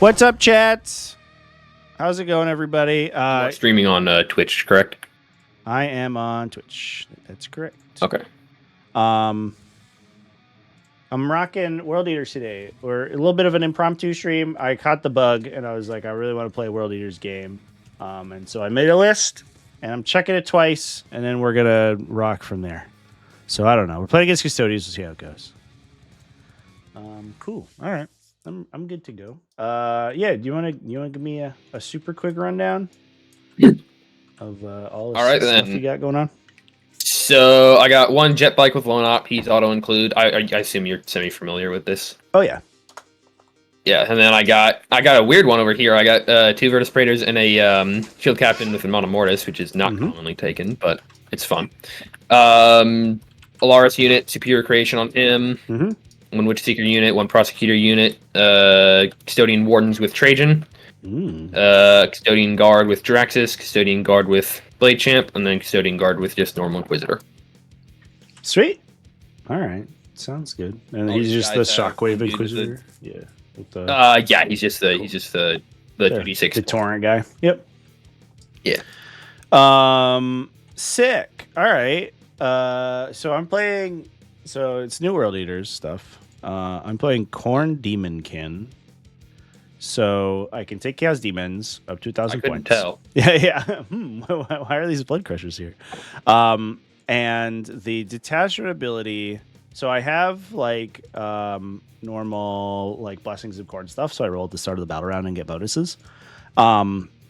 What's up, chat? How's it going, everybody? Streaming on Twitch, correct? I am on Twitch. That's correct. Okay. I'm rocking World Eaters today. We're a little bit of an impromptu stream. I caught the bug, and I was like, I really want to play a World Eaters game. And so I made a list, and I'm checking it twice, and then we're gonna rock from there. So I don't know. We're playing against Custodes. We'll see how it goes. Cool. All right. I'm good to go. Yeah. Do you want to give me a super quick rundown of all the stuff you got going on? So I got one jet bike with lone op. He's auto include. I assume you're semi familiar with this. Oh yeah. Yeah, and then I got a weird one over here. I got 2 Virtus Praetors and a Shield Captain with Amana Mortis, which is not commonly taken, but it's fun. Alaris unit, Superior Creation on him. One Witch Seeker unit, 1 Prosecutor unit, Custodian Wardens with Trajan, Custodian Guard with Draxus, Custodian Guard with Blade Champ, and then Custodian Guard with just normal Inquisitor. Sweet. All right. Sounds good. And he's just the Shockwave Inquisitor. Yeah. Yeah, he's just the 2d6. The torrent guy. Yep. Yeah. Sick. All right. So I'm playing. So it's New World Eaters stuff. I'm playing Khorne Daemonkin. So I can take Chaos Demons up to 1,000 points. Tell. Yeah. Why are these blood crushers here? And the detachment ability. So I have like normal like Blessings of Khorne stuff. So I roll at the start of the battle round and get bonuses. I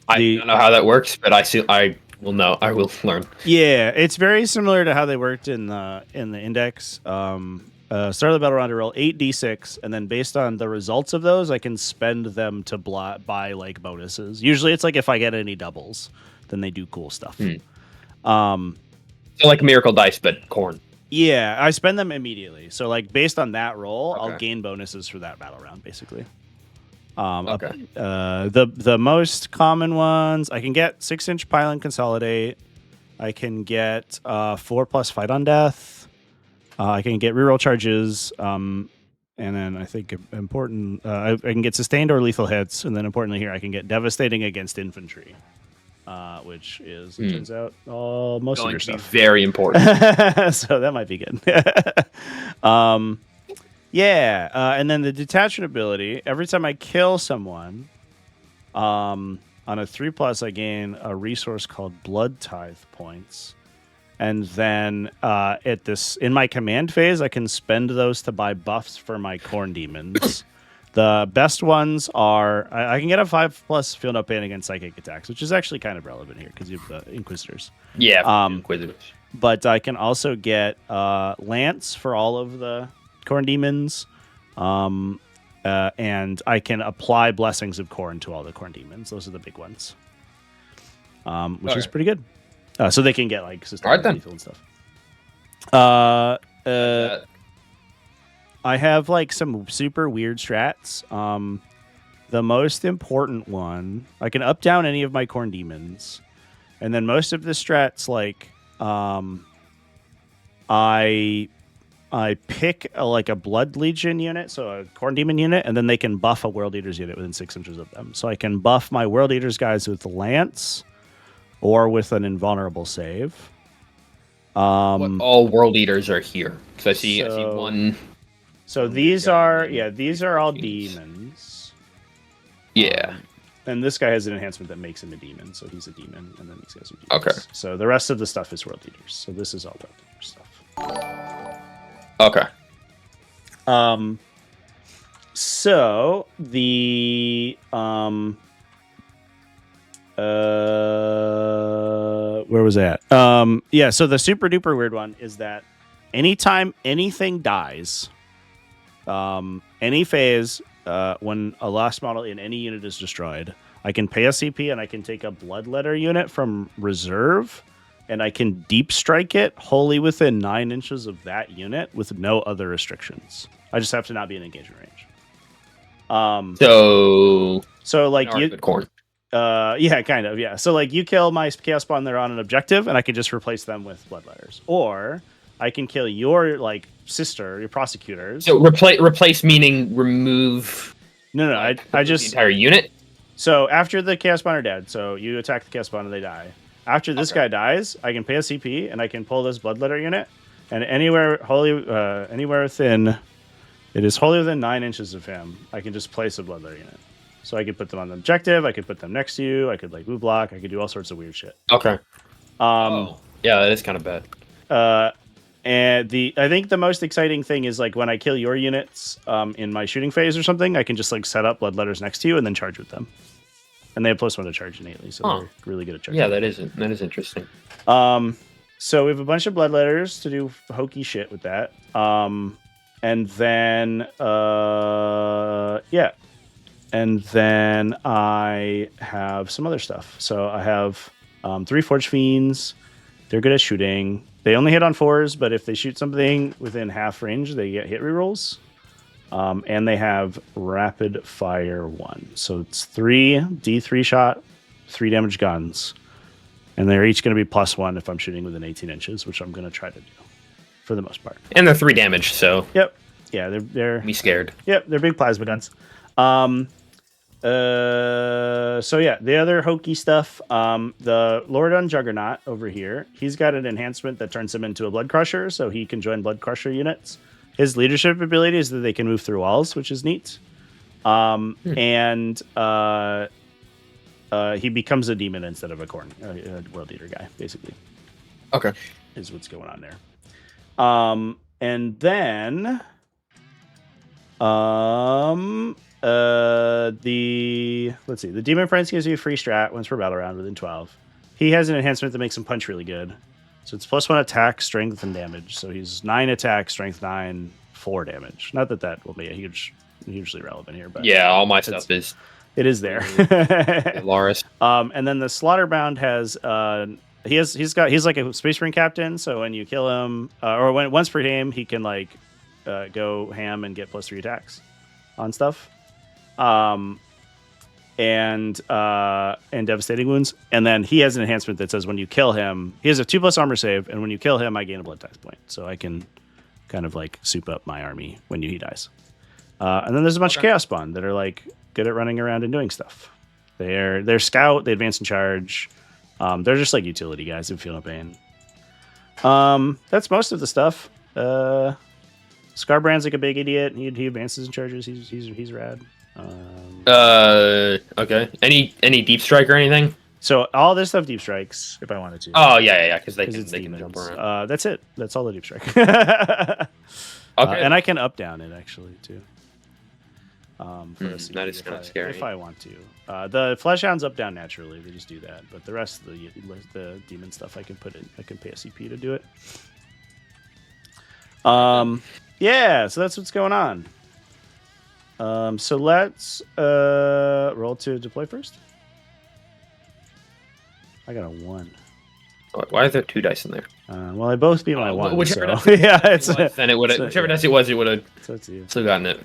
don't know how that works, but I will know. I will learn. Yeah, it's very similar to how they worked in the index. Start of the battle round, I roll 8d6, and then based on the results of those, I can spend them to buy like bonuses. Usually, it's like if I get any doubles, then they do cool stuff. So like Miracle Dice, but Khorne. Yeah, I spend them immediately. So like based on that roll, I'll gain bonuses for that battle round, basically. The most common ones, I can get 6-inch Pylon Consolidate. I can get 4+ Fight on Death. I can get reroll charges. And then I think important, I can get sustained or lethal hits. And then importantly here, I can get devastating against infantry, which is, it turns out, most of your stuff. Very important. So that might be good. Yeah, and then the detachment ability, every time I kill someone, on a 3+, I gain a resource called Blood Tithe points. And then in my command phase, I can spend those to buy buffs for my Khorne Demons. The best ones are, I can get a 5+ Feel No Pain against psychic attacks, which is actually kind of relevant here because you have the Inquisitors. Yeah, Inquisitors. But I can also get Lance for all of the Khorne Demons, and I can apply Blessings of Khorne to all the Khorne Demons. Those are the big ones, which is pretty good. So they can get like sustained lethal and stuff. I have like some super weird strats. The most important one, I can up down any of my Khorne Demons, and then most of the strats like I pick a Blood Legion unit, so a Khorne Demon unit, and then they can buff a World Eaters unit within 6 inches of them. So I can buff my World Eaters guys with Lance or with an invulnerable save. All World Eaters are here. Because I see one. So these are all demons. Yeah. And this guy has an enhancement that makes him a demon, so he's a demon, and then these guys are demons. Okay. So the rest of the stuff is World Eaters. So this is all World Eaters stuff. Okay. So the where was that? Yeah, so the super duper weird one is that anytime anything dies, any phase, when a last model in any unit is destroyed, I can pay a CP and I can take a Bloodletter unit from reserve, and I can deep strike it wholly within 9 inches of that unit with no other restrictions. I just have to not be in engagement range. So like you, Khorne. Yeah, kind of, yeah. So like you kill my Chaos Spawn, they're on an objective, and I can just replace them with Bloodletters. Or I can kill your like sister, your prosecutors. So replace meaning remove No, I just the entire unit. So after the Chaos Spawn are dead, so you attack the Chaos Spawn and they die. After this guy dies, I can pay a CP and I can pull this Bloodletter unit, and anywhere within, it is wholly within 9 inches of him, I can just place a Bloodletter unit. So I could put them on the objective, I could put them next to you, I could like move block, I could do all sorts of weird shit. Okay. Yeah, that is kind of bad. And I think the most exciting thing is like when I kill your units in my shooting phase or something, I can just like set up Bloodletters next to you and then charge with them. And they have +1 to charge innately, so they're really good at charging. Yeah, that is interesting. So we have a bunch of Bloodletters to do hokey shit with that. And then I have some other stuff. So I have 3 Forge Fiends. They're good at shooting. They only hit on 4s, but if they shoot something within half range, they get hit rerolls. And they have Rapid Fire 1. So it's 3 D3 shot, 3 damage guns. And they're each going to be +1 if I'm shooting within 18 inches, which I'm going to try to do for the most part. And they're 3 damage, so... Yep. Yeah, they're... Me scared. Yep, they're big plasma guns. So yeah, the other hokey stuff, the Lord on Juggernaut over here, he's got an enhancement that turns him into a Blood Crusher, so he can join Blood Crusher units. His leadership ability is that they can move through walls, which is neat. And he becomes a demon instead of a world eater guy, basically. Okay. Is what's going on there. And then the Demon Prince gives you a free strat once per battle round within 12. He has an enhancement that makes him punch really good. So it's +1 attack, strength, and damage. So he's 9 attack, strength 9, 4 damage. Not that will be a hugely relevant here, but yeah, all my stuff is. It is there. Loris. And then the Slaughterbound has he's like a Space Marine captain. So when you kill him, once per game, he can like go ham and get +3 attacks on stuff. And devastating wounds, and then he has an enhancement that says when you kill him, he has a 2+ armor save, and when you kill him, I gain a blood tax point, so I can kind of like soup up my army when he dies. And then there's a bunch of Chaos Spawn that are like good at running around and doing stuff. They're scout, they advance and charge. They're just like utility guys who feel no pain. That's most of the stuff. Scarbrand's like a big idiot. He advances and charges. He's rad. Okay. Any deep strike or anything? So all this stuff deep strikes if I wanted to. Oh yeah, because they can jump around. That's it. That's all the deep strike. Okay. And I can up down it actually too. That is kind of scary if I want to. The Flesh Hounds up down naturally. They just do that. But the rest of the demon stuff I can put in. I can pay a CP to do it. Yeah. So that's what's going on. So let's roll to deploy first. I got a 1. Why are there 2 dice in there? Well, I both beat my 1. Whichever so. Yeah, it's then it would have. Whichever dice it was, it would have still gotten it.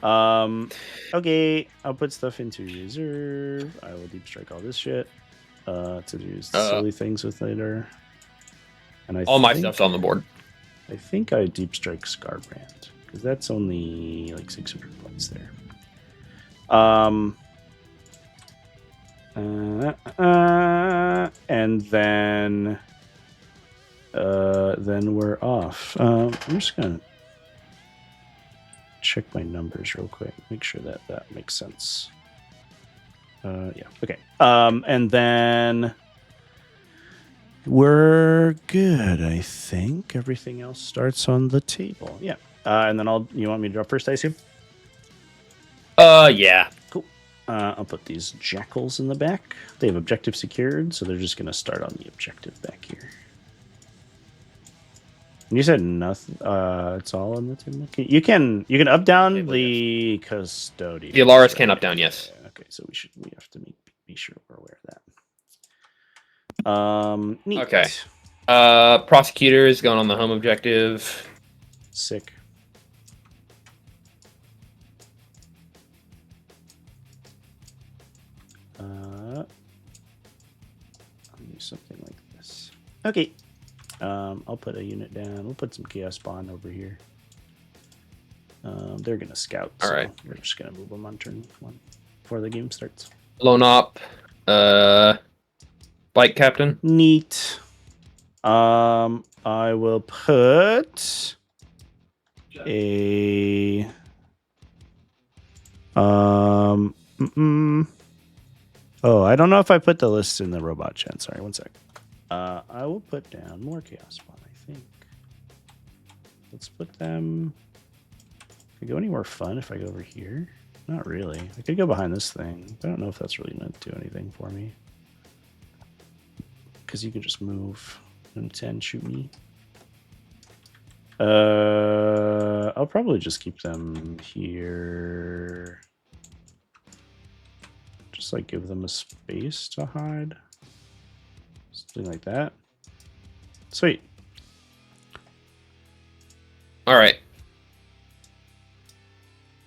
Okay, I'll put stuff into reserve. I will deep strike all this shit to do silly things with later. And all my stuff's on the board. I think I deep strike Scarbrand because that's only like 600 points there. And then we're off. I'm just gonna check my numbers real quick, make sure that makes sense. Yeah, okay. And then we're good. I think everything else starts on the table. Yeah. And then you want me to drop first, I assume? Yeah. Cool. I'll put these jackals in the back. They have objective secured, so they're just going to start on the objective back here. You said nothing. It's all on the table. You can up down the Custodes. The Alaris can up down. Yes. Yeah, okay, so we have to be sure we're aware of that. Neat. Okay. Prosecutor is going on the home objective. Sick. I'll use something like this. Okay. I'll put a unit down. We'll put some Chaos Spawn over here. They're gonna scout. All so right. We're just gonna move them on turn 1 before the game starts. Lone op. Bike captain. Neat. I will put a Oh, I don't know if I put the lists in the robot chat. Sorry, one sec. I will put down more chaos spawn, I think. Let's put them. Could go anywhere fun if I go over here. Not really. I could go behind this thing. I don't know if that's really going to do anything for me. Because you can just move and 10 shoot me. I'll probably just keep them here. Just like give them a space to hide. Something like that. Sweet. All right.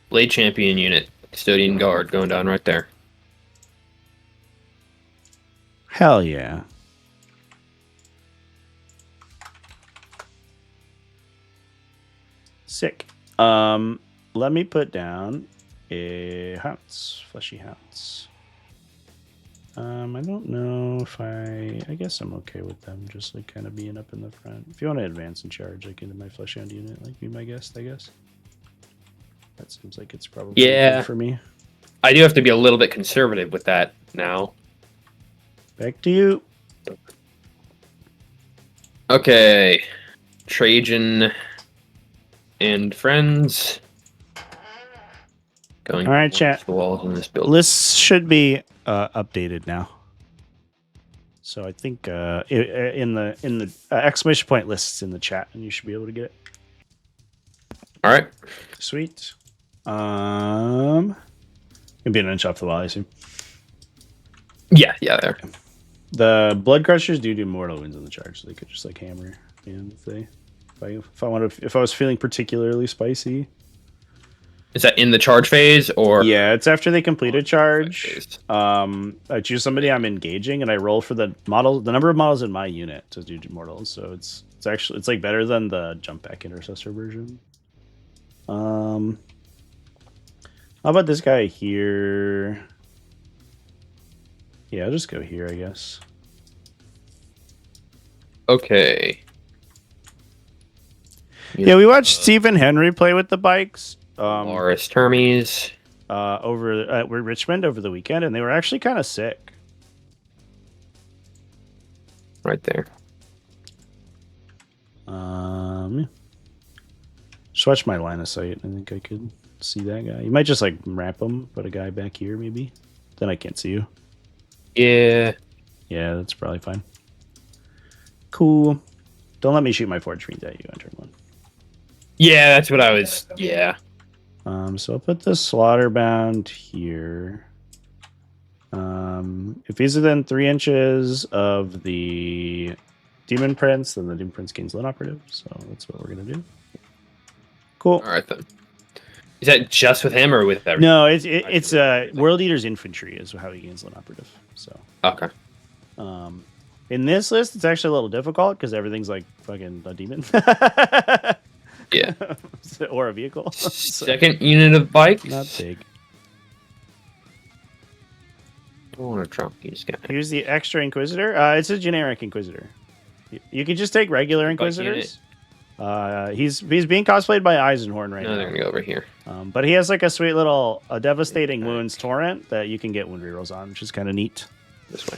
Blade champion unit. Custodian guard going down right there. Hell yeah. Sick. Let me put down a hounds, fleshy hounds. I don't know if I guess I'm okay with them just like kind of being up in the front. If you want to advance and charge like into my flesh hound unit, like be my guest, I guess. That seems like it's probably good for me. I do have to be a little bit conservative with that now. Back to you. Okay. Trajan and friends. Going all right, chat. the walls in this building. Lists should be updated now. So I think in the exclamation point lists in the chat, and you should be able to get it. All right. Sweet. Gonna be an inch off the wall, I assume. Yeah, there. The blood crushers do mortal wounds on the charge, so they could just like hammer in if I was feeling particularly spicy. Is that in the charge phase or? Yeah, it's after they complete a charge. I choose somebody I'm engaging, and I roll for the number of models in my unit to do mortals. So it's like better than the jump back intercessor version. How about this guy here? Yeah, I'll just go here, I guess. Okay. Yeah, we watched Stephen Henry play with the bikes. Loris Termes. Over at Richmond over the weekend, and they were actually kind of sick. Right there. Just watch my line of sight. I think I could see that guy. You might just like wrap him, put a guy back here, maybe. Then I can't see you. Yeah. Yeah, that's probably fine. Cool. Don't let me shoot my Forge Fiend at you on turn 1. Yeah, that's what I was. Yeah. So I'll put the Slaughterbound here. If he's within 3 inches of the Demon Prince, then the Demon Prince gains Lone Operative. So that's what we're gonna do. Cool. All right then. Is that just with him or with everything? No, it's World Eater's Infantry is how he gains Lone Operative. So okay. In this list, it's actually a little difficult because everything's like fucking a demon. Yeah. Or a vehicle. Second unit of bikes. Not big. I want to drop these guys. Here's the extra Inquisitor. It's a generic Inquisitor. You can just take regular Inquisitors. He's being cosplayed by Eisenhorn right now. They're gonna go over here. But he has like a sweet little devastating wounds torrent that you can get wound rerolls on, which is kind of neat. This way.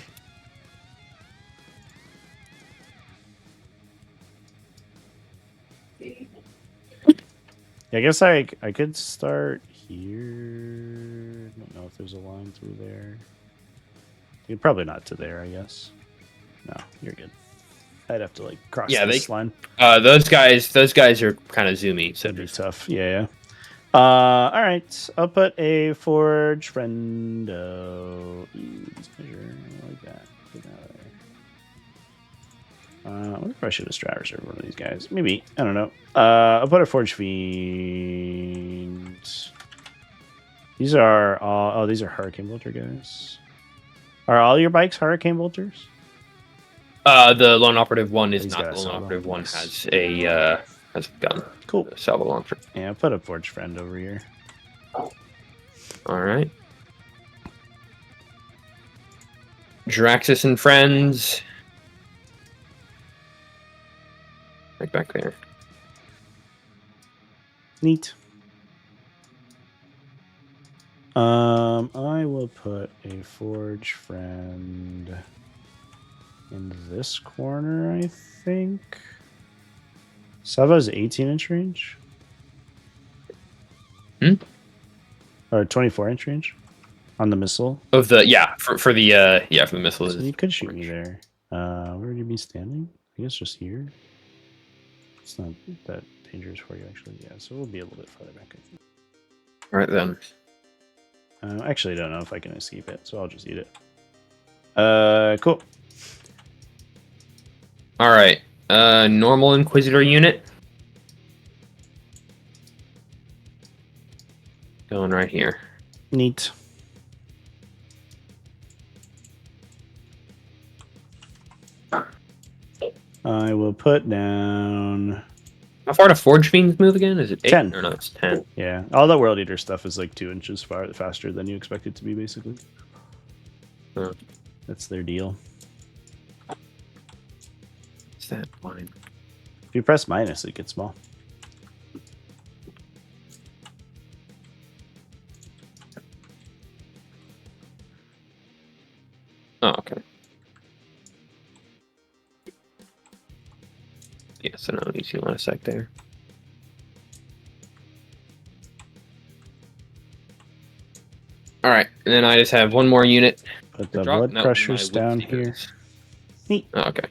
Yeah, I guess I could start here. I don't know if there's a line through there. You're probably not to there, I guess. No, you're good. I'd have to like cross this line. Those guys are kind of zoomy, so that'd be tough. Yeah. All right, I'll put a Forge Friendo. Measure like that. Get out of there. I wonder if I should have strat reserved one of these guys. Maybe. I don't know. I'll put a Forge Fiend. These are all. Oh, these are Hurricane Bolter guys. Are all your bikes Hurricane Bolters? The Lone Operative one is not. The Lone Operative one has a as a gun. Cool. Salvo launcher. Yeah, I'll put a Forge Friend over here. All right. Draxus and friends. Right back there. Neat. I will put a Forge Friend in this corner, I think. Sava's 18-inch range? Or 24-inch range on the missile? Of the for the missiles. So you could shoot me there. Where would you be standing? I guess just here. It's not that dangerous for you, actually. Yeah, so we'll be a little bit farther back, I think. All right then. Actually, I don't know if I can escape it, so I'll just eat it. Cool. All right. Normal Inquisitor unit. Going right here. Neat. I will put down... How far do Forge Fiends move again? Is it 8? 10. Or no, it's 10. Yeah, all the World Eater stuff is like 2 inches faster than you expect it to be, basically. Oh. That's their deal. Is that line? If you press minus, it gets small. Oh, okay. Yeah, so no, you see one a sec there. All right, and then I just have one more unit. Put the blood crushers down here. Neat. Oh, okay.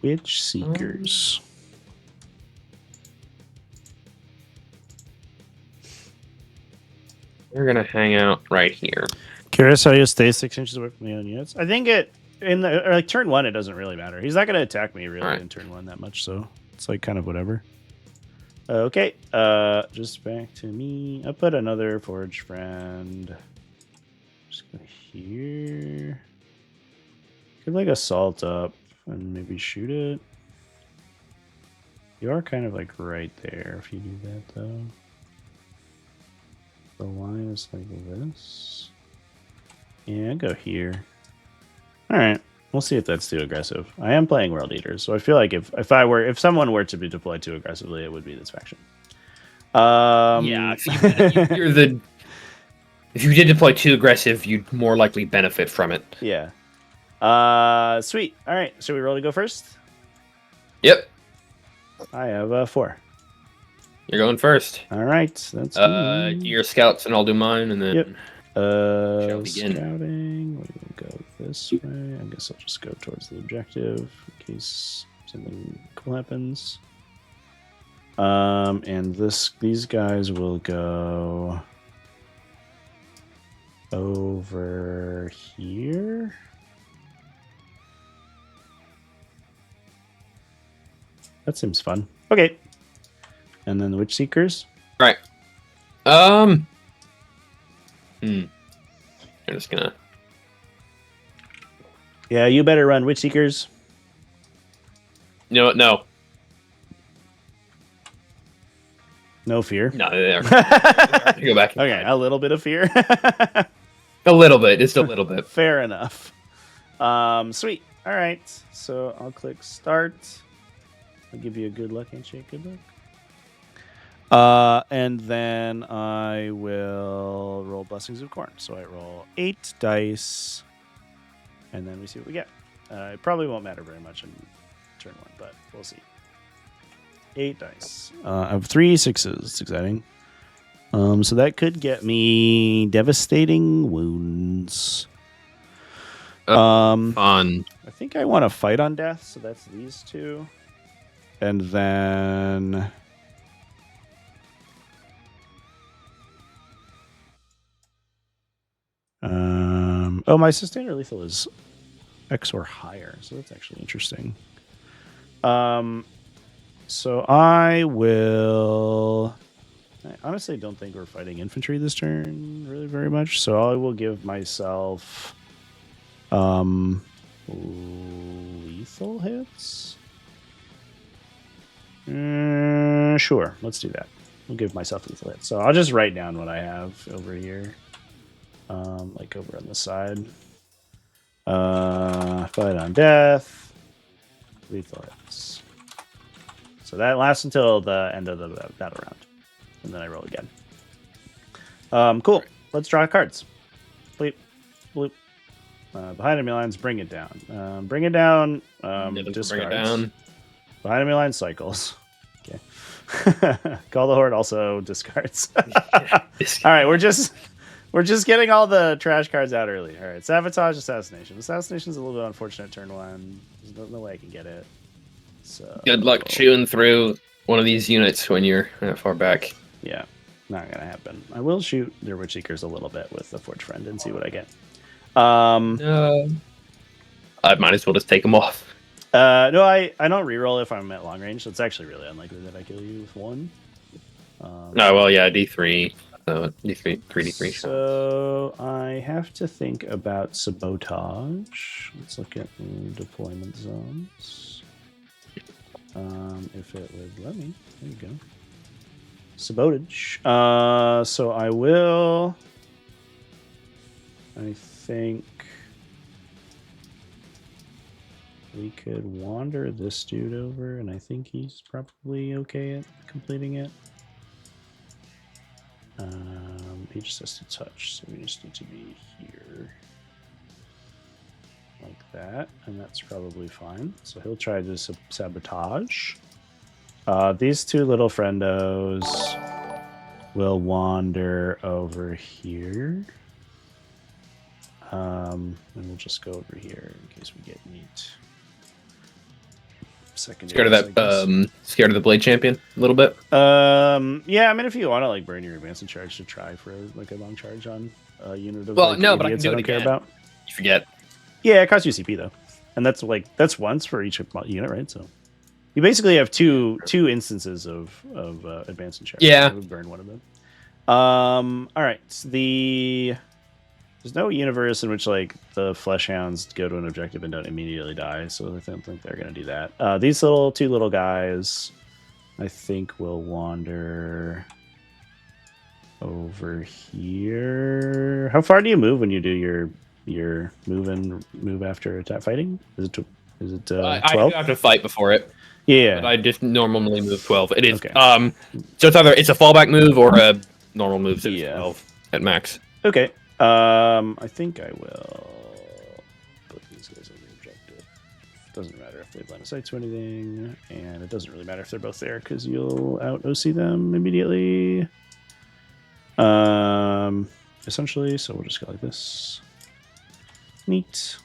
Witch Seekers. We're gonna hang out right here. Curious how you stay 6 inches away from the own units. I think it in the like turn 1 it doesn't really matter. He's not going to attack me really in turn 1 that much, so it's like kind of whatever. Okay, just back to me. I put another Forge Friend. Just go here. Could like assault up and maybe shoot it. You are kind of like right there if you do that though. The line is like this. Yeah, go here. Alright. We'll see if that's too aggressive. I am playing World Eaters, so I feel like if someone were to be deployed too aggressively, it would be this faction. Yeah, if you did deploy too aggressive, you'd more likely benefit from it. Yeah. Sweet. Alright, should we roll to go first? Yep. I have 4. You're going first. Alright, that's do your scouts and I'll do mine, and then yep. shall begin. Scouting. We're gonna go this way. I guess I'll just go towards the objective in case something cool happens. And these guys will go over here. That seems fun. Okay. And then the Witch Seekers. Right. I'm just gonna. Yeah, you better run Witch Seekers. You know what? No. No fear. No, there. Go back. Okay, a little bit of fear. A little bit. Just a little bit. Fair enough. Sweet. All right. So I'll click start. I'll give you a good luck handshake. Good luck. And then I will roll Blessings of Corn. So I roll 8 dice, and then we see what we get. It probably won't matter very much in turn 1, but we'll see. 8 dice. I have 3 6s. It's exciting. So that could get me Devastating Wounds. Fun. I think I want to fight on death, so that's these 2. And then my sustained or lethal is X or higher, so that's actually interesting. So I honestly don't think we're fighting infantry this turn really very much, so I will give myself lethal hits? Sure, let's do that. I'll give myself lethal hits. So I'll just write down what I have over here. Like over on the side. Fight on death. Lethal hits. So that lasts until the end of the battle round. And then I roll again. Cool. Let's draw cards. Bleep. Bloop. Behind enemy lines, bring it down. Bring it down. Discards. Bring it down. Behind enemy lines, cycles. Okay. Call the Horde also discards. All right, we're just getting all the trash cards out early. All right, sabotage, assassination. Assassination's a little bit unfortunate turn one. There's no way I can get it. So good luck chewing through one of these units when you're that far back. Yeah, not gonna happen. I will shoot their Witch Seekers a little bit with the Forge Friend and see what I get. No. I might as well just take them off. No, I don't reroll if I'm at long range, so it's actually really unlikely that I kill you with one. Well, yeah, D3. So D3, 3D3. So I have to think about sabotage. Let's look at the deployment zones. If it would let me. There you go. Sabotage. So I will. I think we could wander this dude over, and I think he's probably okay at completing it. He just has to touch, so we just need to be here. Like that, and that's probably fine. So he'll try to sabotage. These two little friendos will wander over here. And we'll just go over here in case we get meat. Scared of that? Scared of the Blade Champion a little bit. Yeah. I mean, if you want to like burn your advance and charge to try for like a long charge on a unit of but I can do it again. About. You forget. Yeah, it costs you CP though, and that's once for each unit, right? So you basically have two instances of advance and charge. Yeah, so we burn one of them. All right. There's no universe in which like the flesh hounds go to an objective and don't immediately die, so I don't think they're gonna do that. These two little guys, I think, will wander over here. How far do you move when you do your move after attack fighting? Is it 12? I have to fight before it. Yeah, but I just normally move 12. It is okay. So it's either a fallback move or a normal move. So 12 at max. Okay. I think I will put these guys on the objective. Doesn't matter if they've line of sight to anything, and it doesn't really matter if they're both there because you'll out OC them immediately. Essentially, so we'll just go like this. Neat.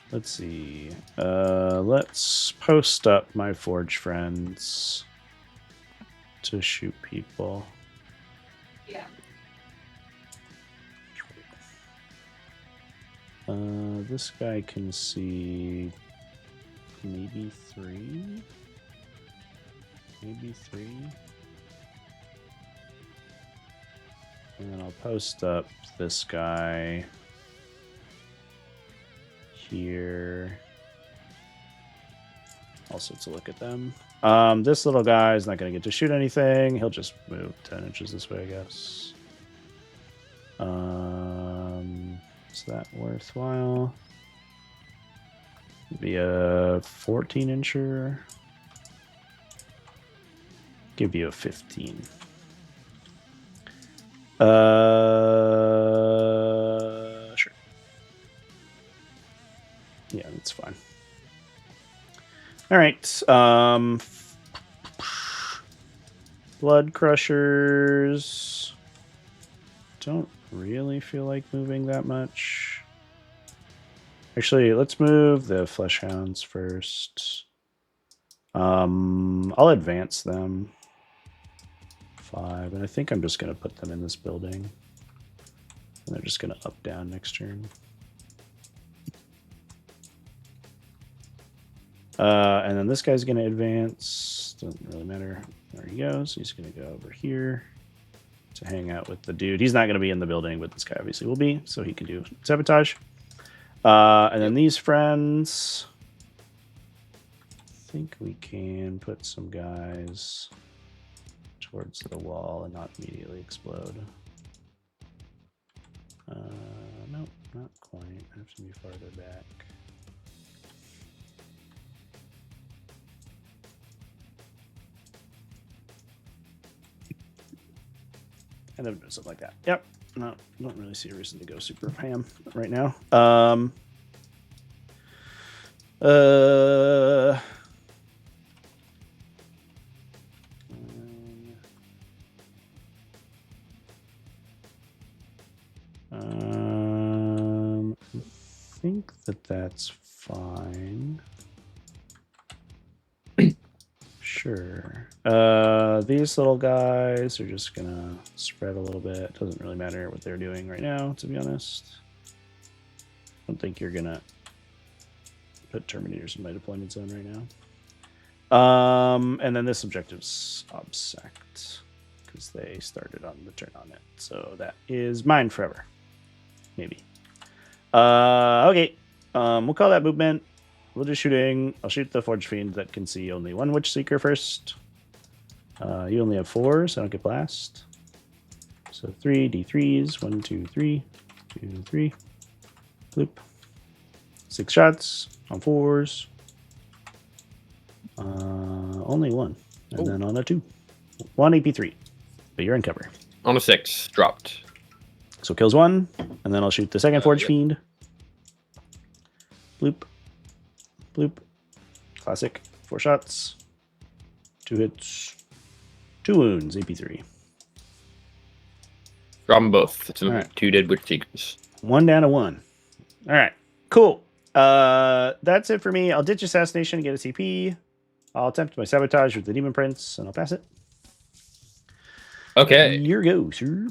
Let's see. Let's post up my Forge friends to shoot people. Yeah. This guy can see maybe three. And then I'll post up this guy here. Also to look at them. This little guy is not going to get to shoot anything. He'll just move 10 inches this way, I guess. Is that worthwhile? Be a 14-incher. Give you a 15. Sure. Yeah, that's fine. All right. Blood Crushers. Don't really feel like moving that much. Actually, let's move the Flesh Hounds first. I'll advance them 5, and I think I'm just going to put them in this building. And they're just going to up down next turn. And then this guy's going to advance. Doesn't really matter. There he goes. He's going to go over here to hang out with the dude. He's not going to be in the building, but this guy obviously will be, so he can do sabotage. And then these friends. I think we can put some guys towards the wall and not immediately explode. Nope, not quite. I have to be farther back. I never do something like that. Yep. No, don't really see a reason to go super ham right now. I think that's fine. Sure. These little guys are just gonna spread a little bit. Doesn't really matter what they're doing right now, to be honest. I don't think you're gonna put Terminators in my deployment zone right now. And then this objective's Obsect, because they started on the turn on it. So that is mine forever. Maybe. Okay. We'll call that movement. We'll do shooting. I'll shoot the Forge Fiend that can see only one Witch Seeker first. You only have 4, so I don't get blast. So 3 D3s. 1, 2, 3. 2, 3. Bloop. 6 shots on 4s. Only 1. And then on a 2. 1 AP3. But you're in cover. On a 6. Dropped. So kills 1. And then I'll shoot the second Forge Fiend. Bloop. Bloop. Classic. 4 shots. 2 hits. 2 wounds. AP3. Drop them both. It's right. 2 dead Witch Seekers. 1 down to 1. All right. Cool. That's it for me. I'll ditch Assassination and get a CP. I'll attempt my Sabotage with the Demon Prince, and I'll pass it. Okay. Here goes, sir.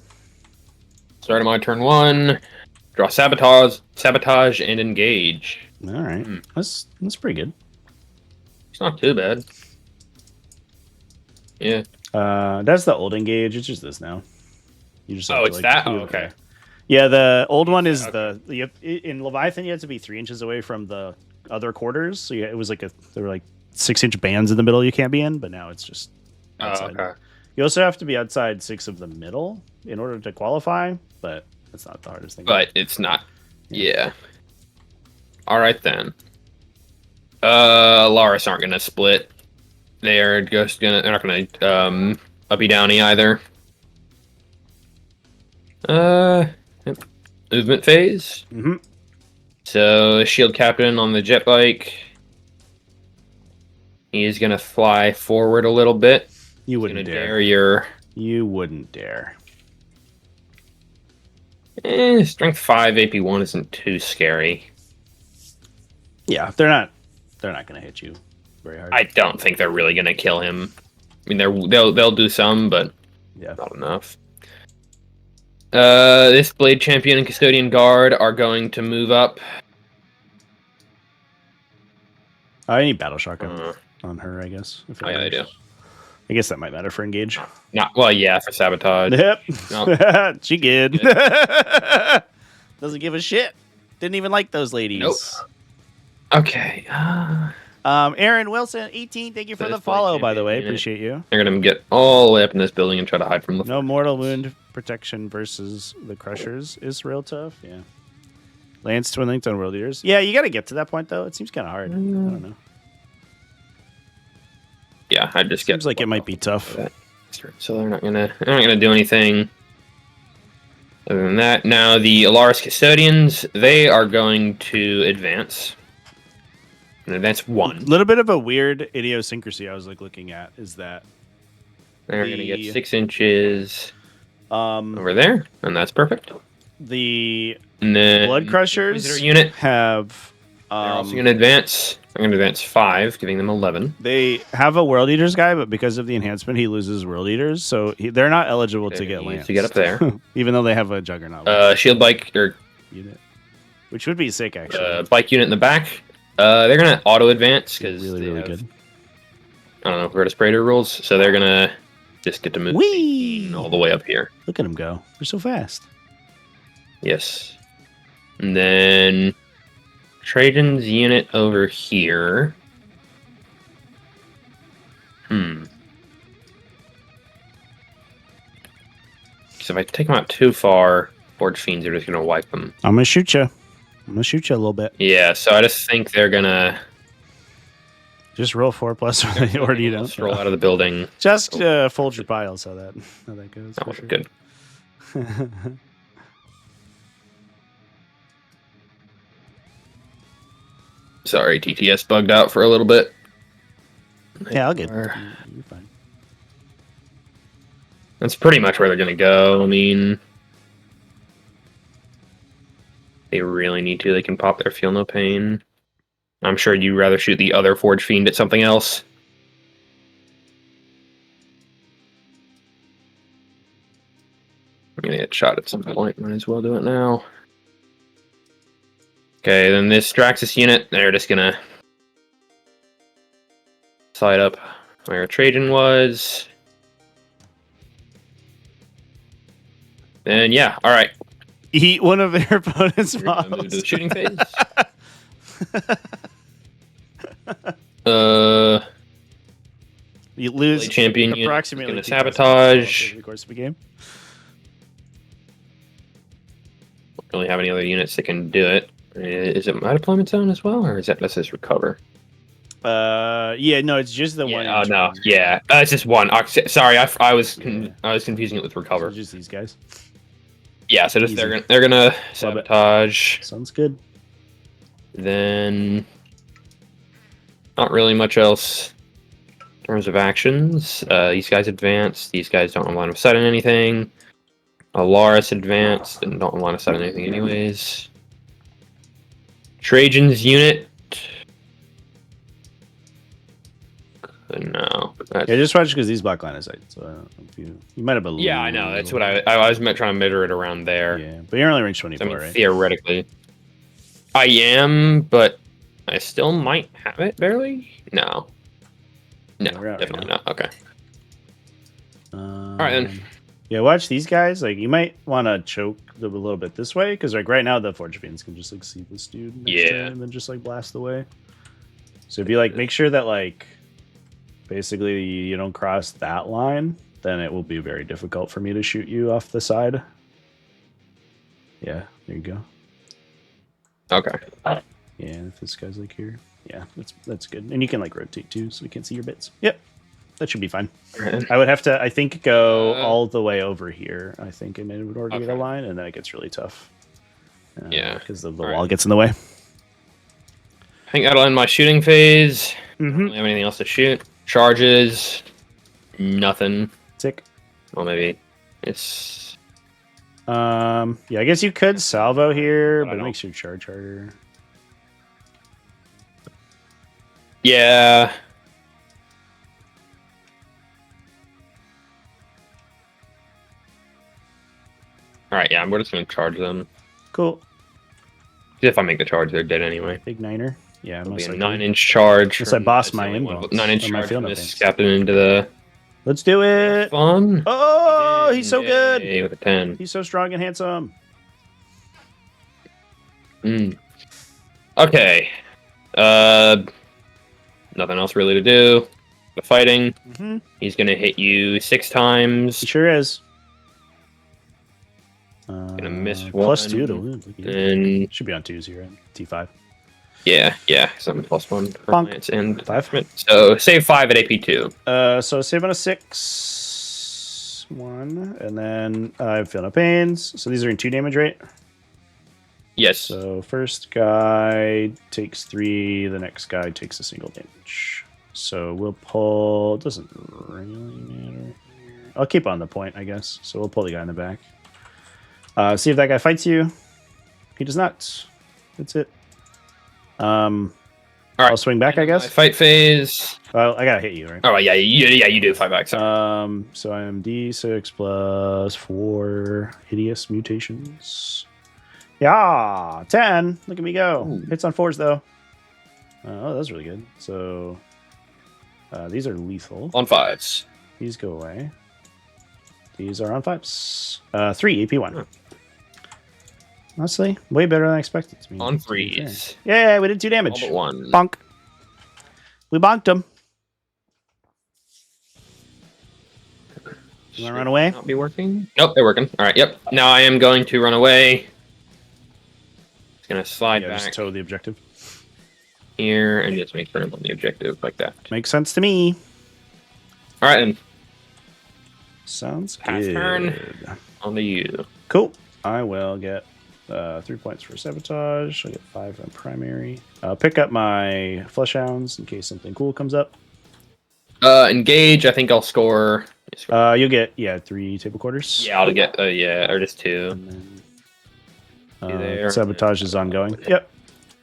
Start of my turn 1. Draw Sabotage, and Engage. All right. That's pretty good. It's not too bad. Yeah. That's the old Engage. It's just this now. You just have to, it's that? Oh, okay. Yeah, the old one is in Leviathan you have to be 3 inches away from the other quarters. So it was there were like 6-inch bands in the middle you can't be in, but now it's just outside. Okay. You also have to be outside 6 of the middle in order to qualify, but that's not the hardest thing. But it's not. Yeah. All right then. Laris aren't gonna split. They're not gonna uppy downy either. Movement phase. Mm-hmm. So Shield Captain on the jet bike. He is gonna fly forward a little bit. You wouldn't dare. You wouldn't dare. Strength 5 AP1 isn't too scary. Yeah, they're not gonna hit you very hard. I don't think they're really gonna kill him. I mean, they'll do some, but not enough. This Blade Champion and Custodian Guard are going to move up. I need Battle Shock on her, I guess. Yeah, I do. I guess that might matter for Engage. For Sabotage. Yep. Nope. She good. Doesn't give a shit. Didn't even like those ladies. Nope. Okay. Aaron Wilson, 18. Thank you for the follow, by the way. Appreciate you. They're going to get all the way up in this building and try to hide from the... No mortal wound protection versus the Crushers is real tough. Yeah. Lance Twin Linked on World Eaters. Yeah, you got to get to that point, though. It seems kind of hard. I don't know. Yeah, I just Seems like it might be tough. So they're not gonna do anything other than that. Now the Alaris Custodians, they are going to advance. And advance 1. A little bit of a weird idiosyncrasy I was looking at is that they're gonna get 6 inches over there, and that's perfect. The then Blood Crushers unit have they're also gonna advance. I'm going to advance 5, giving them 11. They have a World Eaters guy, but because of the enhancement, he loses World Eaters, so they're not eligible to get Lance. To get up there. Even though they have a Juggernaut. Shield Bike unit. Which would be sick, actually. Bike unit in the back. They're going to auto-advance, because really good. I don't know, Virtus Praetor rules, so they're going to just get to move all the way up here. Look at them go. They're so fast. Yes. And then Trajan's unit over here. So if I take them out too far, Forge Fiends are just going to wipe them. I'm going to shoot you. I'm going to shoot you a little bit. Yeah, so I just think they're going to... Just roll 4+, or you don't. Roll out of the building. Just fold your piles, how that goes. That was good. Sorry, TTS bugged out for a little bit. Yeah, I'll get you're fine. That's pretty much where they're going to go. I mean, they really need to. They can pop their Feel No Pain. I'm sure you'd rather shoot the other Forge Fiend at something else. I'm going to get shot at some point. Might as well do it now. Okay, then this Draxus unit, they're just going to side up where Trajan was. And yeah, all right. Eat one of their opponent's models. Move to the shooting phase. You lose champion approximately going to sabotage. over the course of a game. Don't really have any other units that can do it. Is it my deployment zone as well, or is that just recover? Yeah, no, it's just the one. Oh no, yeah, it's just one. Sorry, I was confusing it with recover. So just these guys. Yeah, so just they're gonna sabotage. Sounds good. Then, not really much else in terms of actions. These guys advance. These guys don't line of sight on anything. Alaris advanced and don't line of sight on anything anyways. Trajan's unit. No. Yeah, just watch because these block line of sight. So you might have a little. Yeah, I know. That's what I was trying to measure it around there. Yeah, but you're only range 24, I mean, right? theoretically, I am, but I still might have it barely. No, definitely not. Okay. All right then. Yeah, watch these guys. Like, you might want to choke them a little bit this way because, like, right now the Forge Fiends can just like see this dude next to him and then just like blast away. So if you like make sure that like basically you don't cross that line, then it will be very difficult for me to shoot you off the side. Yeah, there you go. Okay. Yeah, if this guy's like here, yeah, that's good. And you can like rotate too, so we can see your bits. Yep. That should be fine. I would have to, I think, go all the way over here, I think, in order to get a line, and then it gets really tough. Yeah. Because the wall gets in the way. I think that'll end my shooting phase. I don't have anything else to shoot. Charges. Nothing. Tick. Well, maybe it's... Yeah, I guess you could salvo here, but it makes your charge harder. Yeah. Alright, yeah, we're just going to charge them. Cool. If I make the charge, they're dead anyway. Big niner. Yeah, It'll most be a likely. 9-inch charge. Unless I boss my inbox. 9-inch charge from this captain into the... Let's do it! Fun. Oh, he's so good! With a 10. He's so strong and handsome. Okay. Nothing else really to do. The fighting. He's going to hit you 6 times. He sure is. Gonna miss one. +2 to wound. And should be on 2s here, right? T5. Yeah, some +1 for lance and 5. So save 5 at AP2. So save on a 6. 1. And then I feel no pains. So these are in 2 damage, right? Yes. So first guy takes 3, the next guy takes a single damage. So we'll pull, doesn't really matter. I'll keep on the point, I guess. So we'll pull the guy in the back. See if that guy fights you. He does not. That's it. All right. I'll swing back, I guess. Fight phase. Well, I gotta hit you, right? Oh yeah, you do fight back. Sorry. So I am D6 plus 4 hideous mutations. Yeah, 10. Look at me go. Ooh. Hits on 4s though. Oh, that's really good. So these are lethal. On 5s. These go away. These are on 5s. 3 AP1. Honestly, way better than I expected. To be, On to be fair. freeze. Yeah, we did 2 damage. All but one. Bonk. We bonked him. You want to run away? Not be working. Nope, they're working. All right. Yep. Now I am going to run away. It's gonna slide back. Just toe the objective here and just make sure I'm on the objective like that. Makes sense to me. All right, then. Sounds Pass good. turn. On to you. Cool. I will get 3 points for sabotage. I'll get 5 on primary. I'll pick up my flesh hounds in case something cool comes up. Engage. I think I'll score. You'll get 3 table quarters. Yeah, I'll get or just 2. And then, sabotage is ongoing. Yep.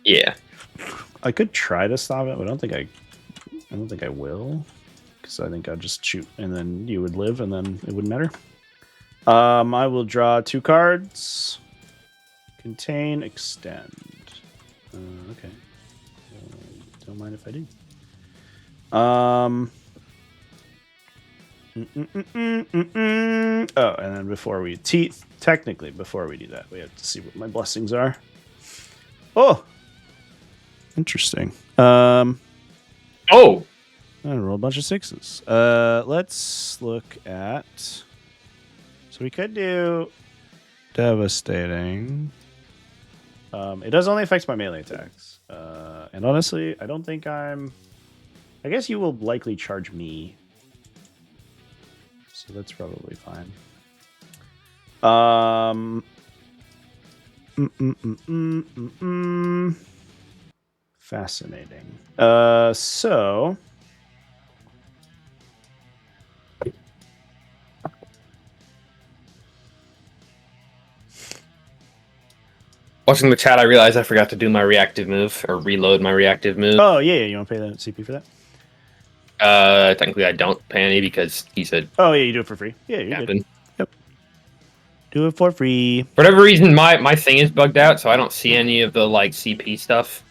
Yeah. I could try to stop it, but I don't think I will, because I think I'd just shoot and then you would live and then it wouldn't matter. I will draw 2 cards. Contain, extend. Okay. Don't mind if I do. Oh, and then before we technically before we do that, we have to see what my blessings are. Oh, interesting. Oh, I rolled a bunch of 6s. Let's look at. So we could do devastating. It does only affect my melee attacks. And honestly, I don't think I guess you will likely charge me. So that's probably fine. Fascinating. So watching the chat, I realized I forgot to do my reactive move or reload my reactive move. Oh yeah, you want to pay the CP for that? Technically I don't pay any because he said. Oh yeah, you do it for free. Yeah, you Captain. Yep. Do it for free. For whatever reason, my thing is bugged out, so I don't see any of the like CP stuff.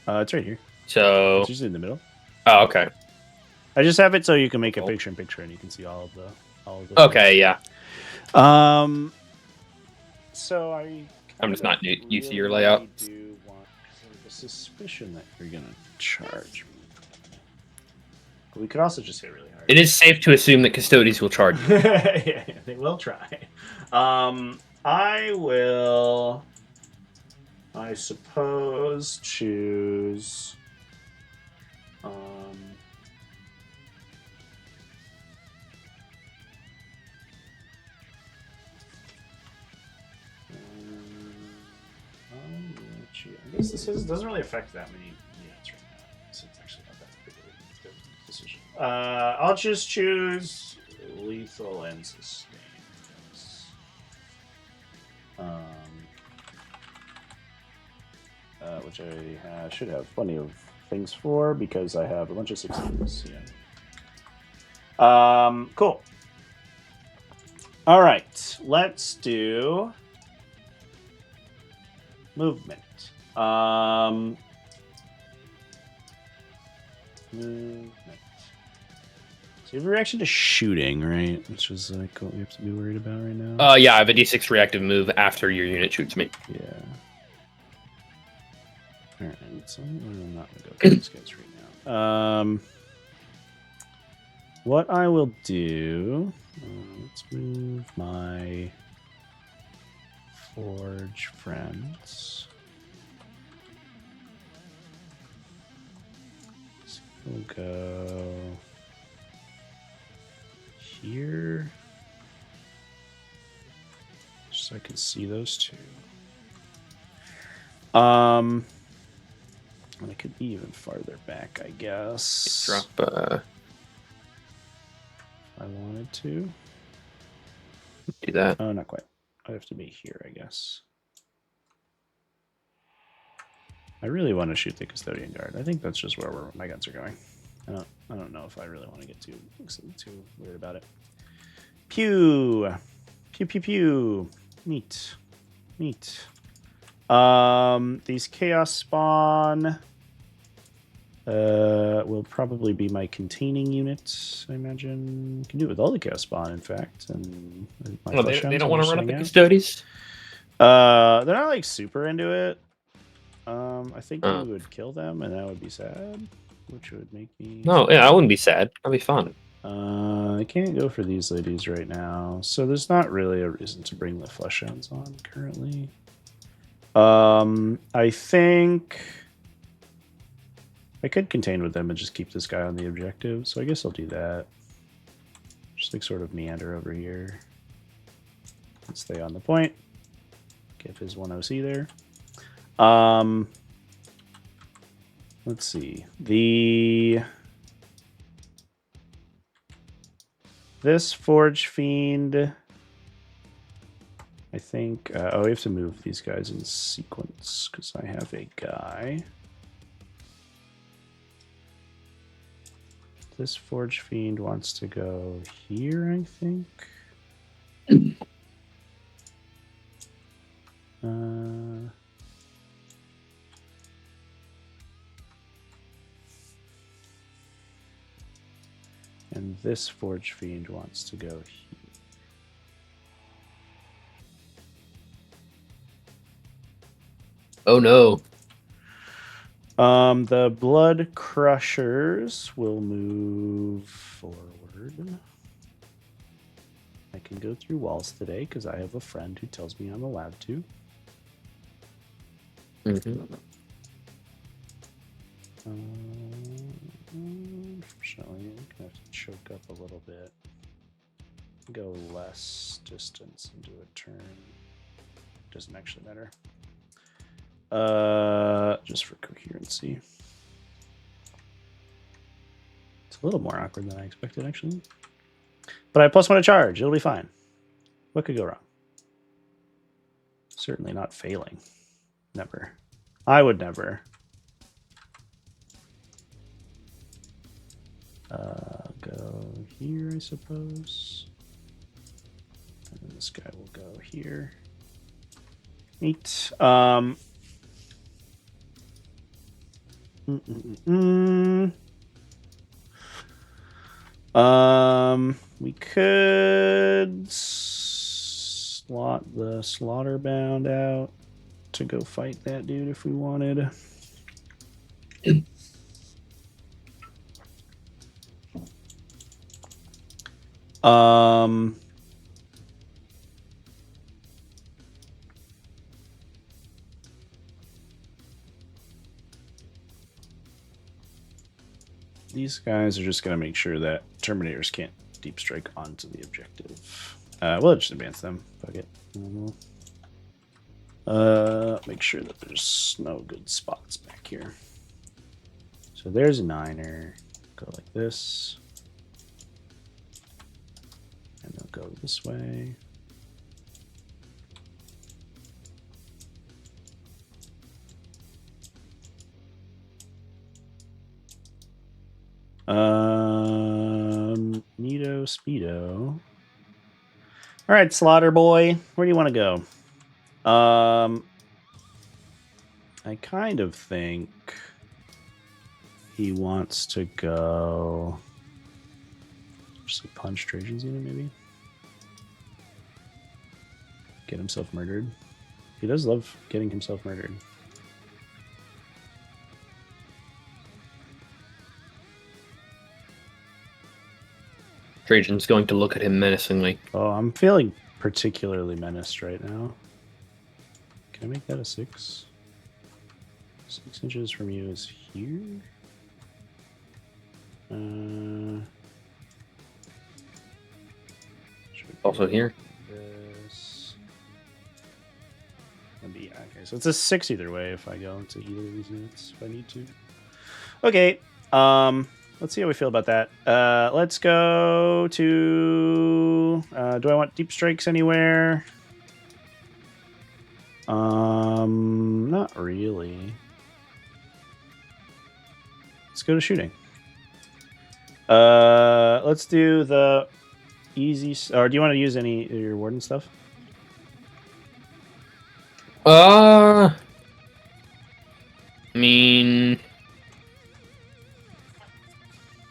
It's right here. So It's usually in the middle. Oh, okay. I just have it so you can make a picture-in-picture and you can see all of the. Okay, yeah. So I'm just not used to your layout. Do want a suspicion that you're gonna charge me. We could also just hit really hard. It is safe to assume that Custodes will charge you. Yeah, they will try. I will, I suppose, choose. I guess this doesn't really affect that many units right now. So it's actually not that big of a decision. I'll just choose lethal and sustain. Which I should have plenty of things for because I have a bunch of 16s. Yeah. Cool. All right, let's do movement. Movement. So you have a reaction to shooting, right? Which is like what we have to be worried about right now. Yeah, I have a D6 reactive move after your unit shoots me. Yeah. Alright, so I'm not gonna go through these guys right now. What I will do, let's move my forge friends. So we'll go here, just so I can see those two. And I could be even farther back, I guess. Drop. If I wanted to. Do that. Oh, not quite. I have to be here, I guess. I really want to shoot the custodian guard. I think that's just where my guns are going. I don't know if I really want to get too weird about it. Pew, pew pew pew. Neat, neat. These chaos spawn will probably be my containing units, I imagine. Can do it with all the chaos spawn, in fact. And They don't want to run up the Custodes? They're not like super into it. I think we would kill them, and that would be sad, which would make me. No, yeah, I wouldn't be sad. That'd be fun. I can't go for these ladies right now, so there's not really a reason to bring the flesh hounds on currently. I think I could contain with them and just keep this guy on the objective, so I guess I'll do that. Just like sort of meander over here and stay on the point. Give his 1 OC there. Let's see. This Forge Fiend, I think... we have to move these guys in sequence because I have a guy. This Forge Fiend wants to go here, I think. And this Forge Fiend wants to go here. Oh no. The Blood Crushers will move forward. I can go through walls today because I have a friend who tells me I'm allowed to. Unfortunately, I'm gonna have to choke up a little bit. Go less distance into a turn. Doesn't actually matter. Just for coherency. It's a little more awkward than I expected, actually. But I have +1 to charge. It'll be fine. What could go wrong? Certainly not failing. Never. I would never. Go here, I suppose. And then this guy will go here. Neat. We could slot the Slaughterbound out to go fight that dude if we wanted. These guys are just going to make sure that Terminators can't deep strike onto the objective. We'll just advance them. Fuck it. Make sure that there's no good spots back here. So there's a 9er. Go like this. And they'll go this way. Neato Speedo. All right, Slaughter Boy, where do you want to go? I kind of think he wants to go. Just a punch Trajan's unit, maybe. Get himself murdered. He does love getting himself murdered. Trajan's going to look at him menacingly. Oh, I'm feeling particularly menaced right now. Can I make that a 6? 6 inches from you is here. Also here. This. Okay, so it's a 6 either way if I go into either of these units if I need to. Okay. Let's see how we feel about that. Let's go to... do I want deep strikes anywhere? Not really. Let's go to shooting. Let's do the easy... Or do you want to use any of your Warden stuff? I mean...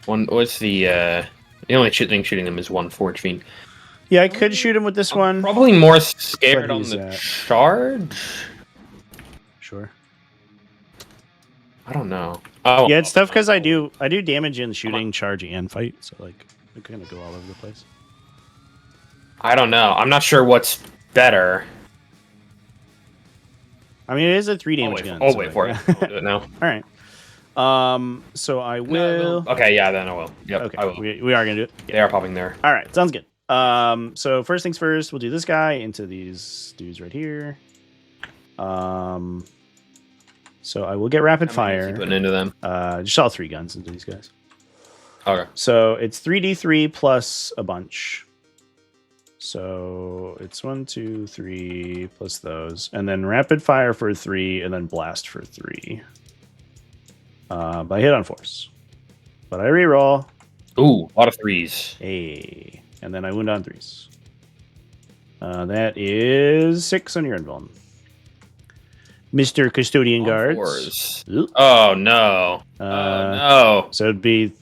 What's the only thing shooting them is 1 Forge Fiend. Yeah, I could shoot him with this one. Probably more scared But on he's the at- charge. Sure. I don't know. Oh, Yeah, it's tough because I do damage in shooting, charge, and fight. So like, I kind of go all over the place. I don't know. I'm not sure what's better. I mean, it is a 3 damage gun. Oh, so wait for it. I'll do it now. All right. So I will. Okay, yeah, then I will. Yep, Okay, I will. we are gonna do it. They are popping there. All right, sounds good. So first things first, we'll do this guy into these dudes right here. So I will get rapid fire. Putting into them. Just all 3 guns into these guys. Okay. So it's 3d3 plus a bunch. So it's 1, 2, 3 plus those, and then rapid fire for 3, and then blast for 3. But I hit on force. But I reroll. Ooh, a lot of 3s. Hey, and then I wound on 3s. That is 6 on your invuln. Mr. Custodian Guards. Oh no. Oh no. So it'd be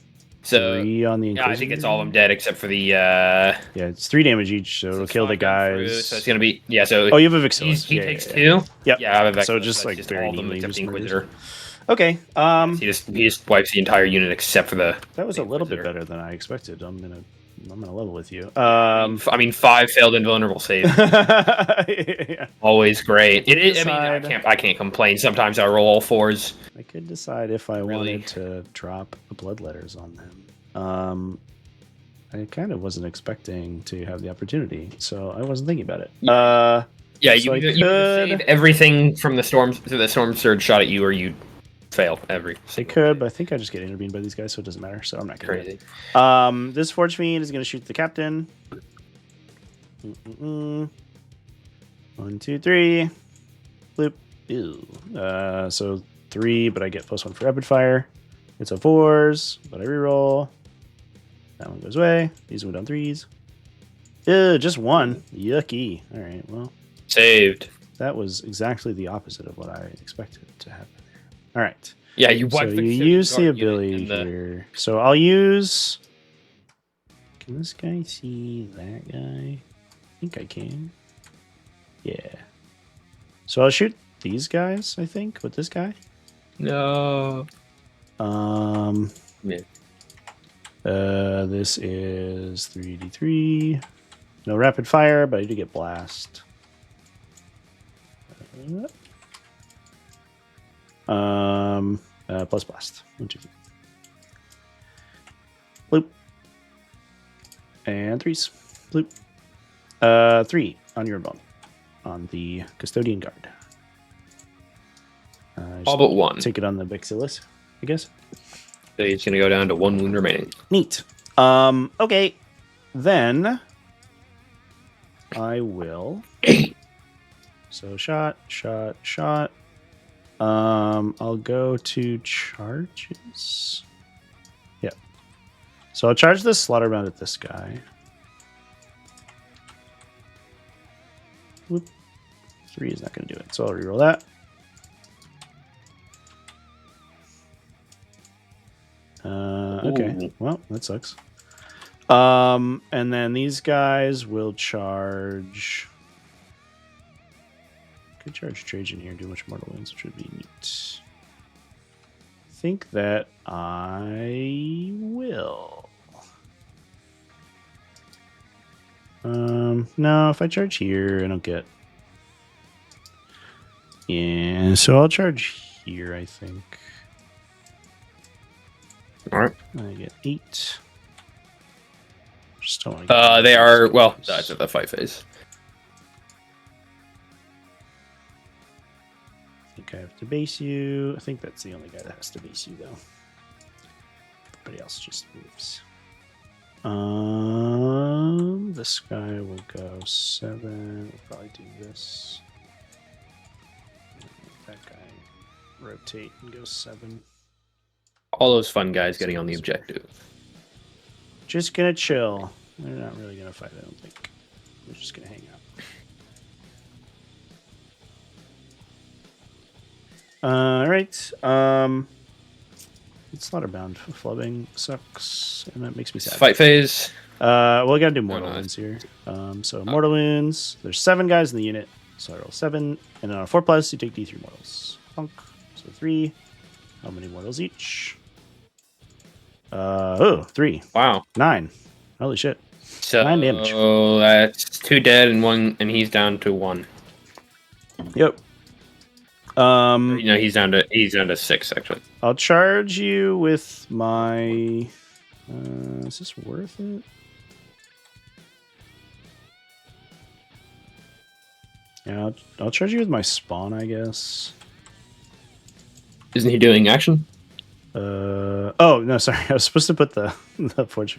So 3 on the Inquisitor. yeah, I think it's all of them dead except for the. Yeah, it's 3 damage each, so it'll kill the guys. So it's gonna be So oh, you have a Vixillus. he takes 2. Yep. Yeah, I have a Vexillus. So just like just very all of them neatly except the just Inquisitor. Okay. He just wipes the entire unit except for the. That was the a little bit Inquisitor. better than I expected. I'm gonna level with you. I mean, 5 failed invulnerable saves. Yeah. Always great. It is. I Decide. mean, I can't complain. Sometimes I roll all 4s. I could decide if I Really? wanted to drop the blood letters on them. I kind of wasn't expecting to have the opportunity, so I wasn't thinking about it. Yeah, so you could- save everything from the storm surge shot at you, or you fail every. I could, but I think I just get intervened by these guys, so it doesn't matter. So I'm not gonna do Crazy. it. This Forge Fiend is gonna shoot the captain. 1, 2, 3. Bloop. Ew. So 3, but I get +1 for rapid fire. It's a 4s, but I reroll. That one goes away. These went on 3s. Ew, just 1. Yucky. All right, well. Saved. That was exactly the opposite of what I expected to happen. All right. Yeah, you So wipe you the use the guard unit ability in the- here. So I'll use. Can this guy see that guy? I think I can. Yeah. So I'll shoot these guys, I think, with this guy. No. Yeah. This is 3d3. No rapid fire, but I do get blast. Plus blast. 1, 2, 3. Bloop. And 3s. Bloop. 3 on your bone. On the Custodian Guard. All but 1. Take it on the Vixillus, I guess. So it's going to go down to 1 wound remaining. Neat. Okay. Then I will. So shot. I'll go to charges. Yeah. So I'll charge the slaughterbound at this guy. Whoop. 3 is not going to do it, so I'll reroll that. Okay. Ooh. Well, that sucks. And then these guys will charge. Could charge Trajan here, do much mortal wounds, which would be neat. I think that I will. No, if I charge here, I don't get. Yeah, so I'll charge here, I think. All right. I get 8. Just don't want to get They are, well, that's at the fight phase. I think I have to base you. I think that's the only guy that has to base you, though. Everybody else just moves. This guy will go 7. We'll probably do this. That guy rotate and go 7. All those fun guys getting on the objective. Just gonna chill. They're not really gonna fight, I don't think. They're just gonna hang out. Alright. Slaughterbound. Flubbing sucks, and that makes me sad. Fight phase. Well, we gotta do mortal wounds here. So mortal wounds. There's 7 guys in the unit, so I roll 7, and then on a 4+, you take D3 mortals. Punk. So 3. How many mortals each? 3. Wow. 9. Holy shit. So 9 damage. That's 2 dead and 1, and he's down to 1. Yep. He's down to 6 actually. I'll charge you with my. Is this worth it? Yeah, I'll charge you with my spawn, I guess. Isn't he doing action? Oh no, sorry. I was supposed to put the flesh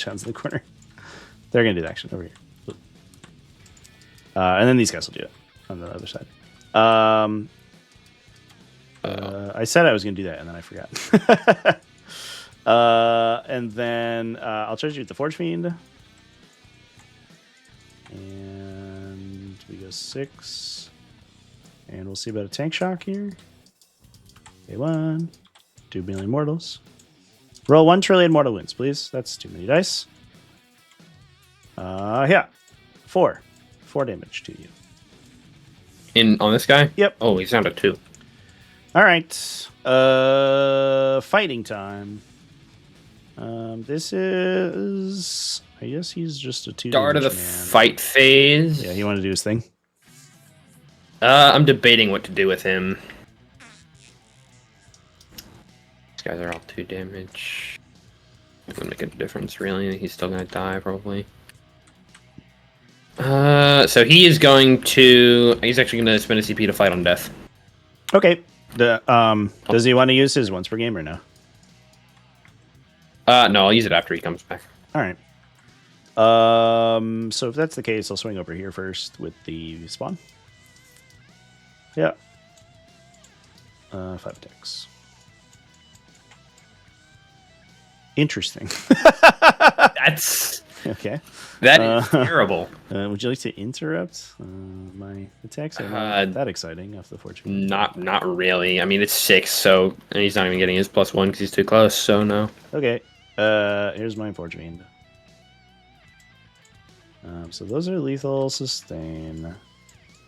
hounds in the corner. They're gonna do the action over here. And then these guys will do it on the other side. I said I was gonna do that, and then I forgot. And then I'll charge you with the Forge Fiend. And we go 6. And we'll see about a tank shock here. Okay, 1. 2 million mortals. Roll 1 trillion mortal wounds, please. That's too many dice. Yeah. 4. 4 damage to you. On this guy? Yep. Oh, he's down to 2. All right. Fighting time. This is. I guess he's just a 2. Start of the man. fight phase. Yeah, he wanted to do his thing. I'm debating what to do with him. These guys are all 2 damage. It wouldn't make a difference, really. He's still gonna die, probably. So he is going to. He's actually gonna spend a CP to fight on death. Okay. Does he want to use his once per game or no? No, I'll use it after he comes back. All right. So if that's the case, I'll swing over here first with the spawn. Yeah. 5 attacks. Interesting. That's okay. That is terrible. Would you like to interrupt? My attacks are not that exciting off the fortune. Not really. I mean, it's 6, so and he's not even getting his +1 because he's too close. So no. Okay. Here's my fortune. So those are lethal sustain.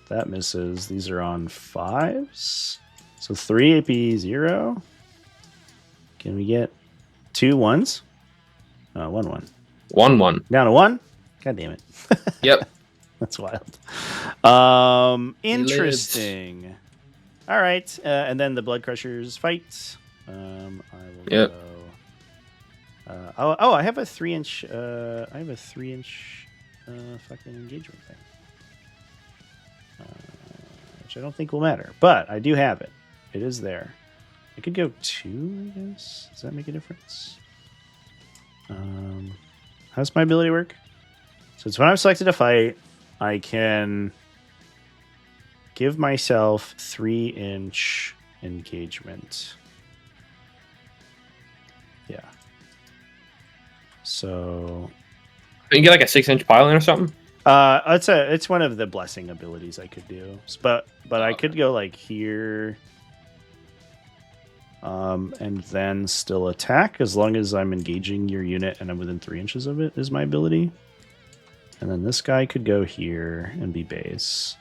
That misses. These are on 5s. So 3 AP 0. Can we get 2 1s? 1 1. 1-1. Down to 1? God damn it. Yep. That's wild. Interesting. All right. And then the Blood Crushers fight. I will Yep. go. I have a 3-inch. I have a 3-inch fucking engagement thing. Which I don't think will matter, but I do have it. It is there. I could go 2, I guess. Does that make a difference? How's my ability work? So it's when I've selected a fight, I can give myself 3-inch engagement. Yeah. So You get like a 6-inch pylon or something. it's one of the blessing abilities I could do, but I could go like here, and then still attack as long as I'm engaging your unit and I'm within 3 inches of it is my ability. And then this guy could go here and be base.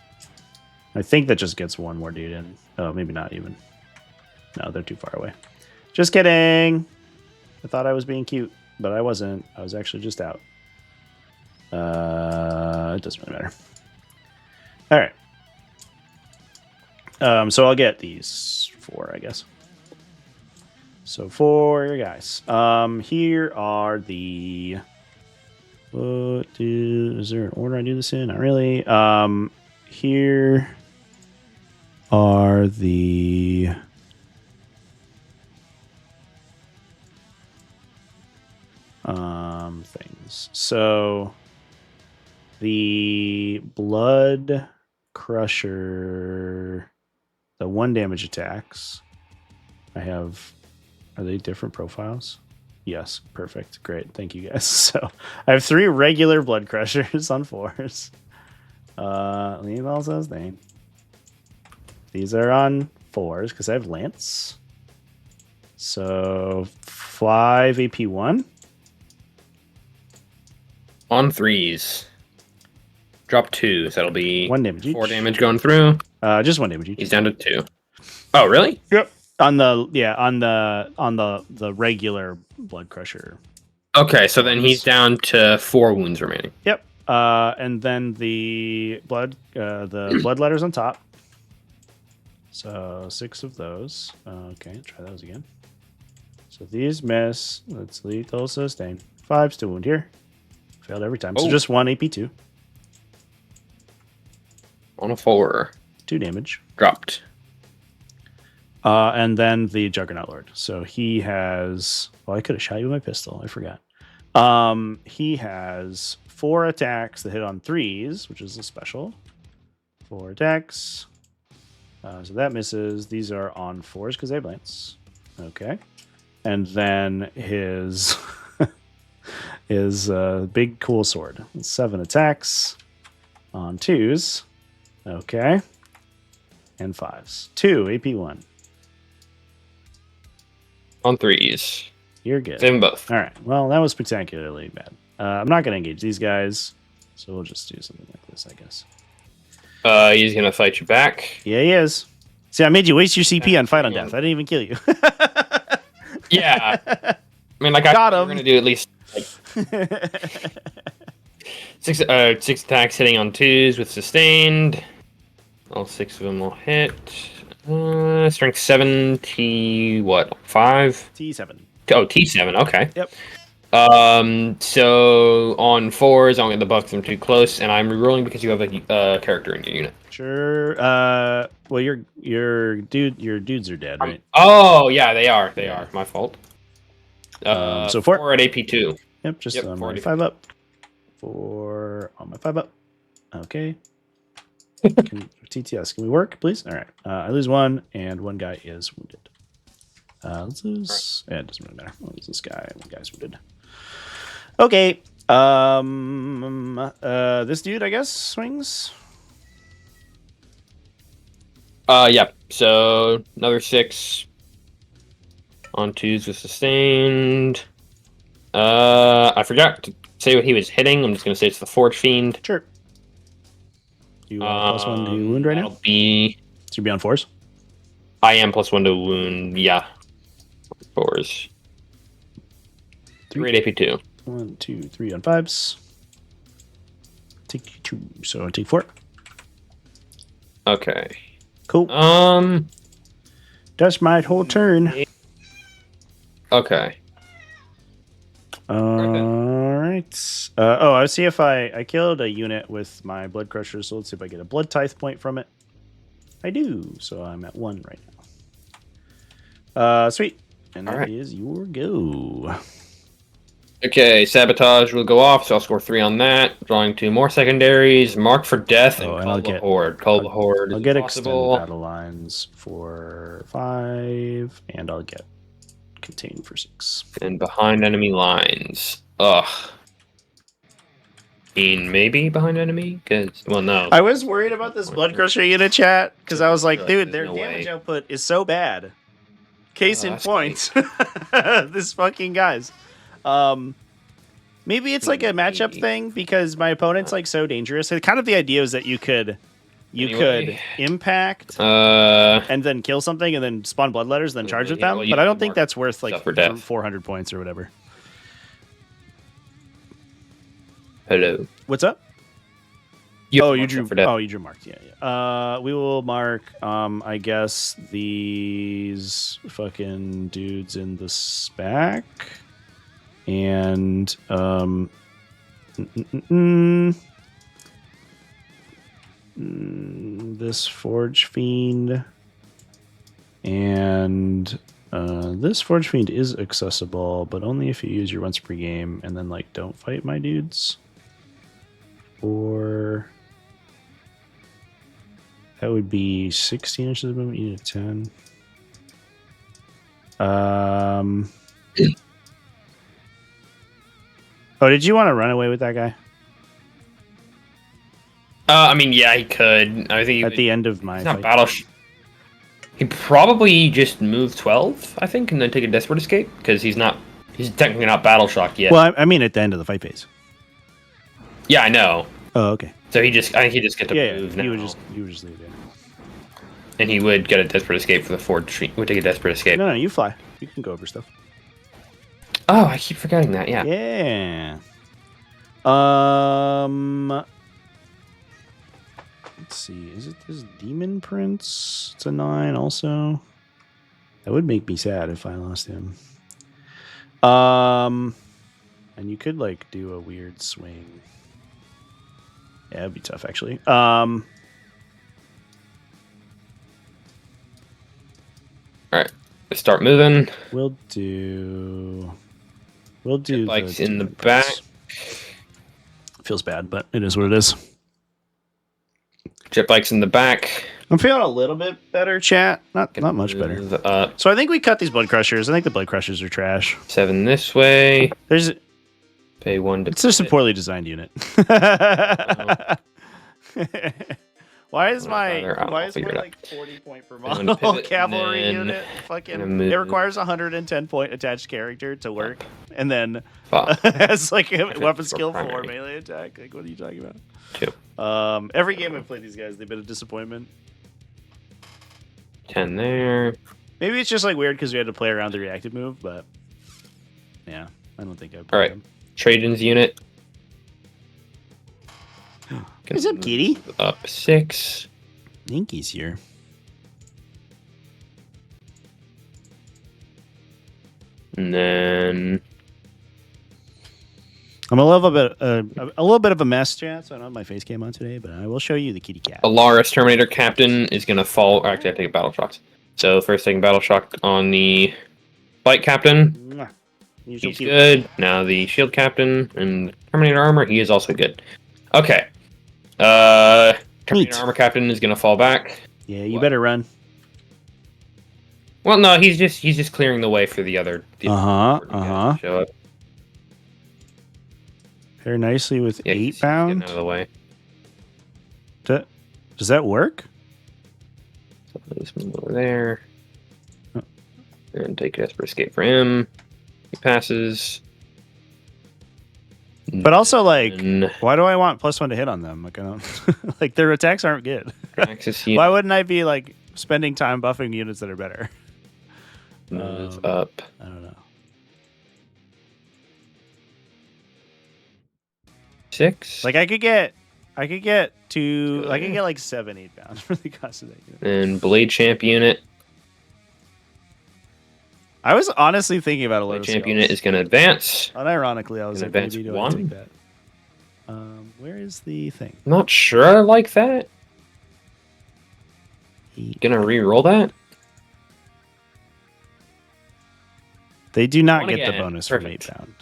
I think that just gets 1 more dude in. Oh, maybe not even. No, they're too far away. Just kidding. I thought I was being cute, but I wasn't. I was actually just out. It doesn't really matter. All right. So I'll get these 4, I guess. So 4 guys. Here are the. Is there an order I do this in? Not really. Here are the. Things. So the Blood Crusher, the 1 damage attacks. I have. Are they different profiles? Yes, perfect. Great. Thank you guys. So I have 3 regular Blood Crushers on 4s. Leave also has name. These are on 4s because I have Lance. So 5 AP 1. On 3s. Drop 2, so that'll be 1 damage each. 4 damage going through. Just 1 damage each. He's down to 2. Oh, really? Yep. On the regular blood crusher. Okay, so then he's down to 4 wounds remaining. Yep. And then the blood letters on top. So 6 of those. Okay, try those again. So these miss. Let's lethal sustain. 5 still wound here. Failed every time. So just 1 AP2. On a 4. 2 damage. Dropped. And then the Juggernaut Lord. So he has. Oh, I could have shot you with my pistol. I forgot. He has 4 attacks that hit on 3s, which is a special. 4 attacks. So that misses. These are on 4s because they have lance. Okay. And then his big cool sword. 7 attacks on 2s. Okay. And 5s. 2 AP1. On 3s. You're good. Save them both. All right. Well, that was spectacularly bad. I'm not going to engage these guys, so we'll just do something like this, I guess. He's going to fight you back. Yeah, he is. See, I made you waste your CP on Fight on Death. I didn't even kill you. Yeah. I mean, like, Got we're him. going to do at least like, 6 attacks hitting on 2s with sustained. All 6 of them will hit. Strength 7, T what? 5? T7. Oh, T7. Okay. Yep. So on 4s, I don't get the buff 'cause I'm too close, and I'm rerolling because you have a character in your unit. Sure. Well, your dudes are dead, right? Oh yeah, they are. They are. My fault. So 4. 4 at AP2. Yep. Just Yep, on 4 my at 5 up. 4 on my 5 up. Okay. TTS, can we work, please? All right. I lose 1, and 1 guy is wounded. Let's lose. Right. Yeah, it doesn't really matter. I'll lose this guy, and 1 guy's wounded. Okay. This dude, I guess, swings. Yep. So another 6 on 2s with sustained. I forgot to say what he was hitting. I'm just gonna say it's the Forge Fiend. Sure. You +1 to wound right now? So you'll be on 4s? I am +1 to wound, yeah. 4s. 3 at AP2. 1, 2, 3 on 5s. Take 2, so I take 4. Okay. Cool. That's my whole turn. Okay. All right. I see if I killed a unit with my Blood Crusher, so let's see if I get a Blood Tithe point from it. I do, so I'm at 1 right now. Sweet. And that is your go. Okay, Sabotage will go off, so I'll score 3 on that. Drawing 2 more secondaries. Mark for Death and Call the Horde. Call the Horde. I'll get Extended Battle Lines for 5, and I'll get Contain for 6. And Behind Enemy Lines. Ugh. Maybe behind enemy? No. I was worried about this Blood Crusher unit, chat, because I was like, dude, their damage output is so bad. Case in point, this fucking guys. Maybe it's like a matchup thing because my opponent's like so dangerous. So kind of the idea is that you could impact and then kill something and then spawn bloodletters and then charge with them. But I don't think that's worth like 400 points or whatever. Hello. What's up? You drew marked. Yeah. We will mark. I guess these fucking dudes in the SPAC, and this Forge Fiend, and this Forge Fiend is accessible, but only if you use your once per game, and then like don't fight my dudes. Or that would be 16 inches of movement, you need a 10. Oh, did you want to run away with that guy? I mean, yeah, he could. I think at the end of my fight. He probably just move 12, I think, and then take a Desperate Escape, because he's technically not Battle Shocked yet. Well, I mean at the end of the fight phase. Yeah, I know. Oh, okay. So I think he just get to move now. You would just leave it. And he would get a Desperate Escape for the Forge Fiend. Would take a Desperate Escape. No, you fly. You can go over stuff. Oh, I keep forgetting that, yeah. Yeah. Let's see. Is it this Demon Prince? It's a 9 also. That would make me sad if I lost him. And you could like do a weird swing. Yeah, it'd be tough actually. Alright. Let's start moving. We'll do Bikes in the back. Feels bad, but it is what it is. Jet bikes in the back. I'm feeling a little bit better, chat. Not much better. So I think we cut these Blood Crushers. I think the Blood Crushers are trash. 7 this way. There's pay 1 to. It's just a poorly designed unit. Why is my like 40 point per model cavalry unit fucking? It requires 110 point attached character to work, and then has like a weapon skill 4 melee attack. Like, what are you talking about? 2. Every game I've played these guys, they've been a disappointment. 10 there. Maybe it's just like weird because we had to play around the reactive move, but yeah, I don't think I'd play them. Trajan's unit. What's up, kitty? Up 6. Ninky's here. And then I'm a little bit of a mess, chat. So I don't have my face cam on today, but I will show you the kitty cat. Alaris Terminator Captain is gonna fall. Actually, I take a battle shock. So first taking battle shock on the Bike Captain. He's good. Now the Shield Captain and Terminator Armor. He is also good. Okay. Terminator Armor Captain is gonna fall back. Yeah, you better run. Well, no, he's just clearing the way for the other. Show up. Very nicely with 8 pound. Out of the way. Does that work? So let's move over there. And take Desperate Escape for him. He passes. But also, like, why do I want +1 to hit on them? Like, I don't like their attacks aren't good. Why wouldn't I be like spending time buffing units that are better? Move up. I don't know. 6. Like I could get like 7, 8 pounds for the cost of that unit. And Blade Champ unit. I was honestly thinking about a Blade Champ unit is going to advance. Unironically, I was like, maybe do I take that? Where is the thing? Not sure I like that. Gonna re-roll that? They do not get the bonus from 8 pound.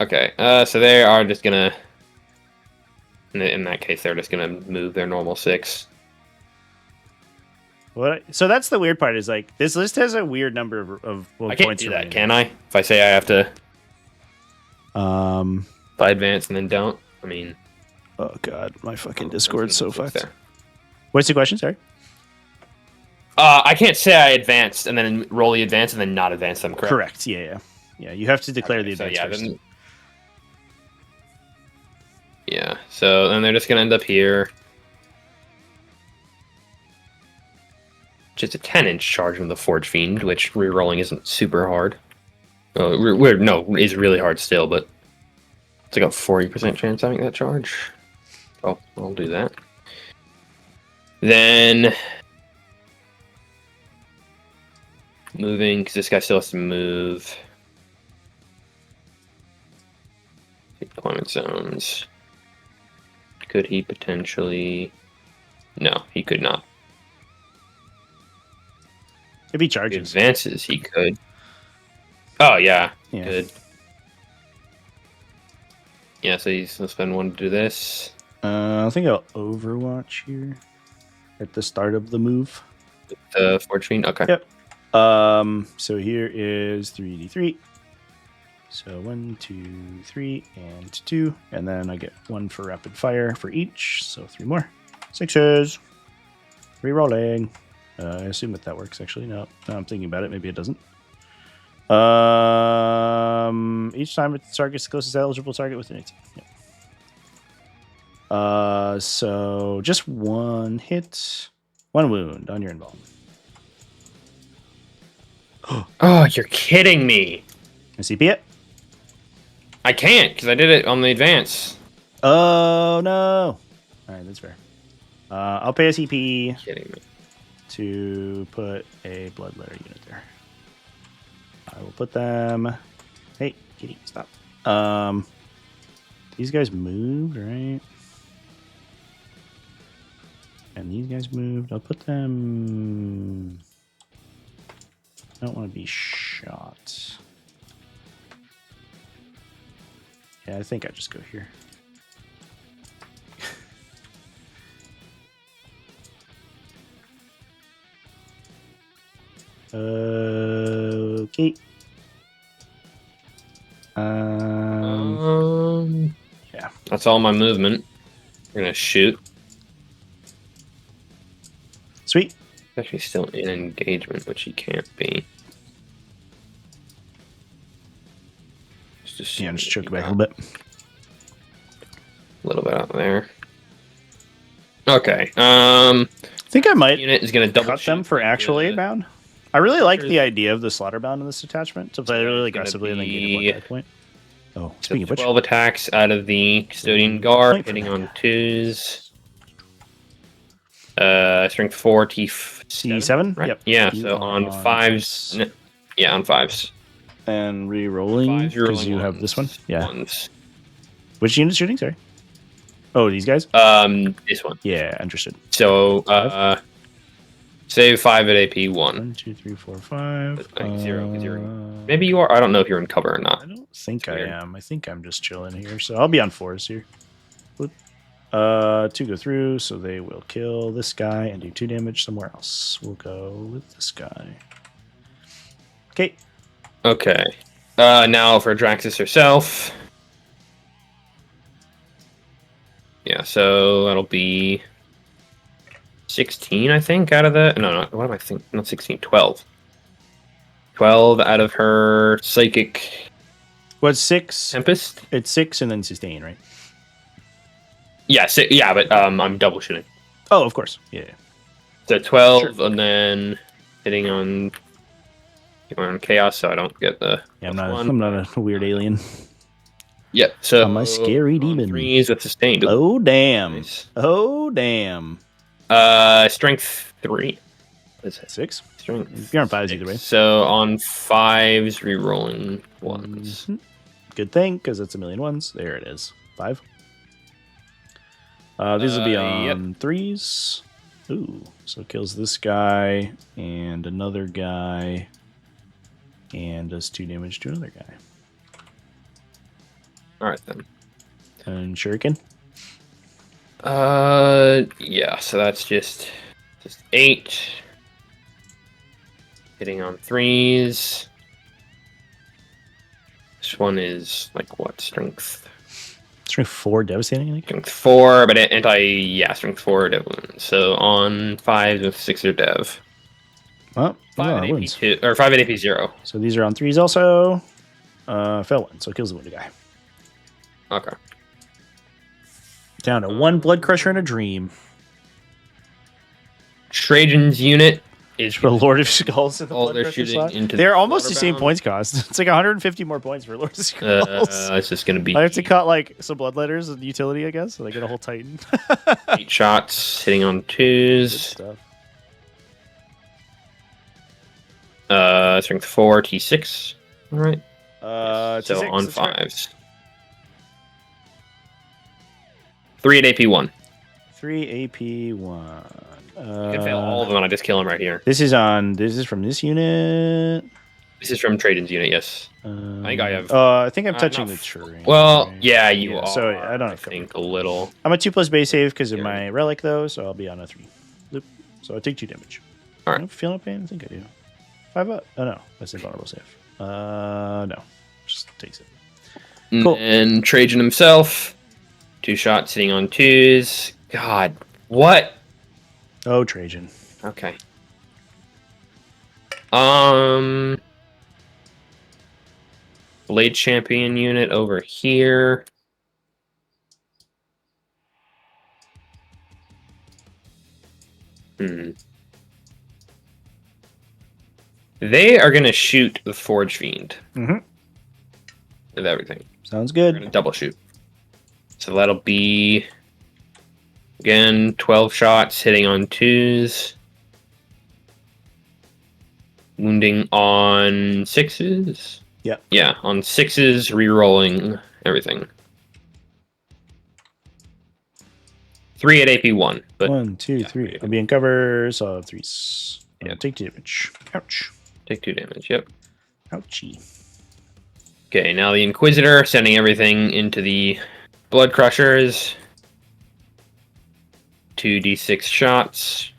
Okay, so they are just gonna... In that case, they're just gonna move their normal 6. What? So that's the weird part, is like, this list has a weird number of I can't do that, can I? If I say I have to... If I advance and then don't, I mean... Oh god, my fucking Discord's so fucked. What's the question, sorry? I can't say I advanced and then roll the advance and then not advance them, correct? Correct, yeah. Yeah, you have to declare the advance first. Then, yeah, so then they're just going to end up here. Just a 10-inch charge from the Forge Fiend, which re-rolling isn't super hard. Is really hard still, but it's like a 40% chance I make that charge. Oh, I'll do that. Then... moving, because this guy still has to move. Deployment zones. Could he potentially... No, he could not. If he charges. If he advances, he could. Oh, yeah. Good. Yeah, so he's going to spend 1 to do this. I think I'll Overwatch here at the start of the move. The Forge Fiend? Okay. Yep. So here is 3d3. So 1, 2, 3, and 2. And then I get 1 for rapid fire for each. So 3 more. 6s. Rerolling. I assume that works, actually. No, I'm thinking about it. Maybe it doesn't. Each time it targets the closest eligible target within its. Yeah. So just one hit, one wound on your involved. Oh, you're kidding me! Can CP it? I can't because I did it on the advance. Oh no! All right, that's fair. I'll pay a CP. Kidding me. To put a bloodletter unit there. I will put them. Hey, kitty, stop. These guys moved, right? And these guys moved. I'll put them. I don't want to be shot. Yeah, I think I just go here. Okay. Yeah. That's all my movement. We're gonna shoot. Sweet. Actually, still in engagement, which he can't be. Just choke back a little bit. A little bit out there. Okay. I think I might unit is gonna double cut them for actual aid bound. I really like the idea of the slaughter bound in this attachment to play really aggressively and then gain a 1 point. Oh, speaking of which, 12 attacks out of the Custodian Guard, hitting on 2s. Strength 4, C7? right? Yep. Yeah, so on 5s. Yeah, on 5s. And re-rolling because you have this one. Yeah. Ones. Which unit shooting? Sorry. Oh, these guys? This one. Yeah, interested. So, save 5 at AP 1. 1, 2, 3, 4, 5. Zero. Maybe you are. I don't know if you're in cover or not. I don't think I am. I think I'm just chilling here. So I'll be on 4s here. 2 go through, so they will kill this guy and do 2 damage somewhere else. We'll go with this guy. Okay. Okay. Now for Draxis herself. Yeah, so that'll be 16, I think, out of the... No, what am I thinking? Not 16, 12. 12 out of her Psychic... What's 6? Tempest? It's 6 and then sustain, right? Yeah, yeah, but I'm double shooting. Oh, of course. Yeah. So 12, sure. And then hitting on Chaos, so I don't get the... Yeah, I'm not a weird alien. Yep, so... I'm a scary demon. 3s with sustained. Oh, damn. Nice. Oh, damn. Strength 3. What is it? 6? Strength. You're on 5s either way. So on 5s, re-rolling 1s. Mm-hmm. Good thing, because it's a million 1s. There it is. 5. These will be on 3s. Ooh, so it kills this guy and another guy and does 2 damage to another guy. Alright then. And Shuriken? Yeah, so that's just 8. Hitting on 3s. This one is like what? Strength? Strength 4 devastating, I think? Strength 4, but strength 4 dev wounds. So on 5s with 6 or dev. Well, 5 at AP 2, or 5 at AP 0. So these are on 3s also. Fail 1, so it kills the wounded guy. Okay. Down to 1 Blood Crusher and a Dream. Trajan's unit is for Lord of Skulls. They're shooting into they're almost the same points cost. It's like 150 more points for Lord of Skulls. It's just going to be... I have to cut like some bloodletters and utility, I guess, so they get a whole Titan. 8 shots, hitting on 2s. Strength 4, T6. All right. So T6, on 5s. 3 at AP 1. 3 AP 1. You can fail all of them and I just kill him right here. This is from this unit. This is from Trajan's unit, yes. I think I have... I think I'm touching the terrain. Well, right? Yeah, you are. So I don't think a little. I'm a 2+ base save because of my relic, though, so I'll be on a 3 loop. So I take 2 damage. All right. I don't feel no pain? I think I do. 5 up. Oh, no. That's a vulnerable save. No. Just takes it. Cool. And Trajan himself. 2 shots sitting on 2s. God, what? Oh, Trajan. Okay. Blade Champion unit over here. They are going to shoot the Forge Fiend. Of everything. Sounds good. We're going to double shoot. So that'll be, again, 12 shots, hitting on 2s. Wounding on 6s. Yeah. Yeah, on 6s, re-rolling everything. 3 at AP1. But 1, 2, 3. I'll be in cover, so I'll have 3s. Yeah. Take damage. Ouch. Take 2 damage, yep. Ouchie. Okay, now the Inquisitor, sending everything into the Blood Crushers. 2d6 shots.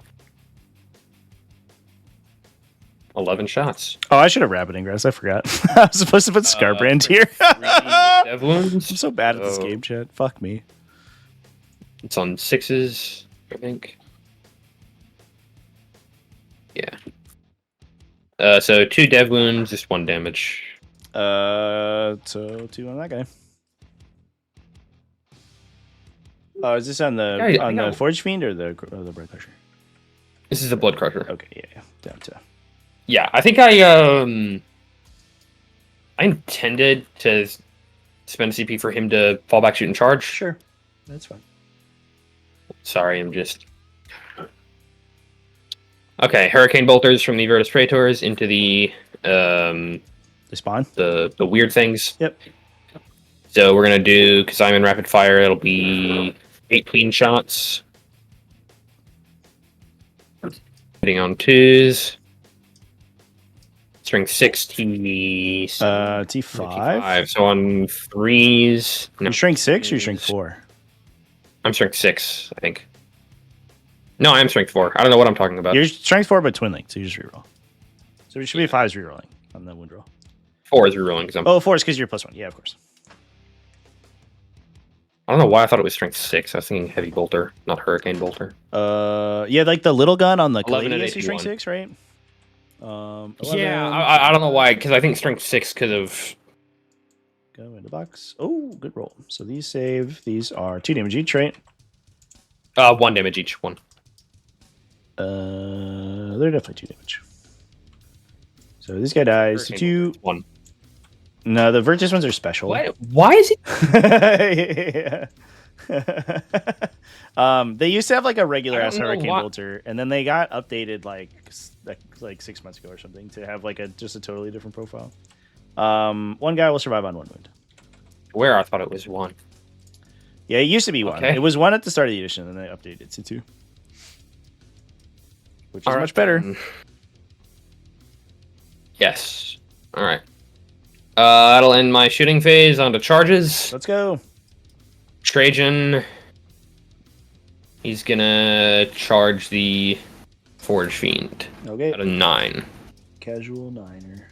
11 shots. Oh, I should have Rapid Ingress. I forgot. I was supposed to put Scarbrand here. Dev wounds. I'm so bad at this game, chat. Fuck me. It's on 6s, I think. Yeah. So 2 dev wounds, just 1 damage. So 2 on that guy. Oh, is this on the Forge Fiend or the Blood Crusher? This is the Blood Crusher. Okay, yeah. Down to. Yeah, I think I intended to spend a CP for him to fall back, shoot, and charge. Sure, that's fine. Sorry, I'm just... Okay, Hurricane Bolters from the Virtus Praetors into the... They spawn? The weird things. Yep. So we're going to do, because I'm in rapid fire, it'll be 18 shots. Hitting on 2s. Strength 6, T7. T5? So on 3s... No, you shrink 6 or you shrink 4? I'm strength 6, I think. No, I'm strength 4. I don't know what I'm talking about. You're strength 4, but twin link, so you just reroll. So it should be 5s rerolling on the wound roll. 4 is rerolling. Oh, 4 is because you're +1. Yeah, of course. I don't know why I thought it was strength 6. I was thinking heavy bolter, not hurricane bolter. Yeah, like the little gun on the 11 and Caladius, you shrink 81. 6, right? 11, Yeah, I don't know why, because I think strength 6 could have... Go in the box. Oh, good roll. So these save. These are 2 damage each, right? 1 damage each. 1. They're definitely 2 damage. So this guy dies. So 2. 1. No, the Virtus ones are special. What? Why is it? They used to have like a regular I ass don't know Hurricane why. Bolter, and then they got updated like 6 months ago or something to have like just a totally different profile. One guy will survive on 1 wound. Where? I thought it was 1. Yeah, it used to be 1. Okay. It was 1 at the start of the edition, and then they updated it to 2. Which is much better. Yes. Alright. That'll end my shooting phase. On to charges. Let's go. Trajan. He's gonna charge the Forge Fiend. Okay. At a 9. Casual 9er.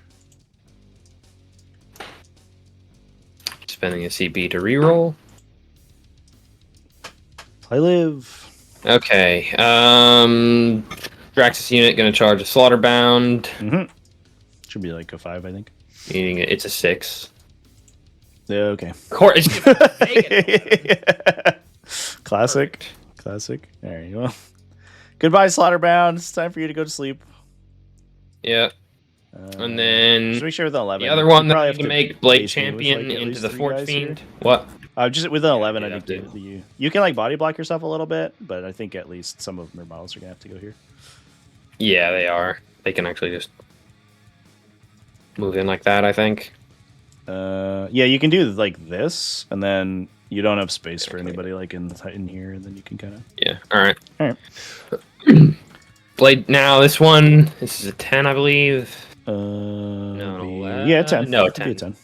Spending a CP to reroll. I live. Okay. Draxus unit gonna charge a Slaughterbound. Mm-hmm. Should be like a 5, I think. Meaning it's a 6. Yeah, okay. Course. Classic. Classic. There you go. Goodbye, Slaughterbound. It's time for you to go to sleep. Yeah. And then just make sure with the 11. the other one you that probably I have need to make Blade Champion like at into least the 3 Forge guys here. Fiend. What? Just with the 11, I you'd think have to. you can like body block yourself a little bit, but I think at least some of their models are gonna have to go here. Yeah, they are. They can actually just move in like that, I think. Yeah, you can do like this, and then you don't have space for anybody like in here, and then you can kind of. Yeah. All right. All right. Blade. Now this one. This is a 10, I believe. No, yeah, 10. No, It could be 10. a 10.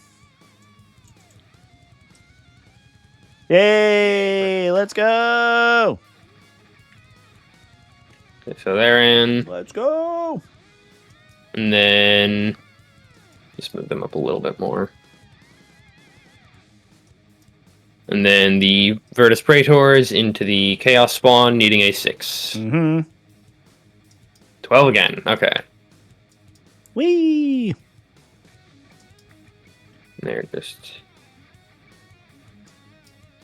Yay! Let's go! Okay, so they're in, Let's go! and then just move them up a little bit more. And then the Virtus Praetors into the Chaos Spawn, needing a 6. Mm-hmm. 12 again. Okay. Whee! There, just.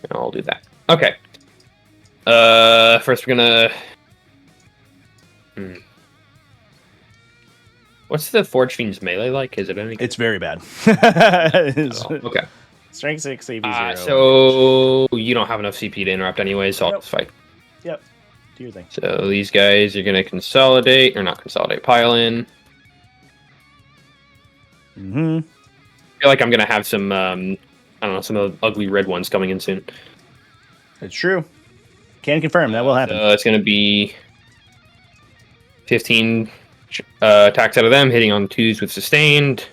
I'll do that. Okay. First we're gonna. What's the Forge Fiend's melee like? Is it any? It's very bad. Okay. Strength 6, AP 0. So you don't have enough CP to interrupt anyway, so I'll just fight. Yep. Do your thing. So these guys are gonna consolidate, or not consolidate, pile in. Mm-hmm. I feel like I'm gonna have some, I don't know, some of the ugly red ones coming in soon. It's true. Can confirm that will happen. So it's gonna be 15 attacks out of them, hitting on 2s with sustained.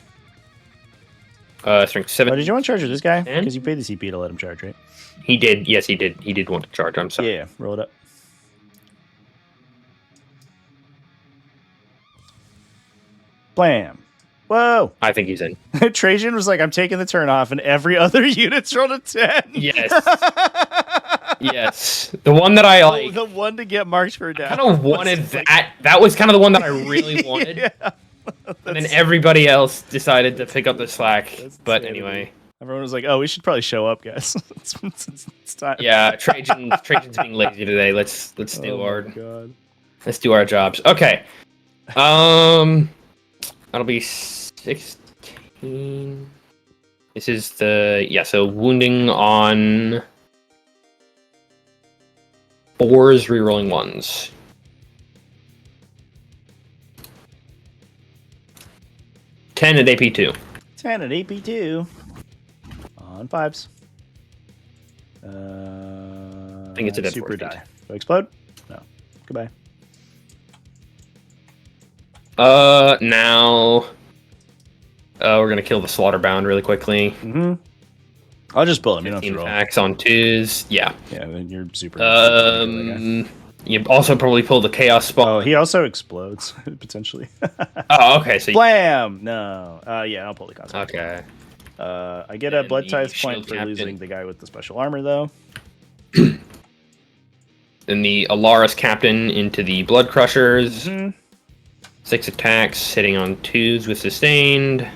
Strength 7. Oh, did you want to charge with this guy? Because you paid the CP to let him charge, right? He did. Yes, he did. He did want to charge. I'm sorry. Yeah, roll it up. Blam. Whoa. I think he's in. Trajan was like, I'm taking the turn off, and every other unit's rolled a 10. Yes. Yes. The one that I like. The one to get marked for down. I kind of wanted that. That was kind of the one that I really wanted. Yeah. And then everybody else decided to pick up the slack. But anyway. Everyone was like, oh, we should probably show up, guys. it's time. Yeah, Trajan's being lazy today. Let's let's do our jobs. Okay. That'll be 16. This is so wounding on 4s, rerolling 1s. 10 at AP2. 10 at AP2. On 5s. I think it's a dead super die. Do I explode? No. Goodbye. Now we're gonna kill the Slaughterbound really quickly. Mm-hmm. I'll just pull him. You don't have to roll. Attacks on 2s. Yeah. Yeah, then you're super. You also probably pull the Chaos Spawn. Oh, he also explodes potentially. Oh, okay. So blam! No. Yeah, I'll pull the Cosmic. Okay. I get a Blood Tithe point for losing the guy with the special armor, though. Then the Alaris Captain into the Blood Crushers. Mm-hmm. 6 attacks, hitting on 2s with sustained.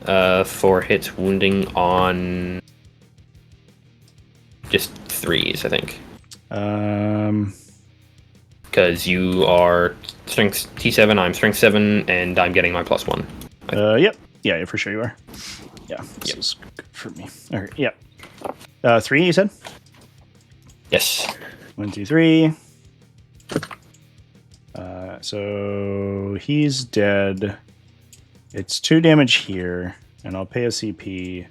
4 hits, wounding on just 3s, I think. Because you are strength T7, I'm strength 7, and I'm getting my +1. Yep. Yeah, for sure you are. Yeah, this is good for me. Okay, yeah. 3, you said? Yes. 1, 2, 3. So he's dead. It's 2 damage here, and I'll pay a CP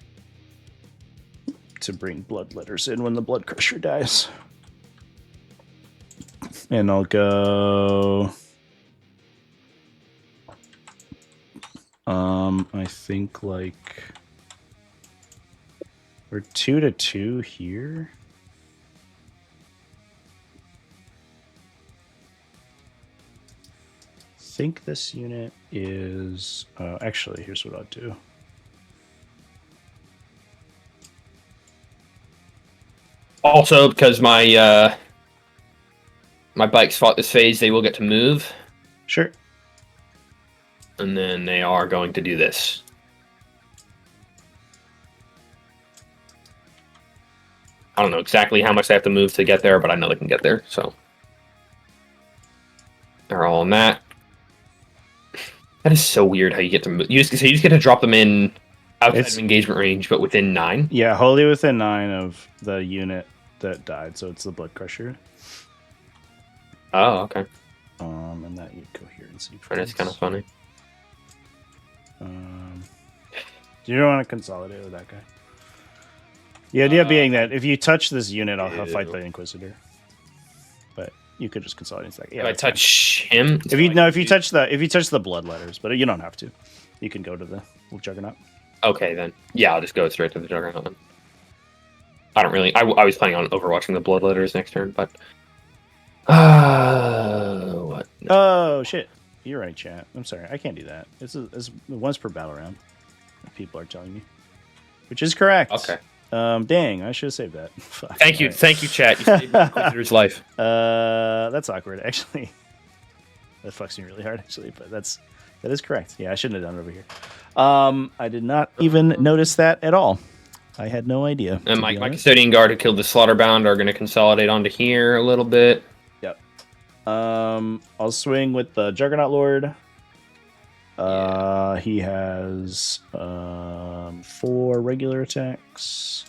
to bring Bloodletters in when the Blood Crusher dies. And I'll go... I think, like... We're 2-2 here. I think this unit is... actually, here's what I'll do. Also, because my my bikes fought this phase, they will get to move. Sure. And then they are going to do this. I don't know exactly how much they have to move to get there, but I know they can get there, so. They're all on that. That is so weird how you get to move. You just get to drop them in outside of engagement range, but within 9? Yeah, wholly within 9 of the unit that died, so it's the Blood Crusher. Oh, okay. And that coherency. And it's kind of funny. Do you want to consolidate with that guy? The idea being that if you touch this unit, I'll fight the Inquisitor. But you could just consolidate that. Yeah, if I touch him, if you touch the Bloodletters, but you don't have to. You can go to the Juggernaut. Okay, then. Yeah, I'll just go straight to the Juggernaut then. I don't really... I was planning on overwatching the Bloodletters next turn, but... what? No. Oh, shit. You're right, chat. I'm sorry. I can't do that. It's once per battle round. People are telling me. Which is correct. Okay. Dang, I should have saved that. Fuck. Thank you, chat. You saved the Inquisitor's life. That's awkward, actually. That fucks me really hard, actually, but that's That is correct. Yeah, I shouldn't have done it over here. I did not even notice that at all. I had no idea. And my Custodian Guard who killed the Slaughterbound are going to consolidate onto here a little bit. Yep. I'll swing with the Juggernaut Lord. He has 4 regular attacks.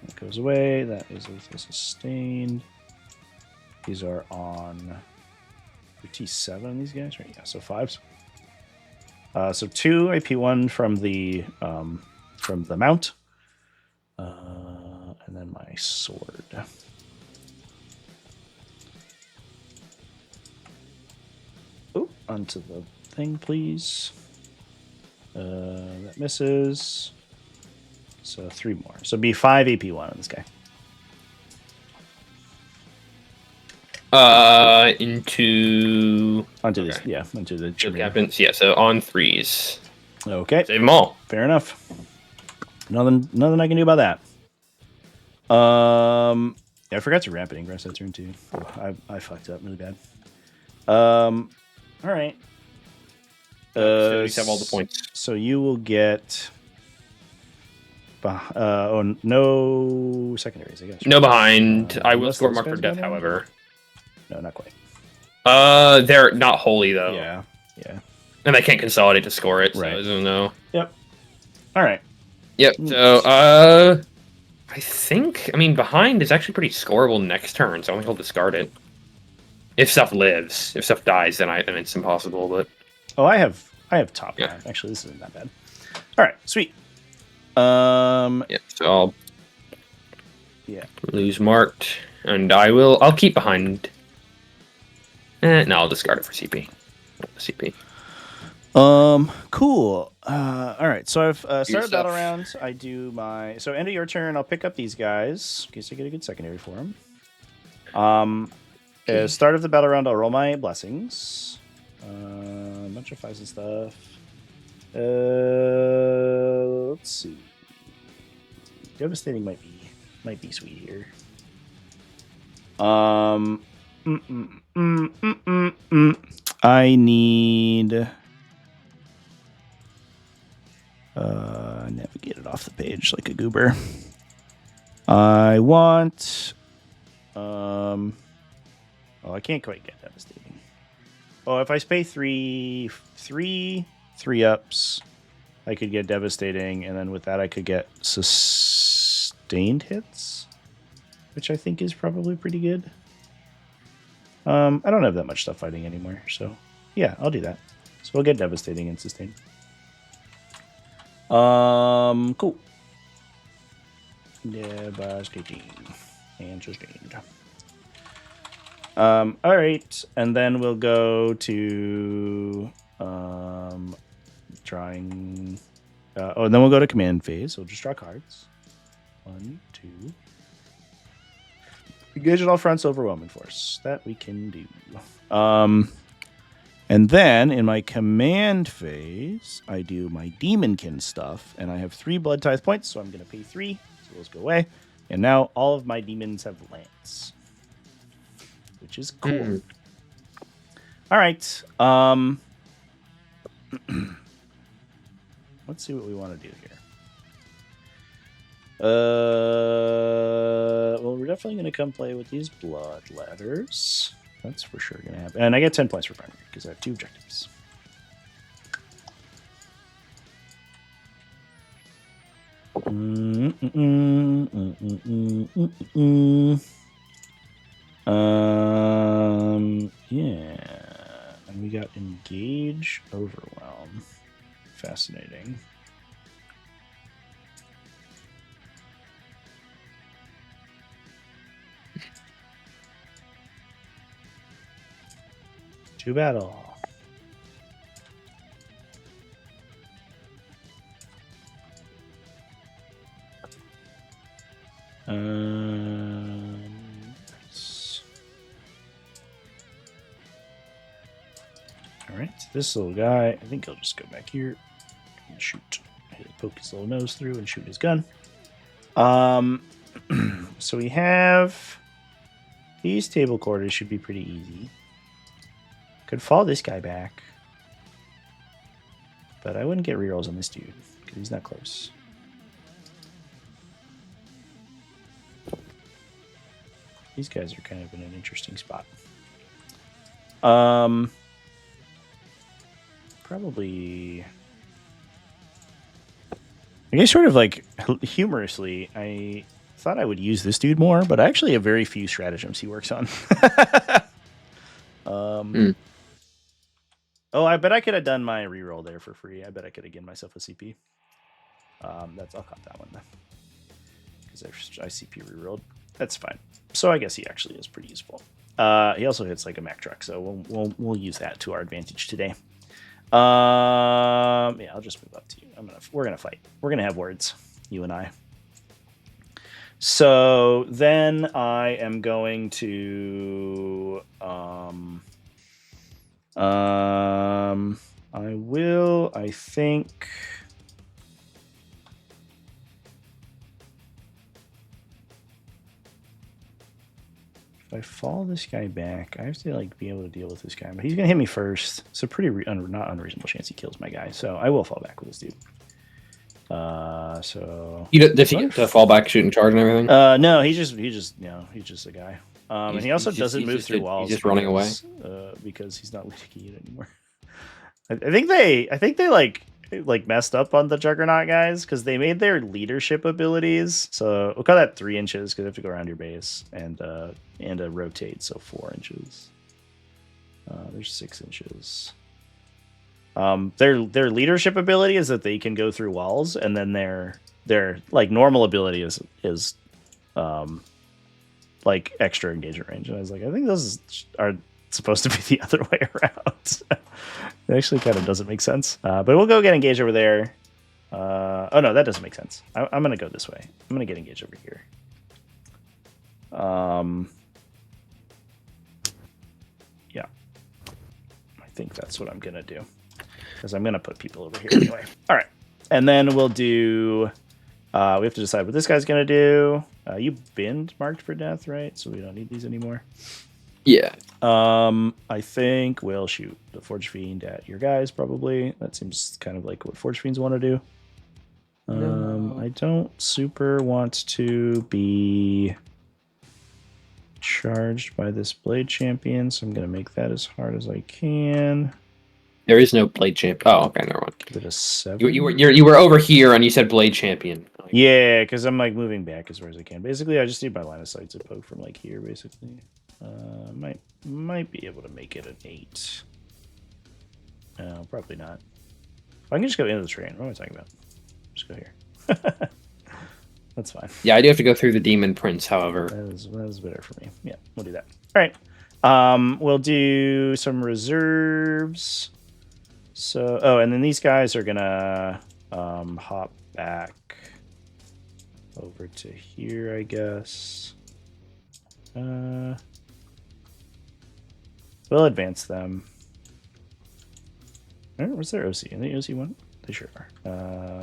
That goes away. That is a sustained. These are on T7 on these guys, right? Yeah, so 5s. So 2 AP1 from the mount, and then my sword. Oh, onto the thing, please. That misses. So 3 more. So it'd be 5 AP1 on this guy. Onto this, yeah, onto the captains. Yeah, so on 3s. Okay, save them all. Fair enough. Nothing I can do about that. Yeah, I forgot to ramp it ingress that turn too. I fucked up really bad. All right. Have all the points. So you will get. No secondaries, I guess. No behind. I will score mark for death, however. No, not quite. They're not holy though. Yeah. And they can't consolidate to score it, so right. I don't know. Yep. All right. Yep. So, I mean, behind is actually pretty scoreable next turn, so I think he'll discard it. If stuff lives, if stuff dies, then it's impossible. But I have top. Yeah. Actually, this isn't that bad. All right, sweet. Yeah. So I'll lose marked, and I'll keep behind. No, I'll discard it for CP. Cool. All right. So I've started battle round. I do my end of your turn. I'll pick up these guys in case I get a good secondary for them. Start of the battle round, I'll roll my blessings. A bunch of 5s and stuff. Let's see. Devastating might be sweet here. I need navigate it off the page like a goober. I want I can't quite get devastating. If I pay three ups, I could get devastating, and then with that I could get sustained hits, which I think is probably pretty good. I don't have that much stuff fighting anymore, so yeah, I'll do that. So we'll get devastating and sustain. Cool. Devastating and sustained. All right, and then we'll go to drawing. And then we'll go to command phase. We'll just draw cards. 1, 2. Engage at all fronts, overwhelming force. That we can do. And then in my command phase, I do my Daemonkin stuff, and I have 3 blood tithe points, so I'm going to pay 3. So those go away. And now all of my demons have lance, which is cool. All right. Let's see what we want to do here. Well, we're definitely going to come play with these blood ladders. That's for sure going to happen. And I get 10 points for primary because I have 2 objectives. Yeah. And we got engage, overwhelm. Fascinating. To battle. All right, this little guy, I think he'll just go back here and shoot. He'll poke his little nose through and shoot his gun. So we have these table quarters should be pretty easy. Could fall this guy back. but I wouldn't get rerolls on this dude because he's not close. These guys are kind of in an interesting spot. Probably. I guess sort of like humorously, I thought I would use this dude more, but I actually have very few stratagems he works on. Oh, I bet I could have done my reroll there for free. I bet I could have given myself a CP. I'll cut that one then. Because I CP rerolled. That's fine. So I guess he actually is pretty useful. He also hits like a Mack truck, so we'll use that to our advantage today. Yeah, I'll just move up to you. We're gonna fight. We're gonna have words, you and I. So then I am going to I think if I fall this guy back, I have to like be able to deal with this guy, but he's gonna hit me first. It's a pretty not unreasonable chance he kills my guy, so I will fall back with this dude. So does he get to fall back, shoot, and charge and everything? No, he's just a guy. And he also doesn't move through walls. He's just running away because he's not leading it anymore. I think they like messed up on the Juggernaut guys because they made their leadership abilities. So we'll call that 3 inches because they have to go around your base and a rotate, so 4 inches. There's 6 inches. Their leadership ability is that they can go through walls, and then their like normal ability is like extra engagement range. And I was like, I think those are supposed to be the other way around. It actually kind of doesn't make sense. But we'll go get engaged over there. Oh no, that doesn't make sense. I'm gonna go this way. I'm gonna get engaged over here. Yeah, I think that's what I'm gonna do. Because I'm going to put people over here anyway. All right. And then we'll do... we have to decide what this guy's going to do. You've been marked for death, right? So we don't need these anymore. Yeah. I think we'll shoot the Forge Fiend at your guys, probably. That seems kind of like what Forge Fiends want to do. No. I don't super want to be charged by this Blade Champion, so I'm going to make that as hard as I can. There is no Blade Champion. Oh, okay, never mind. Is it a 7? You were over here and you said Blade Champion. Yeah, because I'm like moving back as far as I can. Basically, I just need my line of sight to poke from like here. Basically, might be able to make it an 8. No, probably not. I can just go into the terrain. What am I talking about? Just go here. That's fine. Yeah, I do have to go through the Demon Prince, however. That is better for me. Yeah, we'll do that. All right. We'll do some reserves. So, and then these guys are gonna hop back over to here, I guess. We'll advance them. What's their OC? Are they OC 1? They sure are.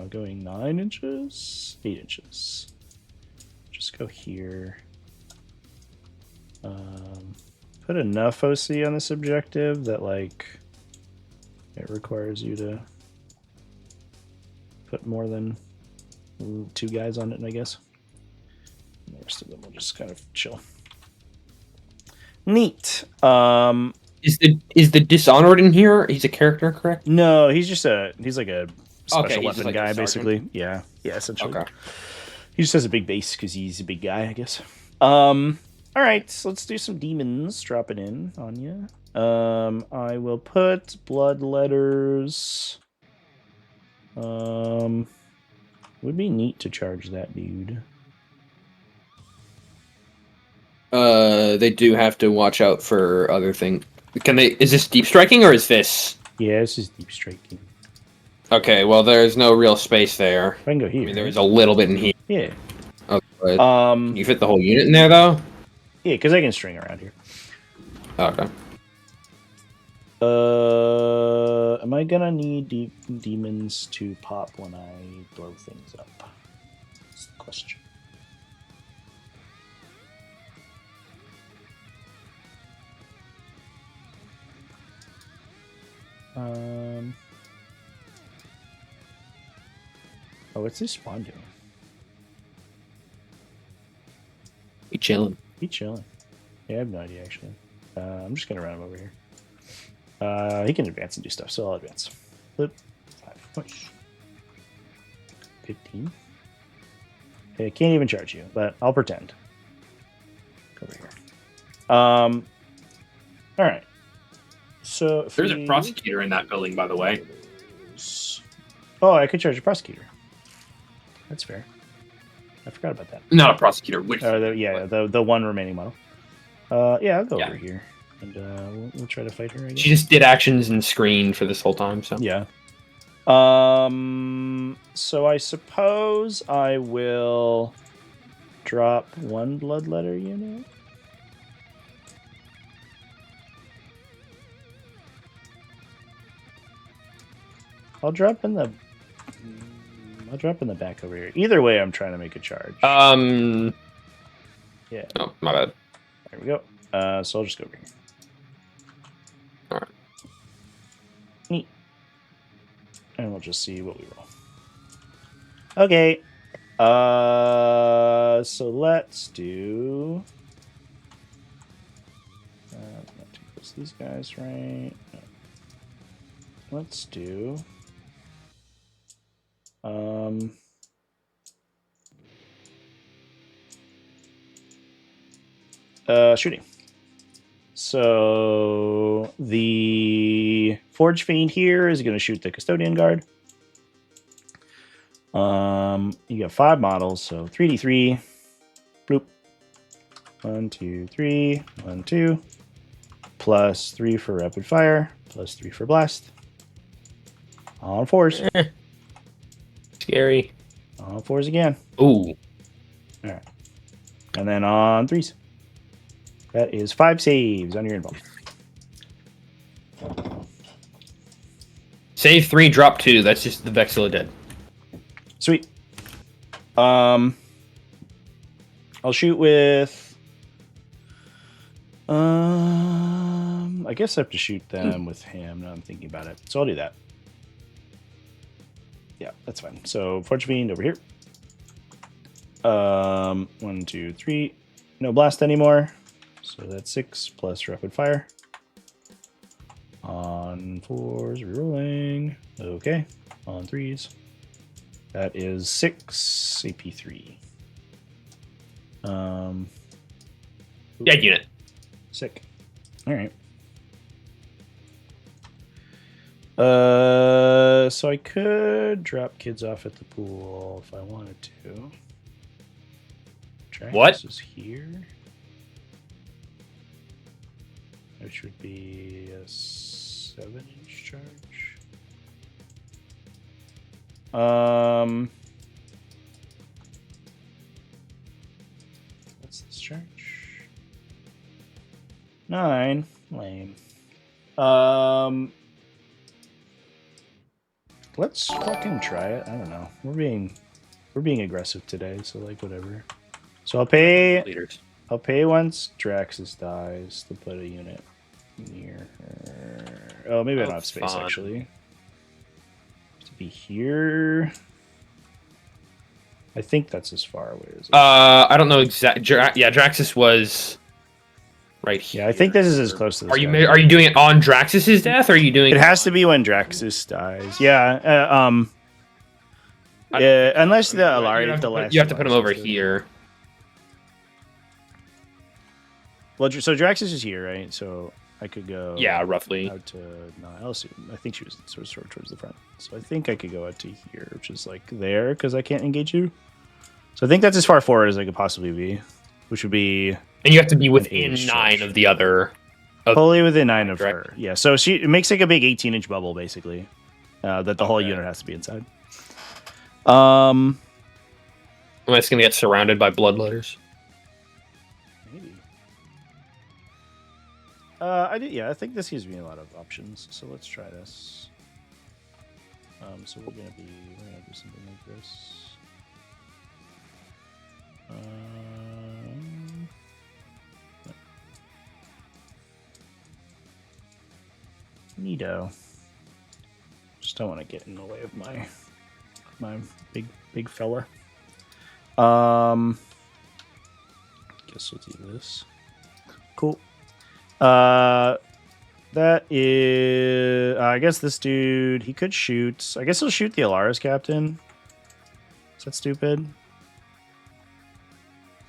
Going 9 inches? 8 inches. Just go here. Put enough OC on this objective that, like, it requires you to put more than 2 guys on it, I guess. And the rest of them will just kind of chill. Neat. Is the Dishonored in here? He's a character, correct? No, he's like a special weapon like guy, basically. Yeah, essentially. Okay. He just has a big base because he's a big guy, I guess. All right, so let's do some demons dropping in on you. I will put blood letters. Would be neat to charge that dude. They do have to watch out for other things. Is this deep striking or is this? Yeah, this is deep striking. Okay, well, there's no real space there. I can go here. I mean, there's a little bit in here. Yeah. Okay. Can you fit the whole unit in there, though? Yeah, because I can string around here. Okay. Am I gonna need demons to pop when I blow things up? That's the question. Oh, what's this spawn doing? He chilling. He chilling. Yeah, I have no idea actually. I'm just gonna run him over here. He can advance and do stuff, so I'll advance. Flip 5 push. 15. Okay, I can't even charge you, but I'll pretend. Go over here. All right. So if There's a prosecutor in that building, by the way. Oh, I could charge a prosecutor. That's fair. I forgot about that. Not a prosecutor. Which? The one remaining model. Yeah, I'll go over here and we'll try to fight her. I guess. She just did actions and screen for this whole time. So yeah. So I suppose I will drop one bloodletter unit. I'll drop in the back over here. Either way, I'm trying to make a charge. Yeah. Oh, my bad. There we go. So I'll just go over here. All right. Neat. And we'll just see what we roll. Okay. So let's do. Not too close to these guys, right? No. Let's do. Shooting. So the Forge Fiend here is going to shoot the Custodian Guard. You got 5 models, so 3d3. Bloop. 1, 2, 3. 1, 2. Plus 3 for rapid fire. Plus 3 for blast. On 4s. Scary. On 4s again. Ooh. Alright. And then on 3s. That is 5 saves on your invuln. Save 3, drop 2. That's just the Vexilla dead. Sweet. I'll shoot with. I guess I have to shoot them with him. Now I'm thinking about it, so I'll do that. Yeah, that's fine. So Forge Fiend over here. 1, 2, 3. No blast anymore. So that's 6 plus rapid fire. On 4s, rerolling. Okay. On 3s. That is 6 AP3. Dead unit. Sick. All right. So I could drop kids off at the pool if I wanted to. What? Is here. Which would be a 7-inch charge. What's this charge? 9. Lame. Let's fucking try it. I don't know. We're being aggressive today, so like whatever. So I'll pay once Draxus dies to put a unit near her. Oh, maybe I don't have space actually. To be here. I think that's as far away as. I don't know exactly. Yeah, Draxus was right here. Yeah, I think this is as close to. This are you doing it on Draxus's death, or are you doing? It has to be when Draxus dies. Yeah. Unless the Alari, you have to put him over here. Well, so Draxus is here, right? So I could go. Yeah, roughly. Out to Niles. I think she was sort of towards the front. So I think I could go out to here, which is like there, because I can't engage you. So I think that's as far forward as I could possibly be, which would be. And you have to be within 9 of the other. Fully within 9 of her. Yeah. So it makes like a big 18-inch bubble, basically, that the whole unit has to be inside. Am I just gonna get surrounded by bloodletters? Maybe. I think this gives me a lot of options. So let's try this. So we're gonna do something like this. Neato. Just don't want to get in the way of my my big fella. Guess we'll do this. Cool. That is... I guess this dude, he could shoot. I guess he'll shoot the Alaris captain. Is that stupid?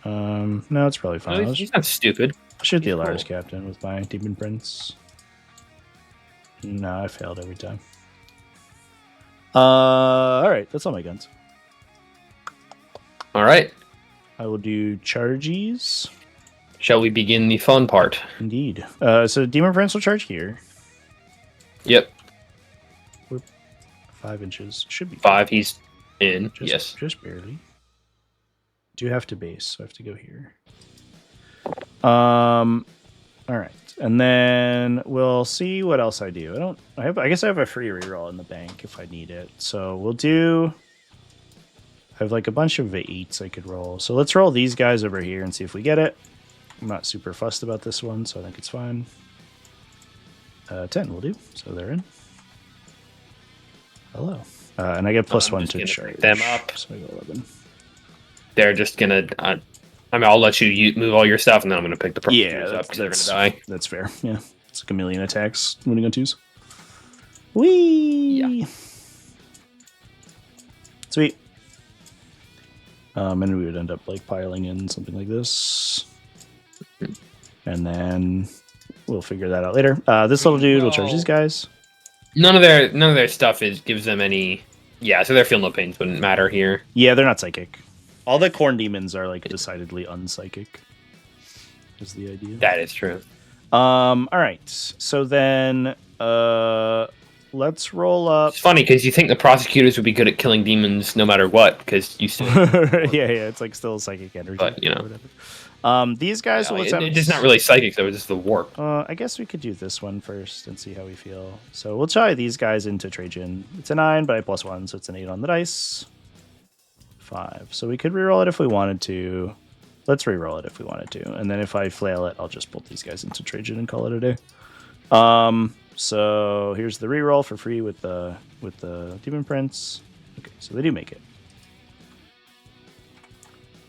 No, it's probably fine. No, he's not stupid. I'll shoot the Alaris captain with my Demon Prince. No, I failed every time. Alright, that's all my guns. Alright. I will do charges. Shall we begin the fun part? Indeed. So Demon Prince will charge here. Yep. 5 inches. Should be 5, he's in. Yes. Just barely. Do have to base, so I have to go here. Alright. And then we'll see what else I do. I guess I have a free reroll in the bank if I need it. So we'll do... I have like a bunch of 8s I could roll. So let's roll these guys over here and see if we get it. I'm not super fussed about this one, so I think it's fine. 10 will do. So they're in. Hello. And I get +1 to charge. Them up. So I go 11. They're just gonna... I'll let you move all your stuff, and then I'm gonna pick the prosecutors up because they're gonna die. That's fair. Yeah. It's like a million attacks winning on 2s. Whee! Yeah. Sweet. And we would end up like piling in something like this. And then we'll figure that out later. This little dude will charge these guys. None of their stuff gives them any. Yeah, so their feel no pains wouldn't matter here. Yeah, they're not psychic. All the corn demons are like decidedly unpsychic. Is the idea. That is true. All right. So then let's roll up. It's funny because you think the prosecutors would be good at killing demons no matter what, because you still yeah, it's like still psychic energy. But you know. Or whatever. These guys will attempt... It's not really psychic, though. It's just the warp. I guess we could do this one first and see how we feel. So we'll try these guys into Trajan. It's a 9, but I +1, so it's an 8 on the dice. 5. So we could reroll it if we wanted to. Let's reroll it if we wanted to. And then if I flail it, I'll just bolt these guys into Trajan and call it a day. So here's the reroll for free with the Demon Prince. Okay, so they do make it.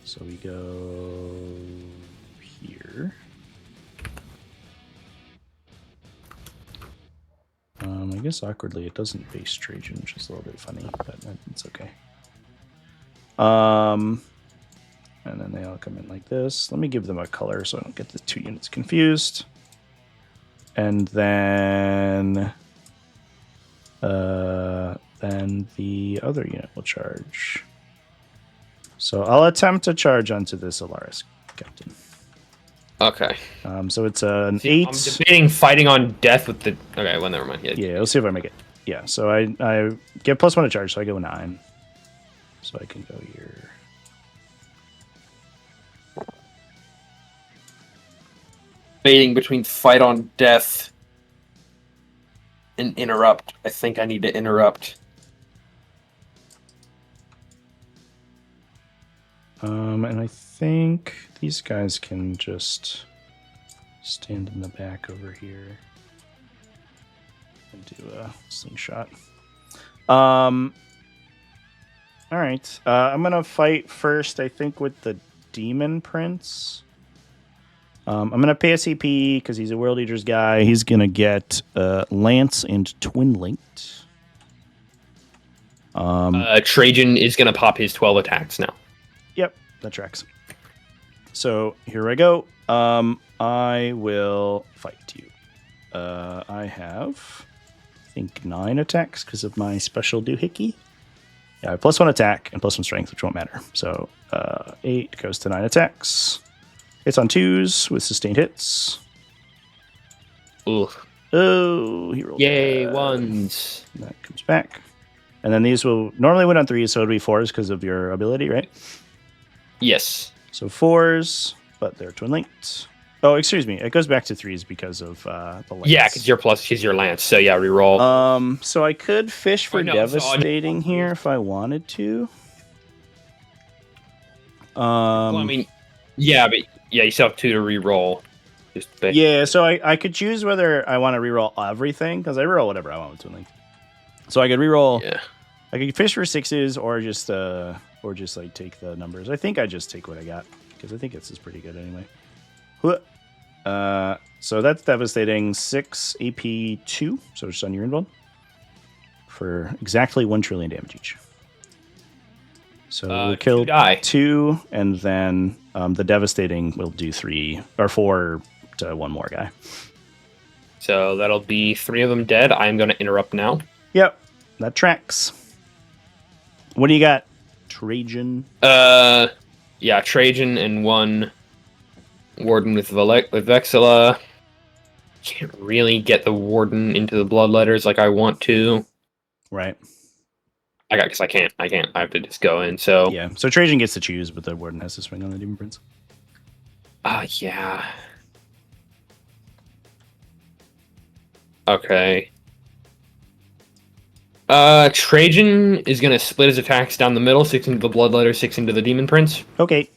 So we go here. I guess awkwardly it doesn't base Trajan, which is a little bit funny, but it's okay. And then they all come in like this. Let me give them a color so I don't get the 2 units confused. And then the other unit will charge. So I'll attempt to charge onto this Alaris captain. Okay. So it's an 8. I'm debating fighting on death with the... Okay, well, never mind. Yeah, we'll see if I make it. Yeah, so I get +1 to charge, so I go 9. So I can go here. Debating between fight on death and interrupt. I think I need to interrupt. And I think these guys can just stand in the back over here and do a slingshot. All right. I'm going to fight first, I think, with the Demon Prince. I'm going to pay a CP because he's a World Eaters guy. He's going to get Lance and Twin Linked. Trajan is going to pop his 12 attacks now. Yep, that tracks. So here I go. I will fight you. I have, I think, 9 attacks because of my special doohickey. Yeah, I have +1 attack and +1 strength, which won't matter. So 8 goes to 9 attacks. It's on 2s with sustained hits. Ooh. Oh, he rolled. Yay, 1s. That comes back. And then these will normally win on 3s, so it'll be 4s because of your ability, right? Yes. So 4s, but they're twin linked. Oh, excuse me. It goes back to 3s because of the lance. Yeah, because you're plus, because you're lance. So yeah, reroll. So I could fish for devastating here if I wanted to. Well, I mean, yeah, but yeah, you still have 2 to reroll. Yeah, so I could choose whether I want to reroll everything because I reroll whatever I want with twin link. So I could reroll I could fish for 6s or just like take the numbers. I think I just take what I got because I think this is pretty good anyway. So that's devastating. 6 AP 2, so just on your invuln for exactly 1 trillion damage each. So we'll kill 2, and then the devastating will do 3 or 4 to 1 more guy. So that'll be 3 of them dead. I'm going to interrupt now. Yep, that tracks. What do you got, Trajan? Yeah, Trajan and 1 Warden with Vexilla. Can't really get the Warden into the Bloodletters like I want to. Right. I can't. I have to just go in. So yeah. So Trajan gets to choose, but the Warden has to swing on the Demon Prince. Yeah. Okay. Trajan is gonna split his attacks down the middle, 6 into the Bloodletter, 6 into the Demon Prince. Okay.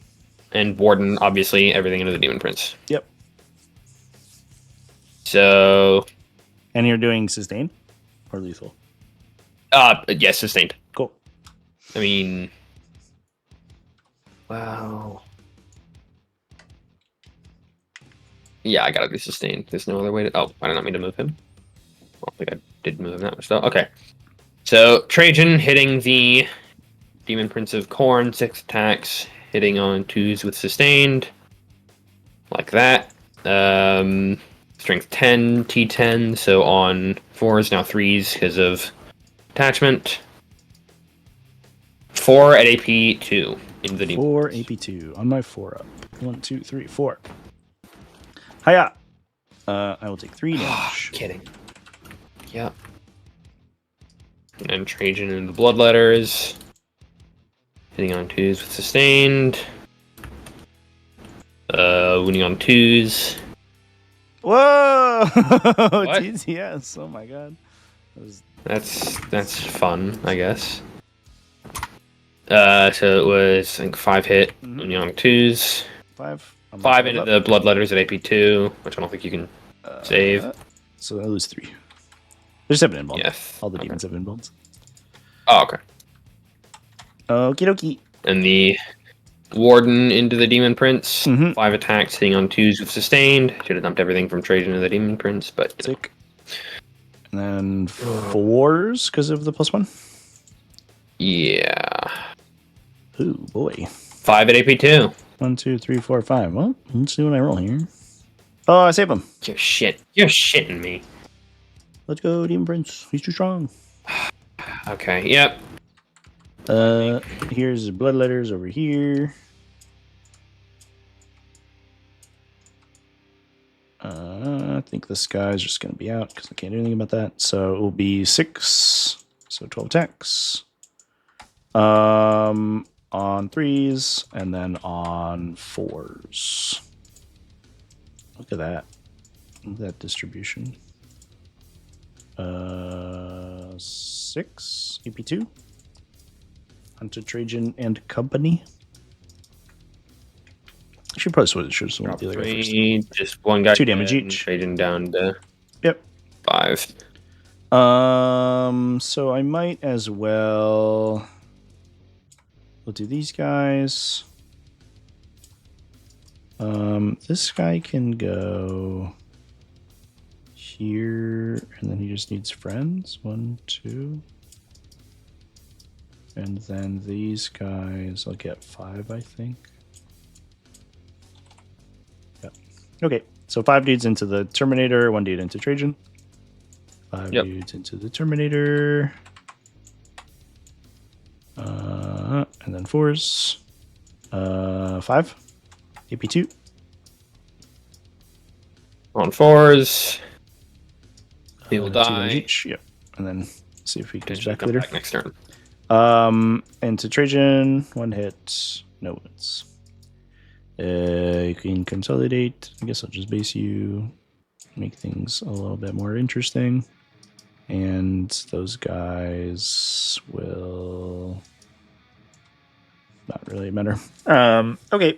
And Warden, obviously, everything into the Demon Prince. Yep. So. And you're doing sustain or lethal? Yes, sustained. Cool. I mean, wow. Yeah, I gotta be sustained. There's no other way to. Oh, I did not mean to move him. I don't think I did move him that much though. Okay. So Trajan hitting the Demon Prince of Khorne, 6 attacks, hitting on 2s with sustained, like that. Strength 10, T10. So on 4s now 3s because of attachment. 4 at AP 2 in the Demon 4 AP 2 on my 4 up. 1, 2, 3, 4. Hiya. I will take 3 damage. Kidding. Yep. And Trajan in the Bloodletters. Hitting on 2s with sustained. Wounding on 2s. Whoa! TTS. Oh my god. That's fun, I guess. So it was, I think, 5 hit, wounding on 2s. 5 into the Bloodletters at AP 2, which I don't think you can save. So I lose 3. There's 7 involved. Yes. All the demons have involved. Oh, okay. Okie dokie. And the Warden into the Demon Prince. 5 attacks, hitting on 2s with sustained. Should have dumped everything from Trajan to the Demon Prince, but. Sick. And then 4s because of the +1. Yeah. Ooh, boy. 5 at AP 2. 1, 2, 3, 4, 5. Well, let's see what I roll here. Oh, I save him. You're shitting me. Let's go, Demon Prince. He's too strong. Okay, yep. Here's Bloodletters over here. I think this guy's just going to be out because I can't do anything about that. So it will be 6. So 12 attacks. On 3s and then on 4s. Look at that. Look at that distribution. 6 EP2 onto Trajan and company. I should probably switch the other guy first. Just one guy. 2 damage each. Trajan down to 5. So I might as well. We'll do these guys. This guy can go here, and then he just needs friends. 1, 2. And then these guys, I'll get 5, I think. Yep. Okay, so 5 dudes into the Terminator, 1 dude into Trajan. 5 dudes into the Terminator. And then 4s. 5. AP2. On 4s. He will die. Each. Yep. And then see if he comes back later. Back next turn. Into Trajan, 1 hit, no wounds. You can consolidate. I guess I'll just base you, make things a little bit more interesting. And those guys will not really matter. Okay.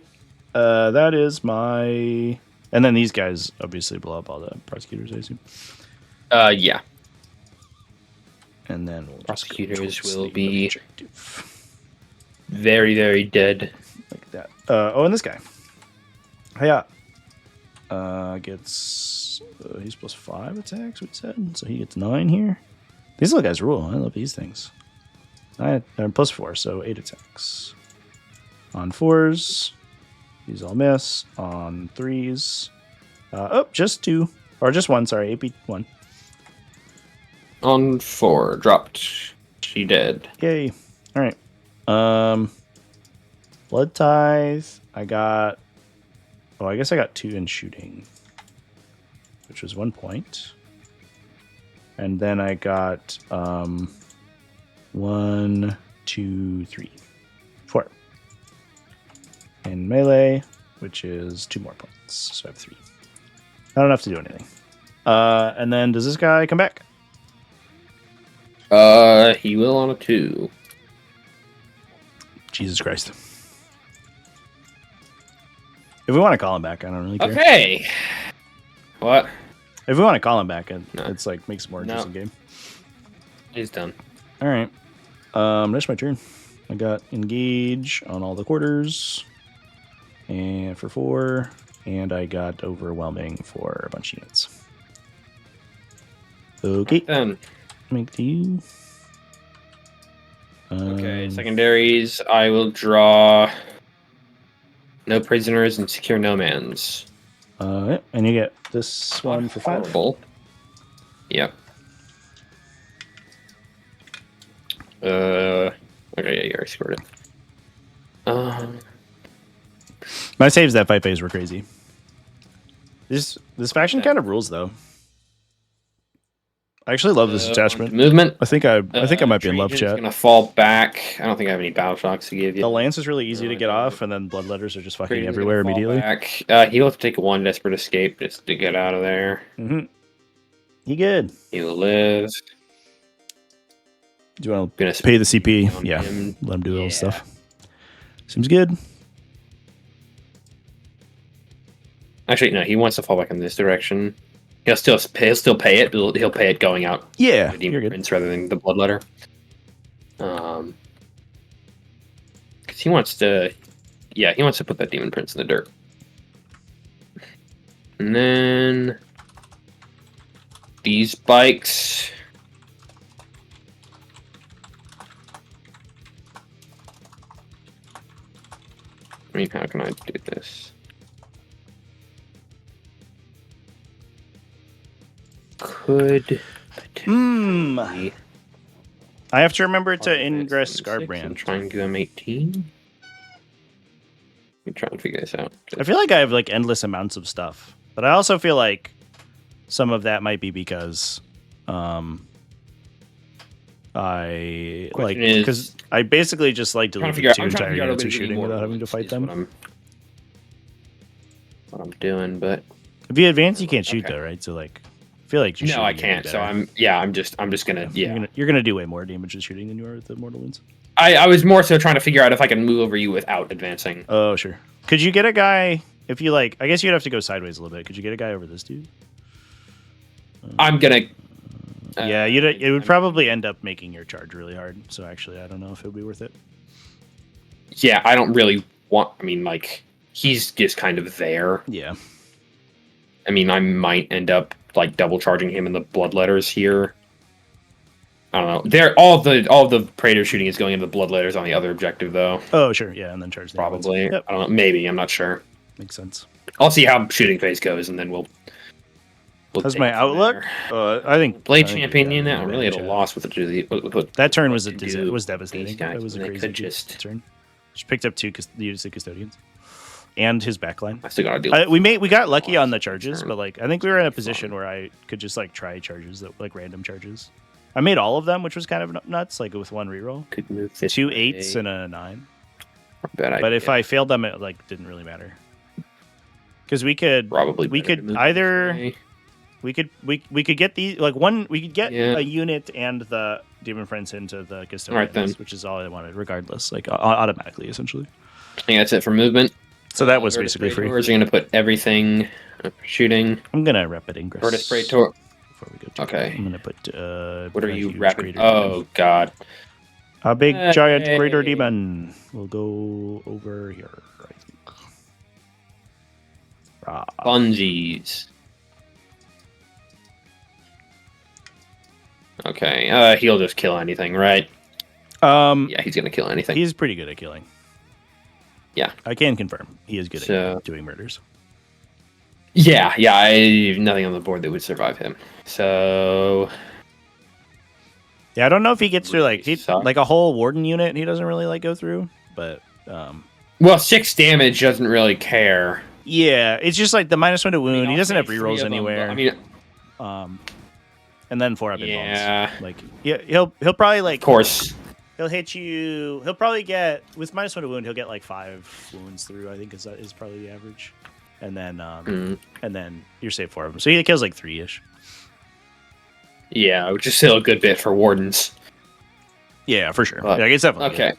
That is my. And then these guys obviously blow up all the prosecutors, I assume. Yeah. And then we'll prosecutors will be very, very dead. Like that. And this guy. Hiya. Gets he's plus 5 attacks, we said. So he gets 9 here. These little guys rule. I love these things. 9 plus 4, so 8 attacks. On 4s, these all miss. On 3s, just 2. Or just 1, sorry, AP 1. On 4, dropped. She dead. Yay. Alright. Blood Tithe. I got... Oh, I guess I got 2 in shooting. Which was 1 point. And then I got 1, 2, 3, 4. In melee, which is 2 more points. So I have 3. Not enough to do anything. And then does this guy come back? He will on a 2. Jesus Christ. If we want to call him back, I don't really care. Okay. What? If we want to call him back, it's like makes it more interesting game. He's done. All right. That's my turn. I got engage on all the quarters, and for 4, and I got overwhelming for a bunch of units. Okay. Then. Make two. Okay, secondaries. I will draw no prisoners and secure no mans. And you get this one for 5. Horrible. Yep. Okay, yeah, you already scored it. My saves that fight phase were crazy. This faction kind of rules though. I actually love this attachment. Movement. I think I might be in love chat. Gonna fall back. I don't think I have any battle shocks to give you. The lance is really easy to get off, and then bloodletters are just fucking everywhere immediately. Back. He'll have to take 1 desperate escape just to get out of there. Mm-hmm. He good. He'll live. Do you want to pay the CP? Yeah. Let him do all stuff. Seems good. Actually, no. He wants to fall back in this direction. He'll still pay it, but he'll pay it going out. Yeah, the Demon Prince rather than the Bloodletter. Because he wants to, he wants to put that Demon Prince in the dirt. And then these bikes. I mean, how can I do this? Could potentially... I have to remember to ingress Scarbrand. I'm trying to do M18. Let me try and figure this out. I feel like I have like endless amounts of stuff, but I also feel like some of that might be because I like because I basically just like delete the 2 entire units of shooting without having to fight them. What I'm doing, but if you advance, you can't shoot though, right? So like. I feel like no, I can't. So I'm just gonna You're gonna do way more damage with shooting than you are with the mortal wounds. I was more so trying to figure out if I can move over you without advancing. Oh sure. Could you get a guy if you like? I guess you'd have to go sideways a little bit. Could you get a guy over this dude? I'm gonna. Yeah, it would probably end up making your charge really hard. So actually, I don't know if it would be worth it. Yeah, I don't really want. I mean, like he's just kind of there. Yeah. I mean, I might end up like double charging him in the bloodletters here. I don't know. All the Praetor shooting is going into the bloodletters on the other objective though. Oh sure, yeah, and then charge. Probably. Yep. I don't know. Maybe I'm not sure. Makes sense. I'll see how shooting phase goes, and then we'll That's my outlook. I think Blade Champion unit. I'm really at a loss with that turn was devastating. That was a crazy just turn. Just picked up 2 units of Custodians. And his backline. I still gotta deal. We got lucky on the charges, but like I think we were in a position where I could just like try charges that like random charges. I made all of them, which was kind of nuts, like with 1 reroll. Could move 2 8s and a 9. But if I failed them, it like didn't really matter. Because we could get these like we could get a unit and the Demon Prince into the Custodians, which is all I wanted, regardless, like automatically, essentially. I think that's it for movement. So that was basically free. We're going to put everything shooting. I'm going to rep it ingress. Virtus Praetor. before we go. Okay. I'm gonna put. What are you huge rapping? greater Oh demon. God. A big giant Hey. greater demon. We'll go over here. I think. Bungees. Okay. He'll just kill anything, right? Yeah, he's gonna kill anything. He's pretty good at killing. Yeah, I can confirm he is good at doing murders. Yeah. I have nothing on the board that would survive him. So. Yeah, I don't know if he gets through like sucks. like a whole warden unit. He doesn't really like go through, but well, 6 damage doesn't really care. Yeah, it's just like the -1 to wound. I mean, he doesn't have 3 rerolls of them, anywhere. but, I mean, and then 4 up yeah. involves. Like he'll probably like Of course. he'll hit you. He'll probably get with -1 to wound. He'll get like 5 wounds through. I think is probably the average. And then and then you're safe 4 of them. So he kills like 3-ish. Yeah, which is still a good bit for wardens. Yeah, for sure. Yeah, it's definitely okay.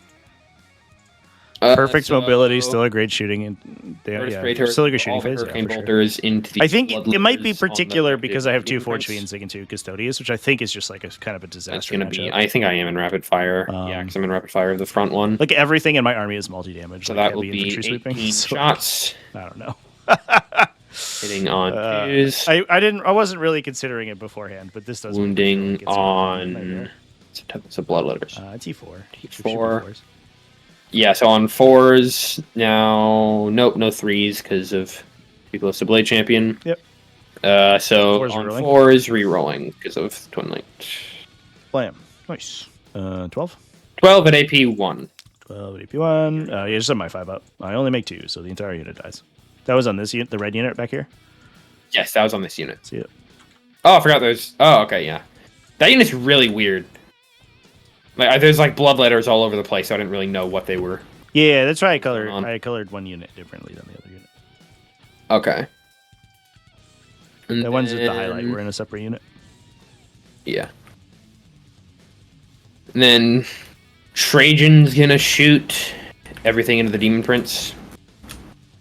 Perfect mobility, still a great shooting, and still a good shooting phase. Hurricane bolters into the I think it might be particular because I have 2 Forge Fiends taking 2 Custodes, which I think is just like a kind of a disaster. That's gonna be. I think I am in rapid fire. Yeah, because I'm in rapid fire of the front one. Like everything in my army is multi-damage. So like that will be 18 so shots. I don't know. Hitting on twos. I wasn't really considering it beforehand, but this does wounding on. It's a bloodletters. T4. T4. Yeah, so on 4s now. Nope, no 3s because of people of Blade Champion. Yep. So 4s on 4s re-rolling because of Twin Light. Blam. Nice. 12. 12 at AP 1. 12 at AP 1. Yeah, just set my 5 up. I only make 2, so the entire unit dies. That was on this unit, the red unit back here? Yes, that was on this unit. See it. Oh, I forgot those. Oh, okay, yeah. That unit's really weird. Like, there's like bloodletters all over the place, so I didn't really know what they were. Yeah, that's why I colored one unit differently than the other unit. Okay. And the ones with the highlight were in a separate unit. Yeah. And then Trajan's gonna shoot everything into the Demon Prince.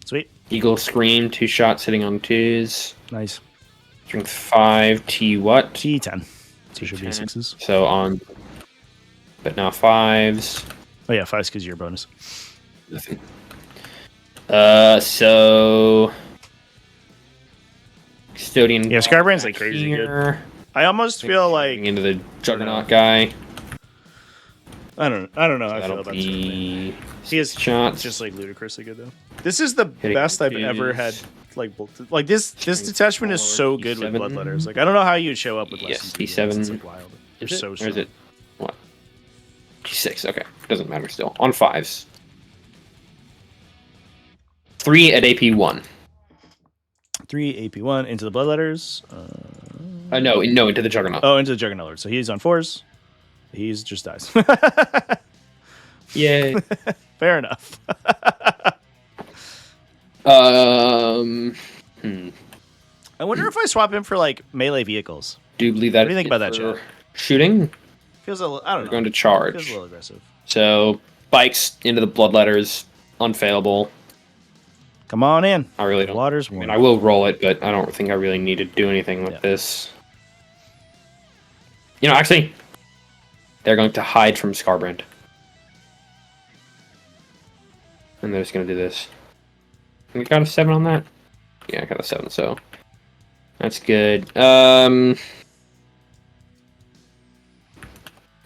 Sweet. Eagle Scream, 2 shots hitting on 2s. Nice. Strength 5, T what? T10. So it should be 6s. So on... But now 5s. Oh yeah, 5s because you're bonus. Nothing. So... Custodian... Yeah, Scarbrand's like crazy good. I almost feel like... Into the Juggernaut guy. I don't know So how I feel about Scarbrand. He is shots. Just like ludicrously good though. This is the best I've ever had. Like this detachment is so good with bloodletters. Like I don't know how you'd show up with less than 2 T7. It's like wild. They're so strong. Or is it what? T6. Okay, doesn't matter still. On 5s. 3 at AP 1. 3 AP 1 into the bloodletters. No, into the Juggernaut. Oh, into the Juggernaut. So he's on 4s. He's just dies. Yay. Fair enough. I wonder if I swap him for like melee vehicles. Do believe that. What do you think about that, Chad? Shooting? Feels a little, I don't know. Going to charge. Feels a little aggressive. So bikes into the bloodletters, unfailable. Come on in. I really don't. Water's warm. warm. I mean, I will roll it, but I don't think I really need to do anything with this. You know, actually, they're going to hide from Scarbrand. And they're just going to do this. We got a 7 on that? Yeah, I got a 7, so that's good.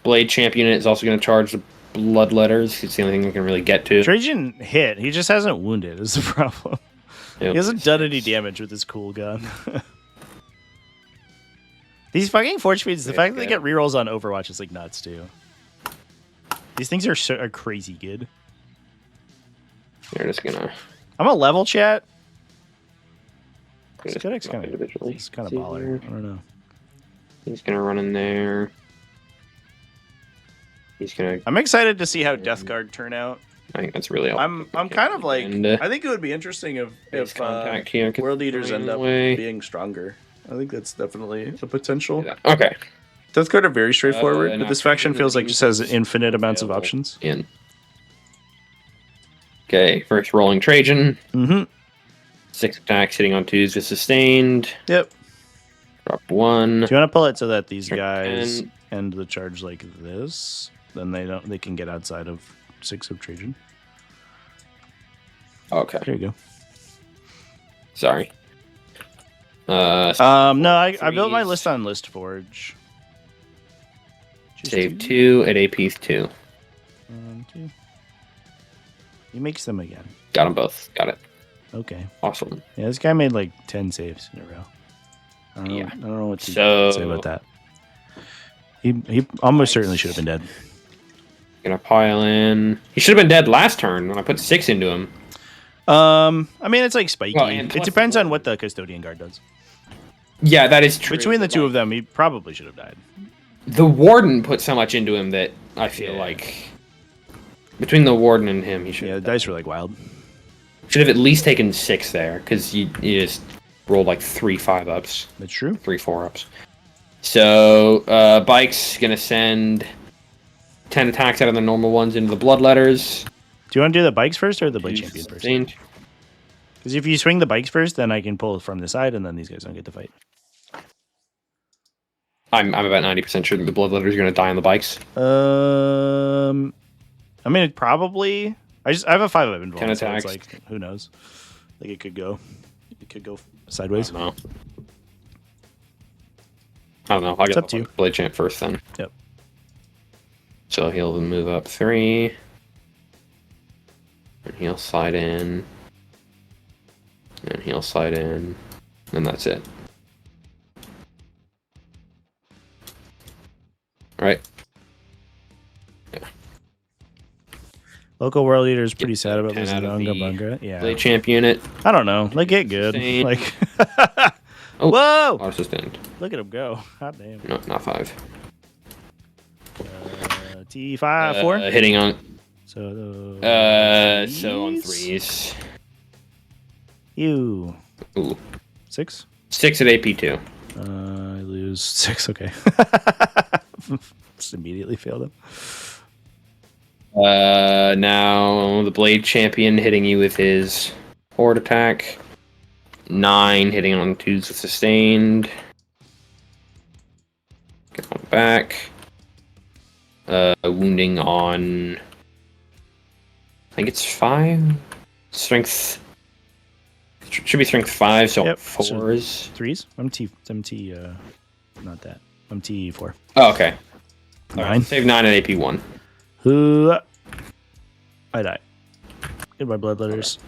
Blade Champion is also going to charge the bloodletters. It's the only thing we can really get to. Trajan hit. He just hasn't wounded is the problem. Yep. He hasn't done any damage with his cool gun. These fucking Forge Fiends, the fact that they get rerolls on Overwatch is like nuts too. These things are crazy good. They're just gonna... I'm a level chat. It's kind of baller. I don't know. He's gonna run in there. He's gonna... I'm excited to see how Death Guard turn out. I think that's really all. I'm kind of like... I think it would be interesting if World Eaters end up being stronger. I think that's definitely a potential. Yeah. Okay. Death Guard are very straightforward, but this faction feels like just has infinite amounts of options. In. Okay, first rolling Trajan. 6 attacks hitting on 2s with sustained. Yep. Drop 1. Do you want to pull it so that these Turn guys 10. end the charge like this? Then they can get outside of 6 of Trajan. Okay. There you go. Sorry. No, I built my list on List Forge. Save 2 at AP 2. 1, 2. He makes them again. Got them both. Got it. Okay. Awesome. Yeah, this guy made like 10 saves in a row. I don't know what to say about that. He almost certainly should have been dead. Gonna pile in. He should have been dead last turn when I put 6 into him. I mean, it's like spiky. Well, it depends on what the Custodian Guard does. Yeah, that is true. Between the two of them, he probably should have died. The Warden put so much into him that I feel like between the Warden and him, he should. Yeah, the dice were like wild. Should have at least taken 6 there because you just rolled like 3 5-ups. That's true. 3 4-ups. So Bike's gonna send 10 attacks out of the normal ones into the Bloodletters. Do you want to do the bikes first or the Blade Champion first? Because if you swing the bikes first, then I can pull from the side, and then these guys don't get to fight. I'm about 90% sure that the Bloodletters are gonna die on the Bikes. I mean, it probably. I have a 5 of involved. 10 attacks. So it's like, who knows? Like it could go sideways. I don't know. I'll get up to you. Blade Champ first then. Yep. So he'll move up 3. And he'll slide in. And he'll slide in. And that's it. Right. Yeah. Local world leader is pretty Get sad about 10 losing out to of the Unga Bunga. Yeah. Blade Champ unit. I don't know. Like, get good. Sustained. Like, Oh, whoa! auto sustained. Look at him go. Hot damn. No, not 5. T5, 4. Hitting on. So So on 3s. You. Ooh. 6. 6 at AP 2. I lose 6. Okay. Just immediately failed him. Now the Blade Champion hitting you with his Horde attack. 9 hitting on 2s with sustained. Get on back. Wounding on. I think it's 5. Strength. Should be strength 5, so Yep, 4s. 3s? I'm T, not that. I'm T4. Oh, okay. 9. Save 9 at AP 1. Who? I die. Goodbye, Bloodletters.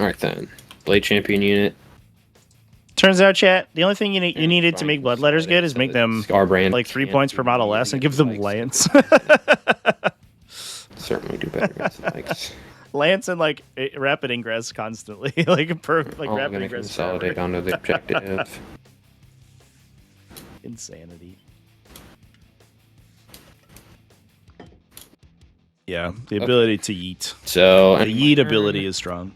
Alright then. Blade Champion unit. Turns out, chat, the only thing you needed to make Bloodletters good is make them Scarbrand like 3 points per model less and give them Lance. Certainly do better against the Bikes. Lance and like rapid ingress constantly. like rapid I'm gonna ingress. consolidate forever. onto the objective. Insanity. Yeah, the ability to yeet. So The yeet ability is strong.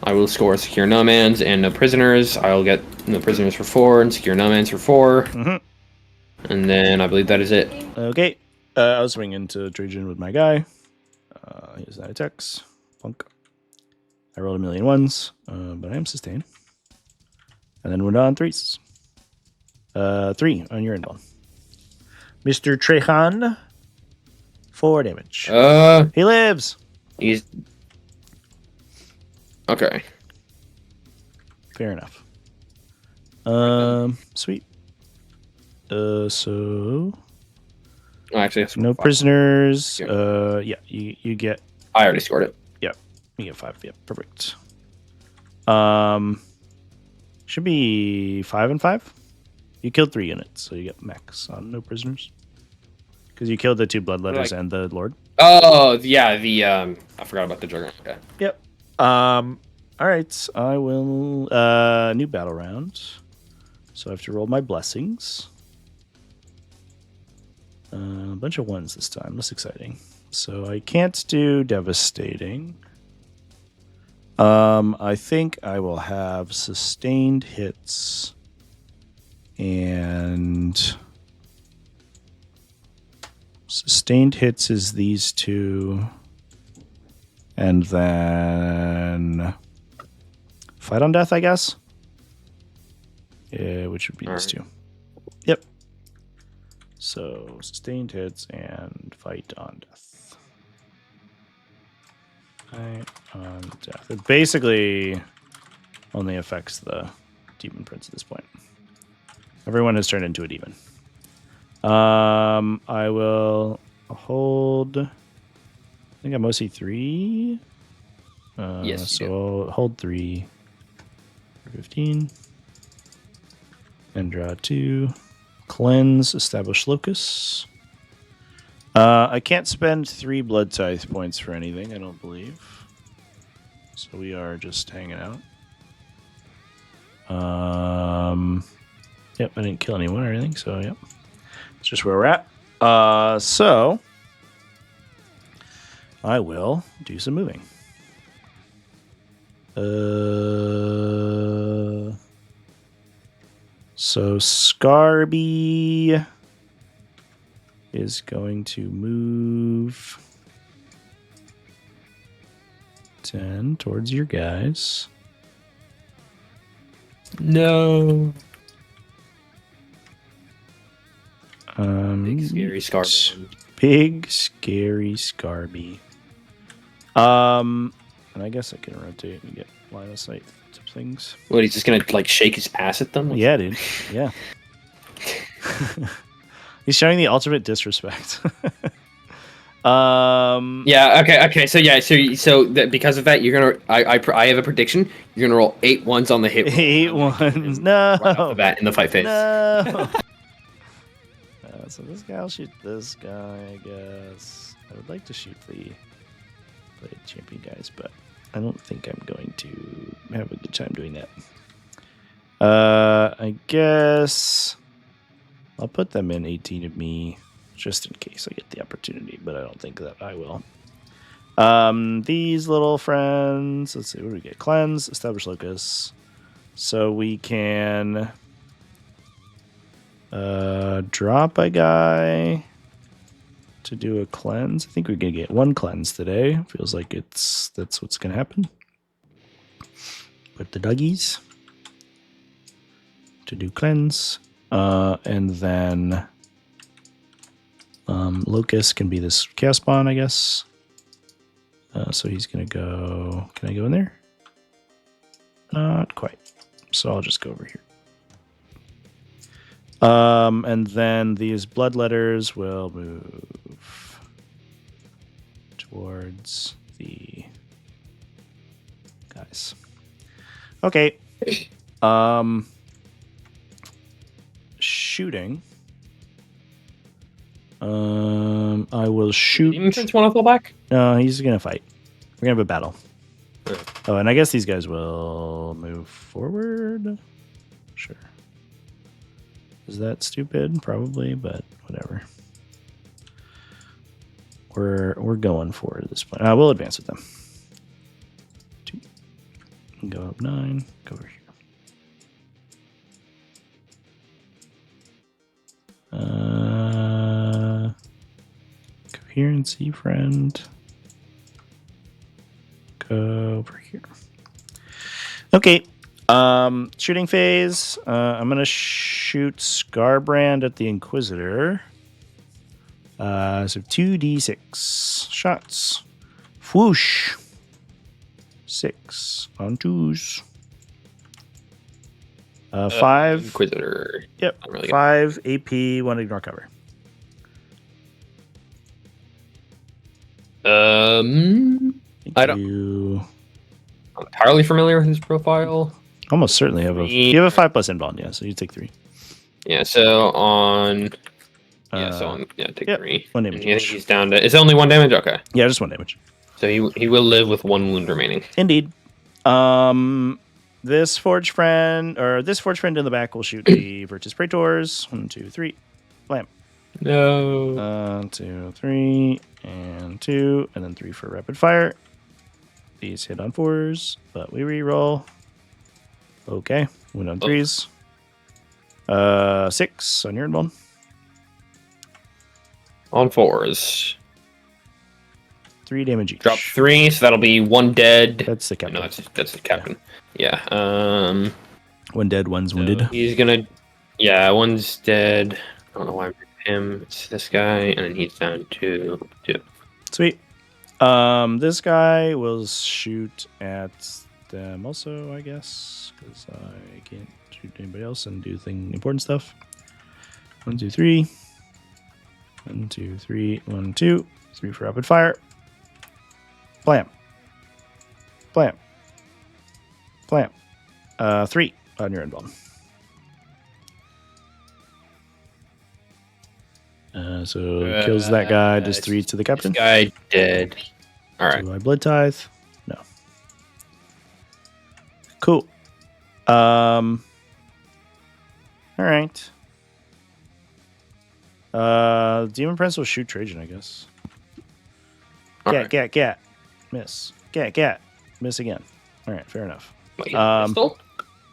I will score secure no mans and no prisoners. I'll get no prisoners for 4 and secure no mans for 4. Mm-hmm. And then I believe that is it. Okay. I was swinging into Trajan with my guy. Here's 9 attacks. Plunk. I rolled a million ones, but I am sustained. And then we're on 3s. 3 on your inbound. Mr. Trehan. 4 damage. He lives. He's okay. Fair enough. Sweet. So Oh, actually, that's no 5. prisoners. Yeah. Yeah, you get. I already scored it. You get 5. Yep, perfect. Should be 5 and 5. You killed 3 units, so you get max on no prisoners. Because you killed the 2 Bloodletters and the Lord. Oh yeah, the I forgot about the Juggernaut guy. Yep. All right, I will. New battle round. So I have to roll my blessings. A bunch of 1s this time. Less exciting. So I can't do devastating. I think I will have sustained hits and sustained hits is these 2, and then fight on death, I guess. Yeah, which would be these two. Yep. So sustained hits and fight on death. Fight on death. It basically only affects the demon prince at this point. Everyone has turned into a demon. I will hold. I think I'm OC 3. Yes. So I'll hold 3 for 15. And draw 2. Cleanse, establish locus. I can't spend 3 blood tithe points for anything, I don't believe. So we are just hanging out. Yep, I didn't kill anyone or anything, so yep. It's just where we're at. So I will do some moving. So Scarby is going to move 10 towards your guys. No. Big scary Scarby. Big scary Scarby. And I guess I can rotate and get line of sight to things. What, he's just gonna like shake his ass at them? Yeah, dude. Yeah. He's showing the ultimate disrespect. Yeah. Okay. So yeah. So because of that, you're gonna. I have a prediction. You're gonna roll 8 ones on the hit roll. 8 ones. No. Right off the bat in the fight phase. No. So this guy will shoot this guy, I guess. I would like to shoot the champion guys, but I don't think I'm going to have a good time doing that. I guess I'll put them in 18 of me just in case I get the opportunity, but I don't think that I will. These little friends, let's see, what do we get? Cleanse, establish locus. So we can drop a guy to do a cleanse. I think we're gonna get 1 cleanse today. Feels like that's what's gonna happen. Put the duggies to do cleanse, and then Locus can be this chaos spawn, I guess. So he's gonna go. Can I go in there? Not quite. So I'll just go over here. And then these bloodletters will move towards the guys. Okay. Shooting. I will shoot. Demon Prince want to fall back? No, he's gonna fight. We're gonna have a battle. Sure. Oh, and I guess these guys will move forward. Sure. Is that stupid? Probably, but whatever. We're going for it at this point. We'll advance with them. 2. Go up 9. Go over here. Coherency friend. Go over here. Okay. Shooting phase. I'm gonna shoot Scarbrand at the Inquisitor. So 2d6 shots. Whoosh. 6 on 2s. 5 Inquisitor. Yep. Really 5 AP. 1 ignore cover. I don't. I'm entirely familiar with his profile. Almost certainly have a. You have a 5+ inbound, yeah. So you take 3. Yeah. So on. Take 3. 1 damage. I think he's down to. Is it only 1 damage? Okay. Yeah, just 1 damage. So he will live with 1 wound remaining. Indeed. This forge friend in the back will shoot the Virtus Praetors. 1, 2, 3. Blam. No. 1, 2, 3, and 2, and then 3 for rapid fire. These hit on 4s, but we reroll. Okay, wound on 3s. 6 on your one. On 4s. 3 damage each. Drop 3, so that'll be 1 dead. That's the captain. No, that's the captain. Yeah. One dead, one's So wounded. he's gonna. Yeah, one's dead. I don't know why I'm him. It's this guy, and then he's down to 2. Sweet. This guy will shoot at them also, I guess, because I can't shoot anybody else and do important stuff. 1, 2, 3. 1, 2, 3. 1, 2. 3 for rapid fire. Blam. Blam. Blam. 3 on your end bomb. So kills that guy, does 3 to the captain. This guy dead. All right. Do I blood tithe? No. Cool. All right. Demon Prince will shoot Trajan, I guess. Get. Miss. Get. Miss again. All right, fair enough. Wait, pistol?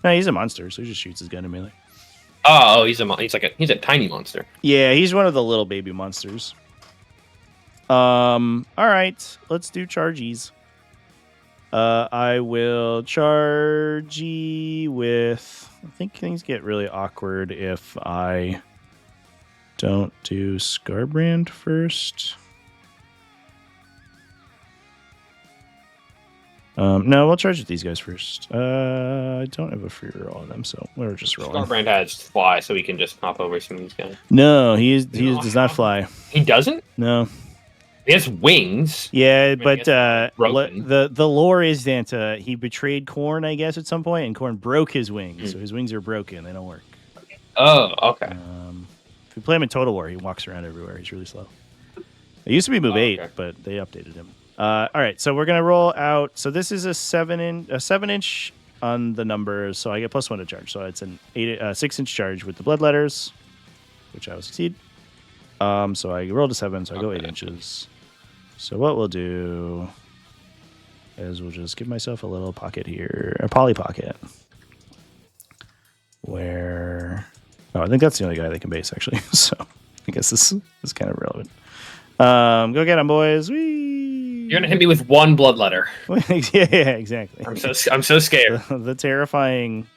No, he's a monster, so he just shoots his gun in melee. Oh, he's a tiny monster. Yeah, he's one of the little baby monsters. All right, let's do charges. I will charge with. I think things get really awkward if I don't do Scarbrand first. No, we'll charge with these guys first. I don't have a free roll on them, so we're just rolling. Scarbrand has fly, so he can just hop over some of these guys. No, he does not fly. He doesn't? No. He has wings. Yeah, but the lore is that he betrayed Korn, I guess, at some point, and Korn broke his wings, so his wings are broken. They don't work. Oh, okay. If you play him in Total War, he walks around everywhere. He's really slow. It used to be move 8, but they updated him. All right, so we're gonna roll out. So this is a 7-inch on the numbers, so I get +1 to charge. So it's an 6-inch charge with the blood letters, which I will succeed. So I rolled a 7, so I go 8 inches. So what we'll do is we'll just give myself a little pocket here, a poly pocket, where I think that's the only guy that can base actually. So I guess this is kind of relevant. Go get him, boys. Whee! You're gonna hit me with 1 blood letter. Yeah, exactly. I'm so scared. the terrifying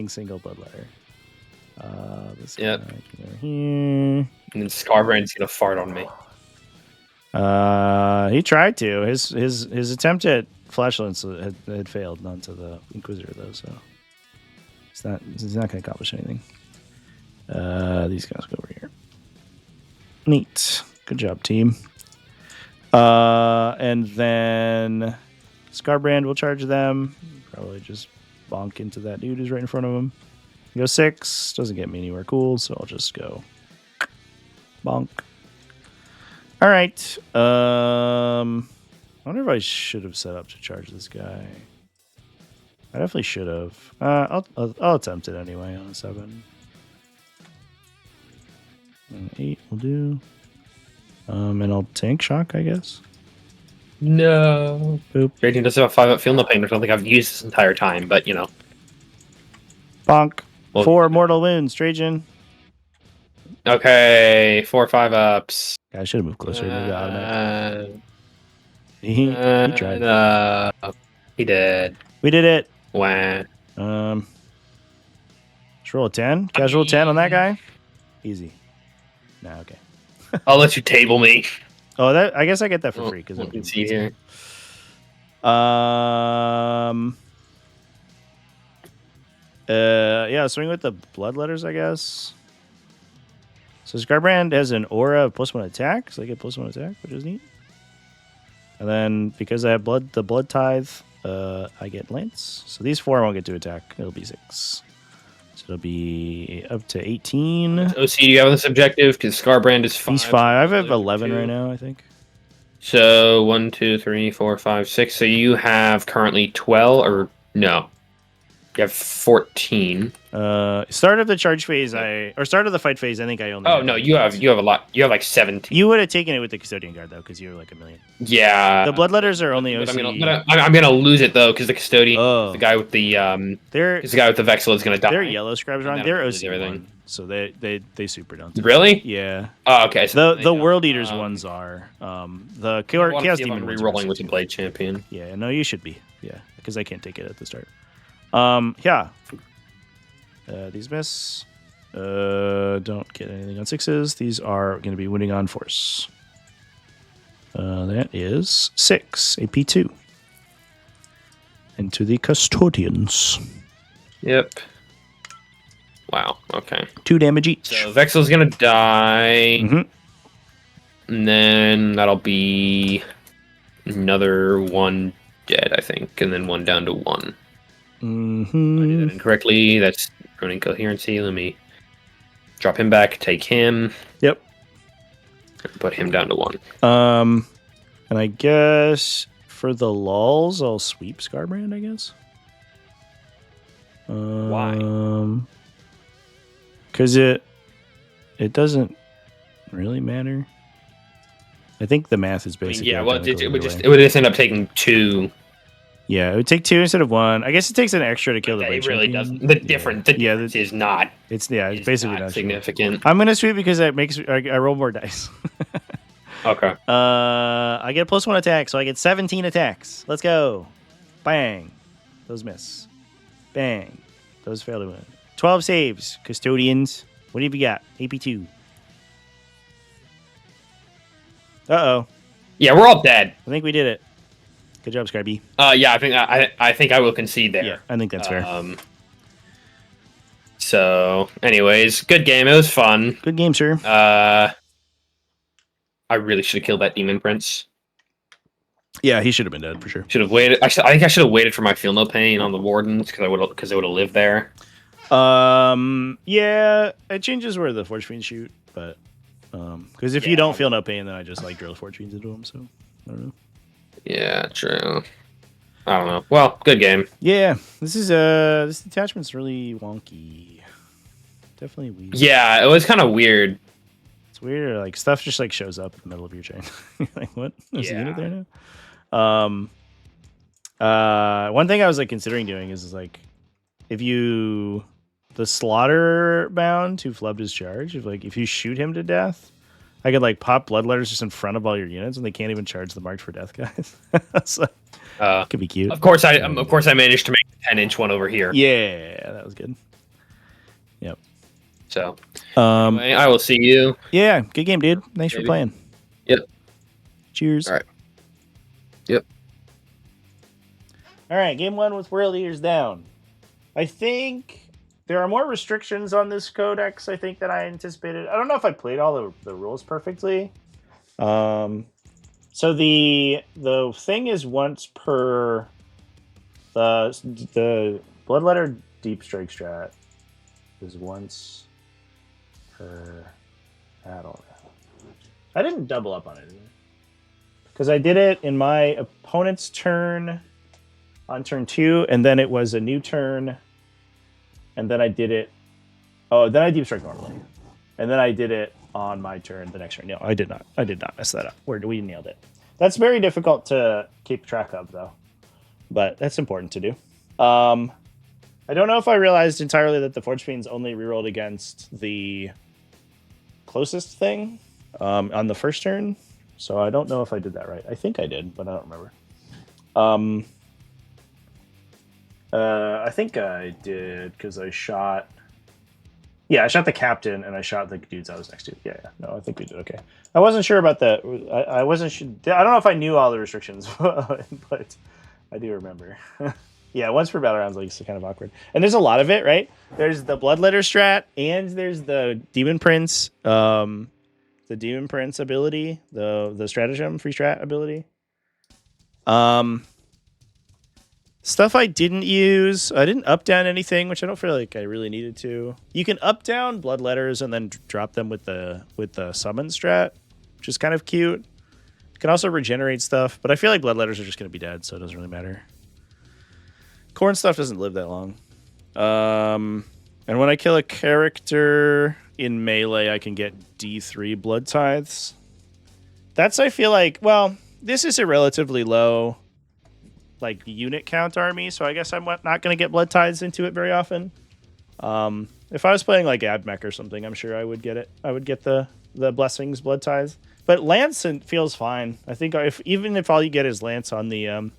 single blood letter. This guy over here. And then Scarbrand's gonna fart on me. He tried to. His attempt at flashlights had failed, not to the Inquisitor though. So he's not gonna accomplish anything. These guys go over here. Neat. Good job, team. And then Scarbrand will charge them. Probably just bonk into that dude who's right in front of him. Go 6. Doesn't get me anywhere cool, so I'll just go bonk. All right. I wonder if I should have set up to charge this guy. I definitely should have. I'll attempt it anyway on a 7. And 8 will do. And I'll tank shock, I guess. No. Boop. Raging does have a 5-up feel no pain, which I don't think I've used this entire time, but you know. Bonk. Well, 4 mortal wounds, Trajan. Okay, 4 5-ups. I should have moved closer. Maybe automatic. He tried. No, he did. We did it. Wow. Let's roll a 10. Casual 10 on that guy. Easy. Nah, okay. I'll let you table me. Oh, that I guess I get that for free because you can see here. Yeah, swing with the blood letters, I guess. So Scarbrand has an aura of +1 attack, so I get +1 attack, which is neat. And then because I have the blood tithe, I get lance. So these 4 won't get to attack. It'll be 6. So it'll be up to 18. OC, do you have this objective? Because Scarbrand is 5. He's 5. I have 11 right now, I think. So 1, 2, 3, 4, 5, 6. So you have currently 12, or no? You have 14. Start of the charge phase, start of the fight phase. I think I only. Oh no, you have a lot. You have like 17. You would have taken it with the custodian guard though, because you were like 1 million. Yeah. The blood letters are only but OC. I'm gonna lose it though, because the custodian, the guy with the the guy with the Vexel is gonna die. They're yellow scribes wrong. They're OC everything. one, so they super don't. Really? Yeah. Oh, okay. So the World Eaters ones are the Chaos Demon re-rolling with the Blade Champion. Yeah, no, you should be. Yeah, because I can't take it at the start. Yeah. These miss. Don't get anything on 6s. These are going to be winning on force. That is 6 AP2 into the custodians. Yep. Wow. Okay. 2 damage each. So Vexel's gonna die, and then that'll be another 1 dead, I think, and then 1 down to 1. I did that incorrectly. That's ruining coherency. Let me drop him back. Take him. Yep. Put him down to 1. And I guess for the lulls, I'll sweep Scarbrand, I guess. Why? Because it doesn't really matter. I think the math is basically it would just end up taking 2. Yeah, it would take 2 instead of 1. I guess it takes an extra to kill the It Blade really Champion. doesn't. The difference is not. It's basically not significant. I'm gonna sweep because that makes I roll more dice. Okay. I get a +1 attack, so I get 17 attacks. Let's go. Bang. Those miss. Bang. Those fail to win. 12 saves. Custodians. What have you got? AP2. Uh-oh. Yeah, we're all dead. I think we did it. Good job, Scribey. Yeah, I think I will concede there. Yeah, I think that's fair. So, anyways, good game. It was fun. Good game, sir. I really should have killed that Demon Prince. Yeah, he should have been dead for sure. Should have waited. I think I should have waited for my Feel No Pain on the Wardens because they would have lived there. Yeah, it changes where the Forge Fiends shoot, but because if you don't feel no pain, then I just like drill Forge Fiends into them. So I don't know. Yeah, true. I don't know. Well, good game. Yeah, this detachment's really wonky. Definitely weird. Yeah, it was kind of weird. It's weird. Like stuff just like shows up in the middle of your chain. Like what? There's a unit there now. One thing I was like considering doing is like if you the slaughter bound who flubbed his charge, if you shoot him to death, I could like pop blood letters just in front of all your units and they can't even charge the marked for death guys. So could be cute. Of course I managed to make the 10-inch one over here. Yeah, that was good. Yep. So anyway, I will see you. Yeah, good game, dude. Thanks for playing. Yep. Cheers. All right. Yep. All right, game 1 with World Eaters down. I think there are more restrictions on this codex, I think, than I anticipated. I don't know if I played all the rules perfectly. So the thing is once per the Bloodletter Deep Strike strat is once per battle. I didn't double up on it because I did it in my opponent's turn on turn 2, and then it was a new turn. And then I did it. Oh, then I deep strike normally, and then I did it on my turn the next turn. No, I did not. I did not mess that up. We nailed it. That's very difficult to keep track of, though. But that's important to do. I don't know if I realized entirely that the Forge Fiends only rerolled against the closest thing on the first turn. So I don't know if I did that right. I think I did, but I don't remember. I think I did because I shot. Yeah, I shot the captain and I shot the dudes I was next to. Yeah. No, I think we did okay. I wasn't sure about that. I wasn't sure. I don't know if I knew all the restrictions, but I do remember. Yeah, once per battle rounds, like, it's kind of awkward. And there's a lot of it, right? There's the Bloodletter strat, and there's the Demon Prince, ability, the stratagem free strat ability. Stuff I didn't use. I didn't up down anything, which I don't feel like I really needed to. You can up down Bloodletters and then drop them with the summon strat, which is kind of cute. You can also regenerate stuff, but I feel like Bloodletters are just going to be dead, so it doesn't really matter. Corn stuff doesn't live that long. And when I kill a character in melee, I can get D3 Blood Tithes. That's, I feel like, well, this is a relatively low like unit count army, so I guess I'm not going to get Blood Tithes into it very often. If I was playing like Admech or something, I'm sure I would get it. I would get the Blessings Blood Tithes. But Lance feels fine. I think even if all you get is Lance on the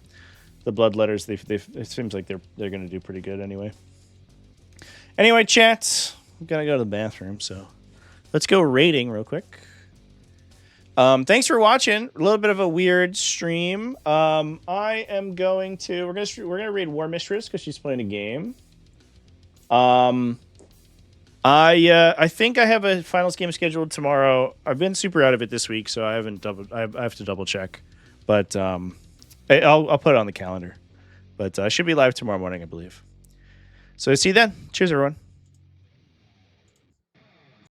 the bloodletters, it seems like they're going to do pretty good anyway. Anyway, chat, I'm going to go to the bathroom, so let's go rating real quick. Thanks for watching. A little bit of a weird stream. I am going to we're gonna raid War Mistress because she's playing a game. I think I have a finals game scheduled tomorrow. I've been super out of it this week, so I have to double check. But I'll put it on the calendar. But I should be live tomorrow morning, I believe. So see you then. Cheers, everyone.